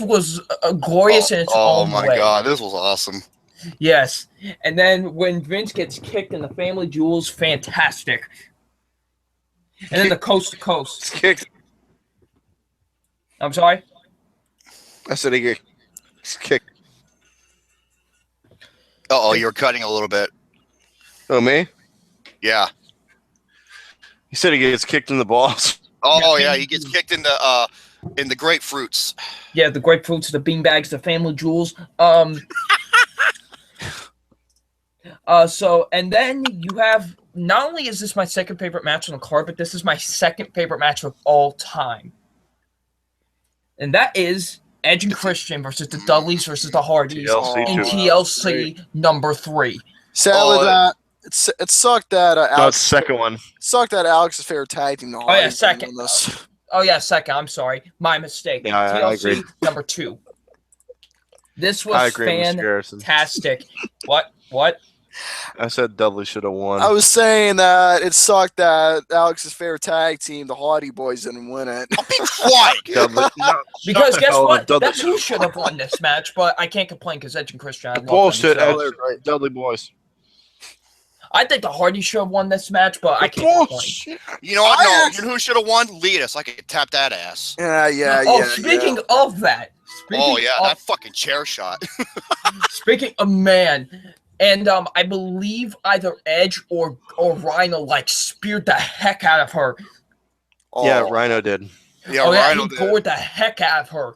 was glorious in its own my way. god, this was awesome. Yes, and then when Vince gets kicked in the Family Jewels, fantastic. And then the coast to coast. It's kicked. I'm sorry. I said he gets kicked. Oh, you're cutting a little bit. Oh, me? Yeah. He said he gets kicked in the balls. Oh yeah, he gets kicked in the grapefruits. Yeah, the grapefruits, the beanbags, the Family Jewels. So, and then you have, not only is this my 2nd favorite match on the card, but this is my 2nd favorite match of all time. And that is Edge and Christian versus the Dudleys versus the Hardys TLC in too. TLC number 3. Sadly, it sucked that No, it's Alex the second one. sucked that Alex's favorite tag team. Oh yeah, second. Oh yeah, second. I'm sorry, my mistake. Yeah, I agree. Number 2. This I was agree, Mr. Garrison. fantastic. What? What? I said Dudley should have won. I was saying that it sucked that Alex's favorite tag team, the Hardy Boys, didn't win it. I'll be quiet. Dudley, no, Because shut the guess hell what? up, Dudley. That's who should have won this match, but I can't complain because Edge and Christian. I love them, Bullshit, so- Edge, Dudley boys. I think the Hardy should have won this match, but I can't complain. Bullshit. You know what? No, you know who should have won? Lead us. I could tap that ass. Speaking of that. That fucking chair shot. Speaking of man, and I believe either Edge or Rhino like speared the heck out of her. Yeah, Rhino did. Yeah, Rhino Rhino he gored the heck out of her.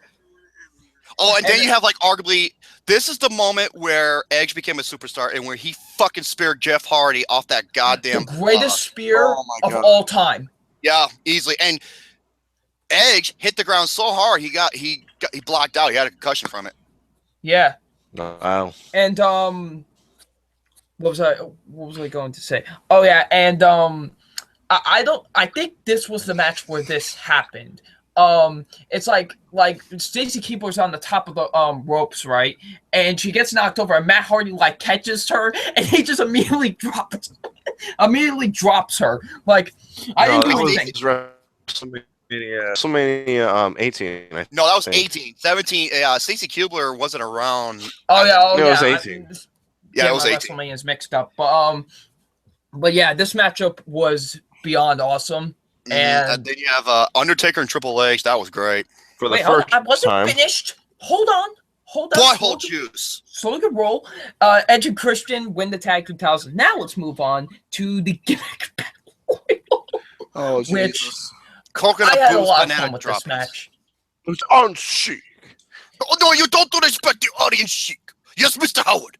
Oh, and then you have like arguably this is the moment where Edge became a superstar and where he fucking speared Jeff Hardy off that goddamn the greatest spear of all time. Yeah, easily. And Edge hit the ground so hard he blocked out. He had a concussion from it. Yeah. Wow. And what was I going to say? Oh yeah, and I think this was the match where this happened. It's like Stacy Keibler's on the top of the ropes, right? And she gets knocked over, and Matt Hardy like catches her, and he just immediately drops her. Like I didn't do anything. WrestleMania 18. No, that was 18. 17. Stacy Keibler wasn't around. Oh yeah, it was 18. Yeah, it was 18. WrestleMania is mixed up, but yeah, this matchup was beyond awesome. And then you have Undertaker and Triple H. That was great. For the first I wasn't time. finished. Hold on. Butthole juice. Slow the roll. Edge and Christian win the tag 2000. Now let's move on to the gimmick battle royal. Which Coconut I had a boost, lot of banana fun with droppings. this match. It was on chic. Oh, no, you don't respect the audience chic. Yes, Mr. Howard.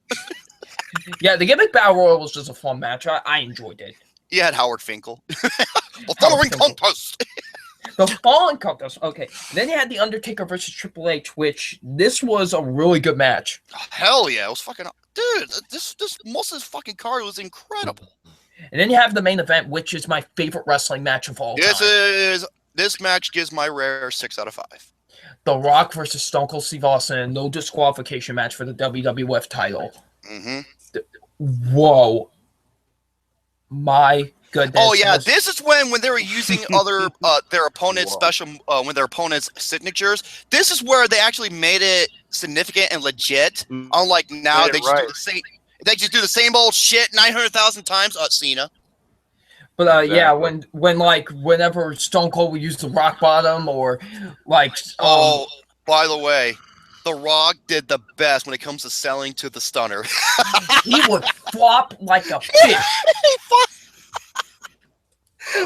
Yeah, the gimmick battle royal was just a fun match. I enjoyed it. You had Howard Finkel. The following contest. The following contest. Okay. Then you had The Undertaker versus Triple H, which this was a really good match. Hell yeah. It was fucking... Dude, this most of this fucking card was incredible. And then you have the main event, which is my favorite wrestling match of all time. This match gives my rare 6 out of 5. The Rock versus Stone Cold Steve Austin, no disqualification match for the WWF title. Mm-hmm. Whoa. My goodness. Oh yeah, this is when they were using other their opponent's when their opponent's signatures. This is where they actually made it significant and legit. Unlike now, they just do the same. They just do the same old shit 900,000 times. Cena. But yeah, whenever Stone Cold would use the rock bottom or like. By the way, The Rock did the best when it comes to selling to the stunner. He would flop like a fish.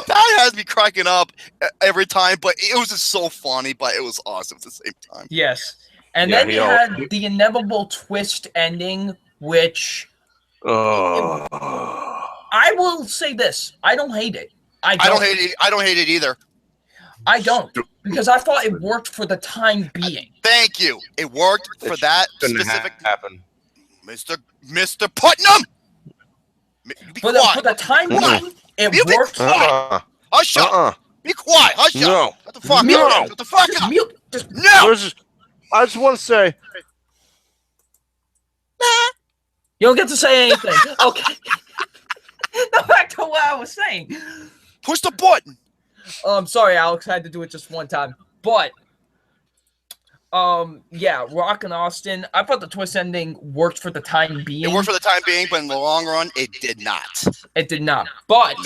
That has me cracking up every time, but it was just so funny, but it was awesome at the same time. Yes. And then you had the inevitable twist ending, which I will say this. I don't hate it. I don't hate it. I don't hate it either. I don't. Because I thought it worked for the time being. Thank you. It worked for that specific happen. Mr. Putnam! For the time being, it worked. Hush up! Be quiet! Hush no. up! Shut the fuck no. up! Shut the fuck up! No! I just want to say... You don't get to say anything. Okay. Now back to what I was saying. Push the button! I'm sorry, Alex. I had to do it just one time. But, yeah, Rock and Austin. I thought the twist ending worked for the time being. It worked for the time being, but in the long run, it did not. It did not. But,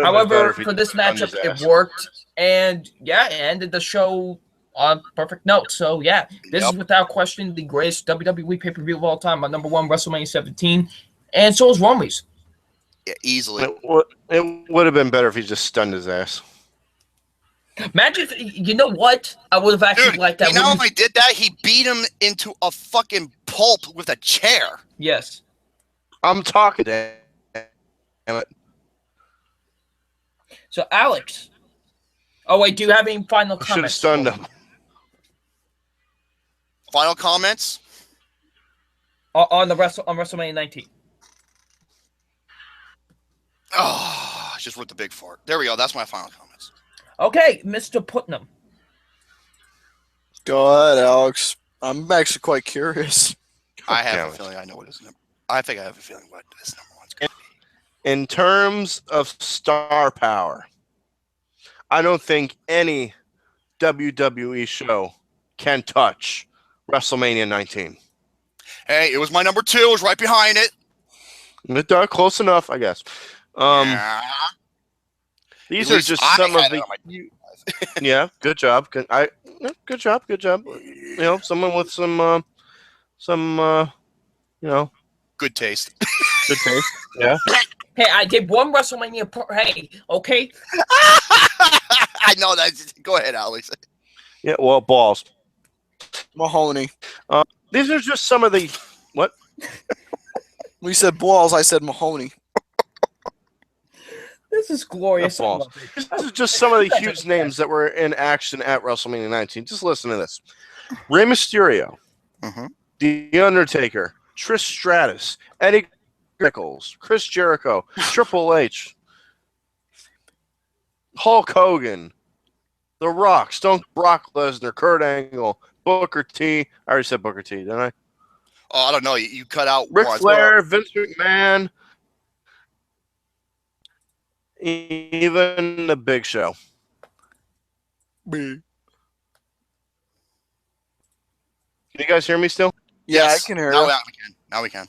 however, for this matchup, it worked. And, yeah, it ended the show on a perfect note. So, yeah, this is without question the greatest WWE pay-per-view of all time. My number one, WrestleMania 17. And so is Romley's. Yeah, easily. It would have been better if he just stunned his ass. Imagine if, you know what? I would have actually liked that. You know, if he did that, he beat him into a fucking pulp with a chair. Yes. I'm talking, damn it. So, Alex. Oh, wait, do you have any final comments? Should have stunned him. Final comments? On WrestleMania 19. Oh, I just wrote the big fart. There we go. That's my final comments. Okay, Mr. Putnam. Go ahead, Alex. I'm actually quite curious. I have a feeling I know what his number. I think I have a feeling what his number one's going to be. In terms of star power, I don't think any WWE show can touch WrestleMania 19. Hey, it was my number 2. It was right behind it. Close enough, I guess. Yeah. These are just some of the. Yeah, good job. Good job. Good job. You know, someone with some, you know, good taste. Good taste. Yeah. Hey, I did one WrestleMania. Hey, okay. I know that. Go ahead, Alex. Yeah. Well, balls. Mahoney. These are just some of the what? We said balls. I said Mahoney. This is glorious. This is just some of the huge names that were in action at WrestleMania 19. Just listen to this: Rey Mysterio, The Undertaker, Trish Stratus, Eddie Nichols, Chris Jericho, Triple H, Hulk Hogan, The Rock, Brock Lesnar, Kurt Angle, Booker T. I already said Booker T, didn't I? Oh, I don't know. You cut out Ric once. Flair, Vince McMahon, even the Big Show. Me. Can you guys hear me still? Yeah, Yes. I can hear Now you. we can. Now we can.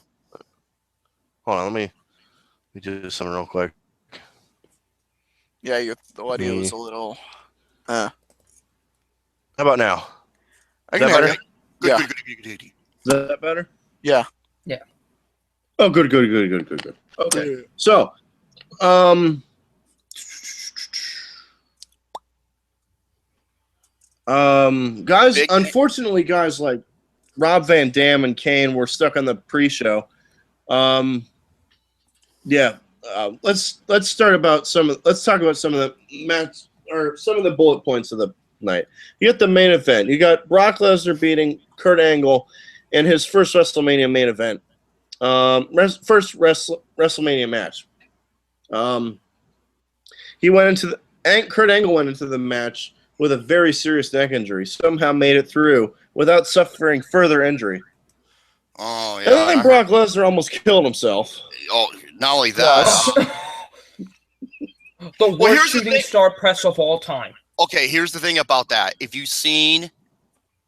Hold on, let me do something real quick. Yeah, your audio is a little. How about now? I can hear you. Good, Yeah. good. Is that better? Yeah. Yeah. Oh, good. Okay. So, guys, Big- unfortunately, guys like Rob Van Dam and Kane were stuck on the pre-show. Yeah. Let's talk about some of the match or some of the bullet points of the night. You got the main event. You got Brock Lesnar beating Kurt Angle in his first WrestleMania main event. First WrestleMania match. Kurt Angle went into the match with a very serious neck injury. Somehow made it through without suffering further injury. Oh, And yeah. then Brock Lesnar almost killed himself. Oh, not only that. The Well, worst here's the shooting thing. star press of all time. Okay, here's the thing about that. If you've seen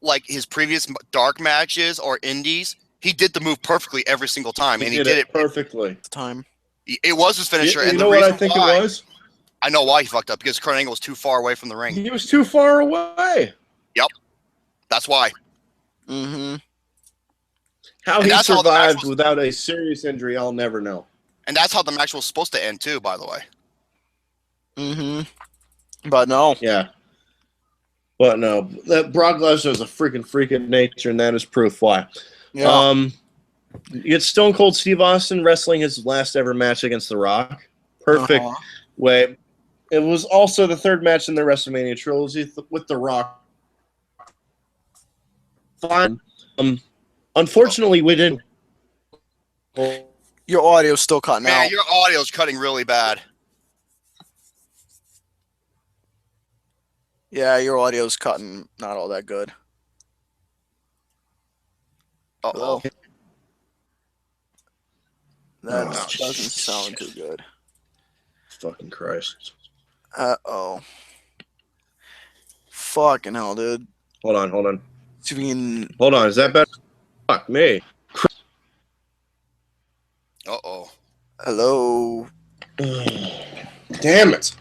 like his previous dark matches or indies, he did the move perfectly every single time, and he did it perfectly. Time. It was his finisher, You and know the what reason I think why, it was? I know why he fucked up, because Kurt Angle was too far away from the ring. He was too far away. That's why. Mm-hmm. How And he that's how the match survived was- without a serious injury, I'll never know. And that's how the match was supposed to end too, by the way. Mm-hmm. But no. Yeah. But no, that Brock Lesnar is a freaking freak of nature, and that is proof why. Yeah. You get Stone Cold Steve Austin wrestling his last ever match against The Rock. Perfect way. It was also the third match in the WrestleMania trilogy with The Rock. Fine. Unfortunately, we didn't. Your audio's still cutting Man, out. your audio's cutting really bad. Yeah, your audio's cutting not all that good. Uh-oh. That Oh, doesn't sound too good. Fucking Christ. Uh-oh. Fucking hell, dude. Hold on. See if we can... Hold on. Is that better? Fuck me. Uh-oh. Hello? Damn it.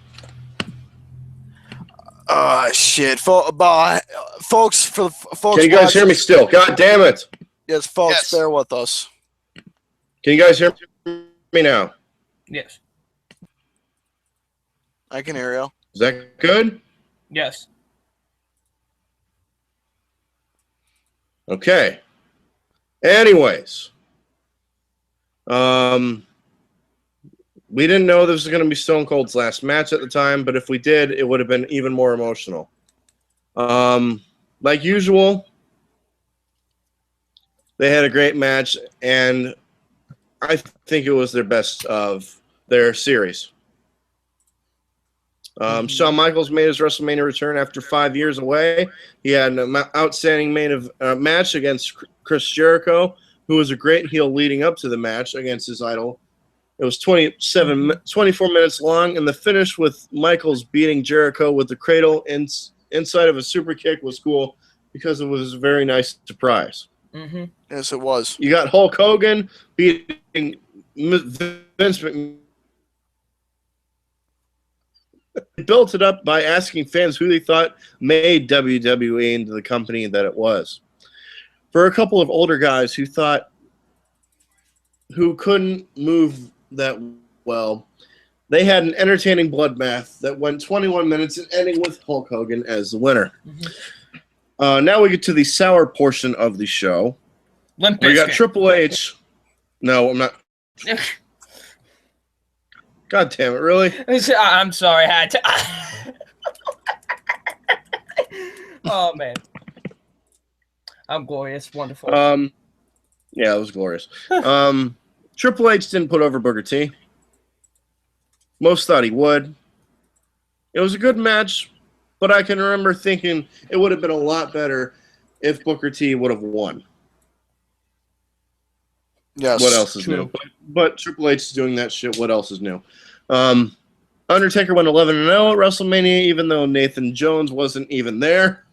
Shit. Folks, folks... Can you guys hear me still? God damn it. Yes, folks, Yes. bear with us. Can you guys hear me now? Yes. I can hear you. Is that good? Yes. Okay. Anyways. We didn't know this was going to be Stone Cold's last match at the time, but if we did, it would have been even more emotional. Like usual, they had a great match, and I think it was their best their series. Shawn Michaels made his WrestleMania return after 5 years away. He had an outstanding match against Chris Jericho, who was a great heel leading up to the match against his idol. It was 24 minutes long, and the finish with Michaels beating Jericho with the cradle inside of a super kick was cool because it was a very nice surprise. Mm-hmm. Yes, it was. You got Hulk Hogan beating Vince McMahon. They built it up by asking fans who they thought made WWE into the company that it was. For a couple of older guys who couldn't move that well, they had an entertaining bloodbath that went 21 minutes and ending with Hulk Hogan as the winner. Mm-hmm. Now we get to the sour portion of the show. We got Triple H. No, I'm not. God damn it, really? I'm sorry, I had to. Oh, man. I'm glorious. Wonderful. Yeah, it was glorious. Triple H didn't put over Booker T. Most thought he would. It was a good match, but I can remember thinking it would have been a lot better if Booker T would have won. Yes. What else is new? But Triple H is doing that shit. What else is new? Undertaker went 11-0 at WrestleMania, even though Nathan Jones wasn't even there.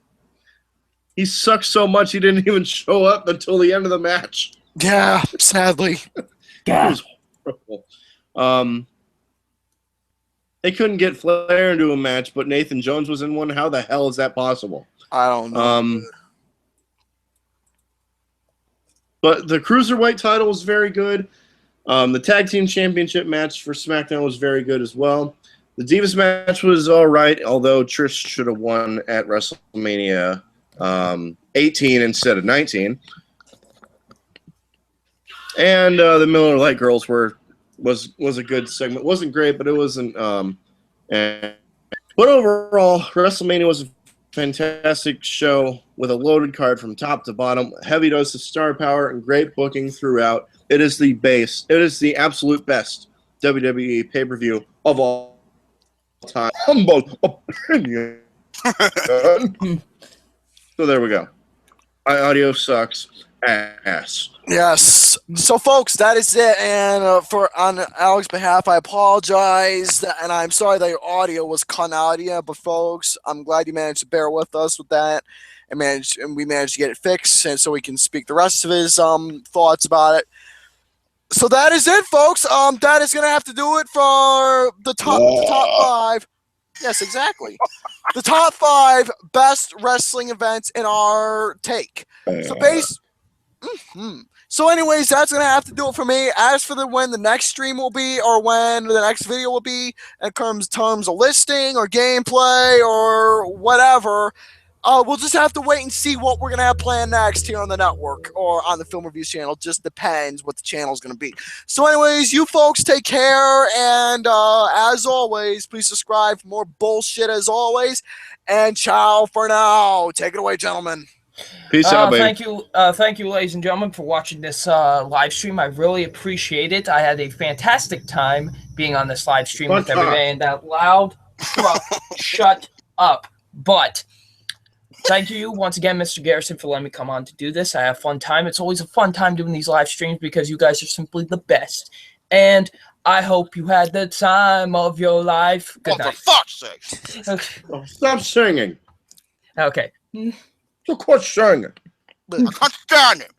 He sucked so much he didn't even show up until the end of the match. Yeah, sadly. It was horrible. They couldn't get Flair into a match, but Nathan Jones was in one. How the hell is that possible? I don't know. But the Cruiserweight title was very good. The Tag Team Championship match for SmackDown was very good as well. The Divas match was all right, although Trish should have won at WrestleMania 18 instead of 19. And the Miller Lite Girls was a good segment. It wasn't great, but it wasn't. But overall, WrestleMania was a fantastic show with a loaded card from top to bottom, heavy dose of star power, and great booking throughout. It is the base. It is the absolute best WWE pay-per-view of all time. Humble opinion. So there we go. My audio sucks ass. Yes. So, folks, that is it. And on Alex's behalf, I apologize, and I'm sorry that your audio was cut out here. But, folks, I'm glad you managed to bear with us with that, and we managed to get it fixed, and so we can speak the rest of his thoughts about it. So that is it, folks. That is gonna have to do it for the top 5. Yes, exactly. The top 5 best wrestling events in our take. So anyways, that's going to have to do it for me. As for when the next stream will be or when the next video will be in terms of listing or gameplay or whatever, we'll just have to wait and see what we're going to have planned next here on the network or on the Film Reviews channel. Just depends what the channel is going to be. So anyways, you folks take care. And as always, please subscribe for more bullshit as always. And ciao for now. Take it away, gentlemen. Peace out, baby. Thank you, ladies and gentlemen, for watching this live stream. I really appreciate it. I had a fantastic time being on this live stream with everybody and that loud truck. Shut up. But thank you once again, Mr. Garrison, for letting me come on to do this. I have a fun time. It's always a fun time doing these live streams because you guys are simply the best. And I hope you had the time of your life. Good night. For fuck's sake. Okay. Oh, stop singing. Okay. So quit singing. I can't stand it.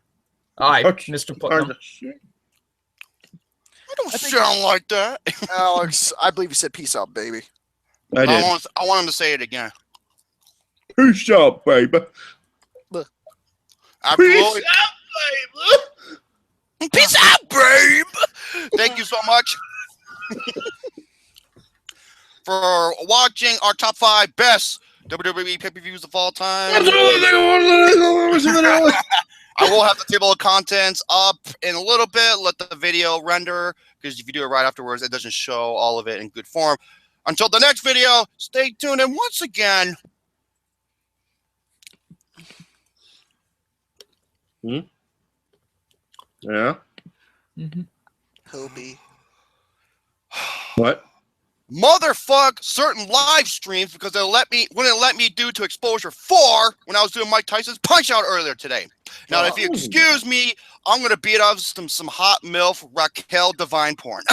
All right, Mr. Putnam. I don't sound like that. Alex, I believe you said peace out, baby. I did. I want him to say it again. Peace out, baby. Absolutely. Peace out, babe. Thank you so much for watching our top 5 best WWE pay-per-views of all time. I will have the table of contents up in a little bit. Let the video render, because if you do it right afterwards, it doesn't show all of it in good form. Until the next video, stay tuned. And once again, yeah. Hoopy. What? Motherfuck certain live streams because they wouldn't let me do to Exposure 4 when I was doing Mike Tyson's Punch Out earlier today. Now, if you excuse me, I'm gonna beat up some hot MILF Raquel Divine porn.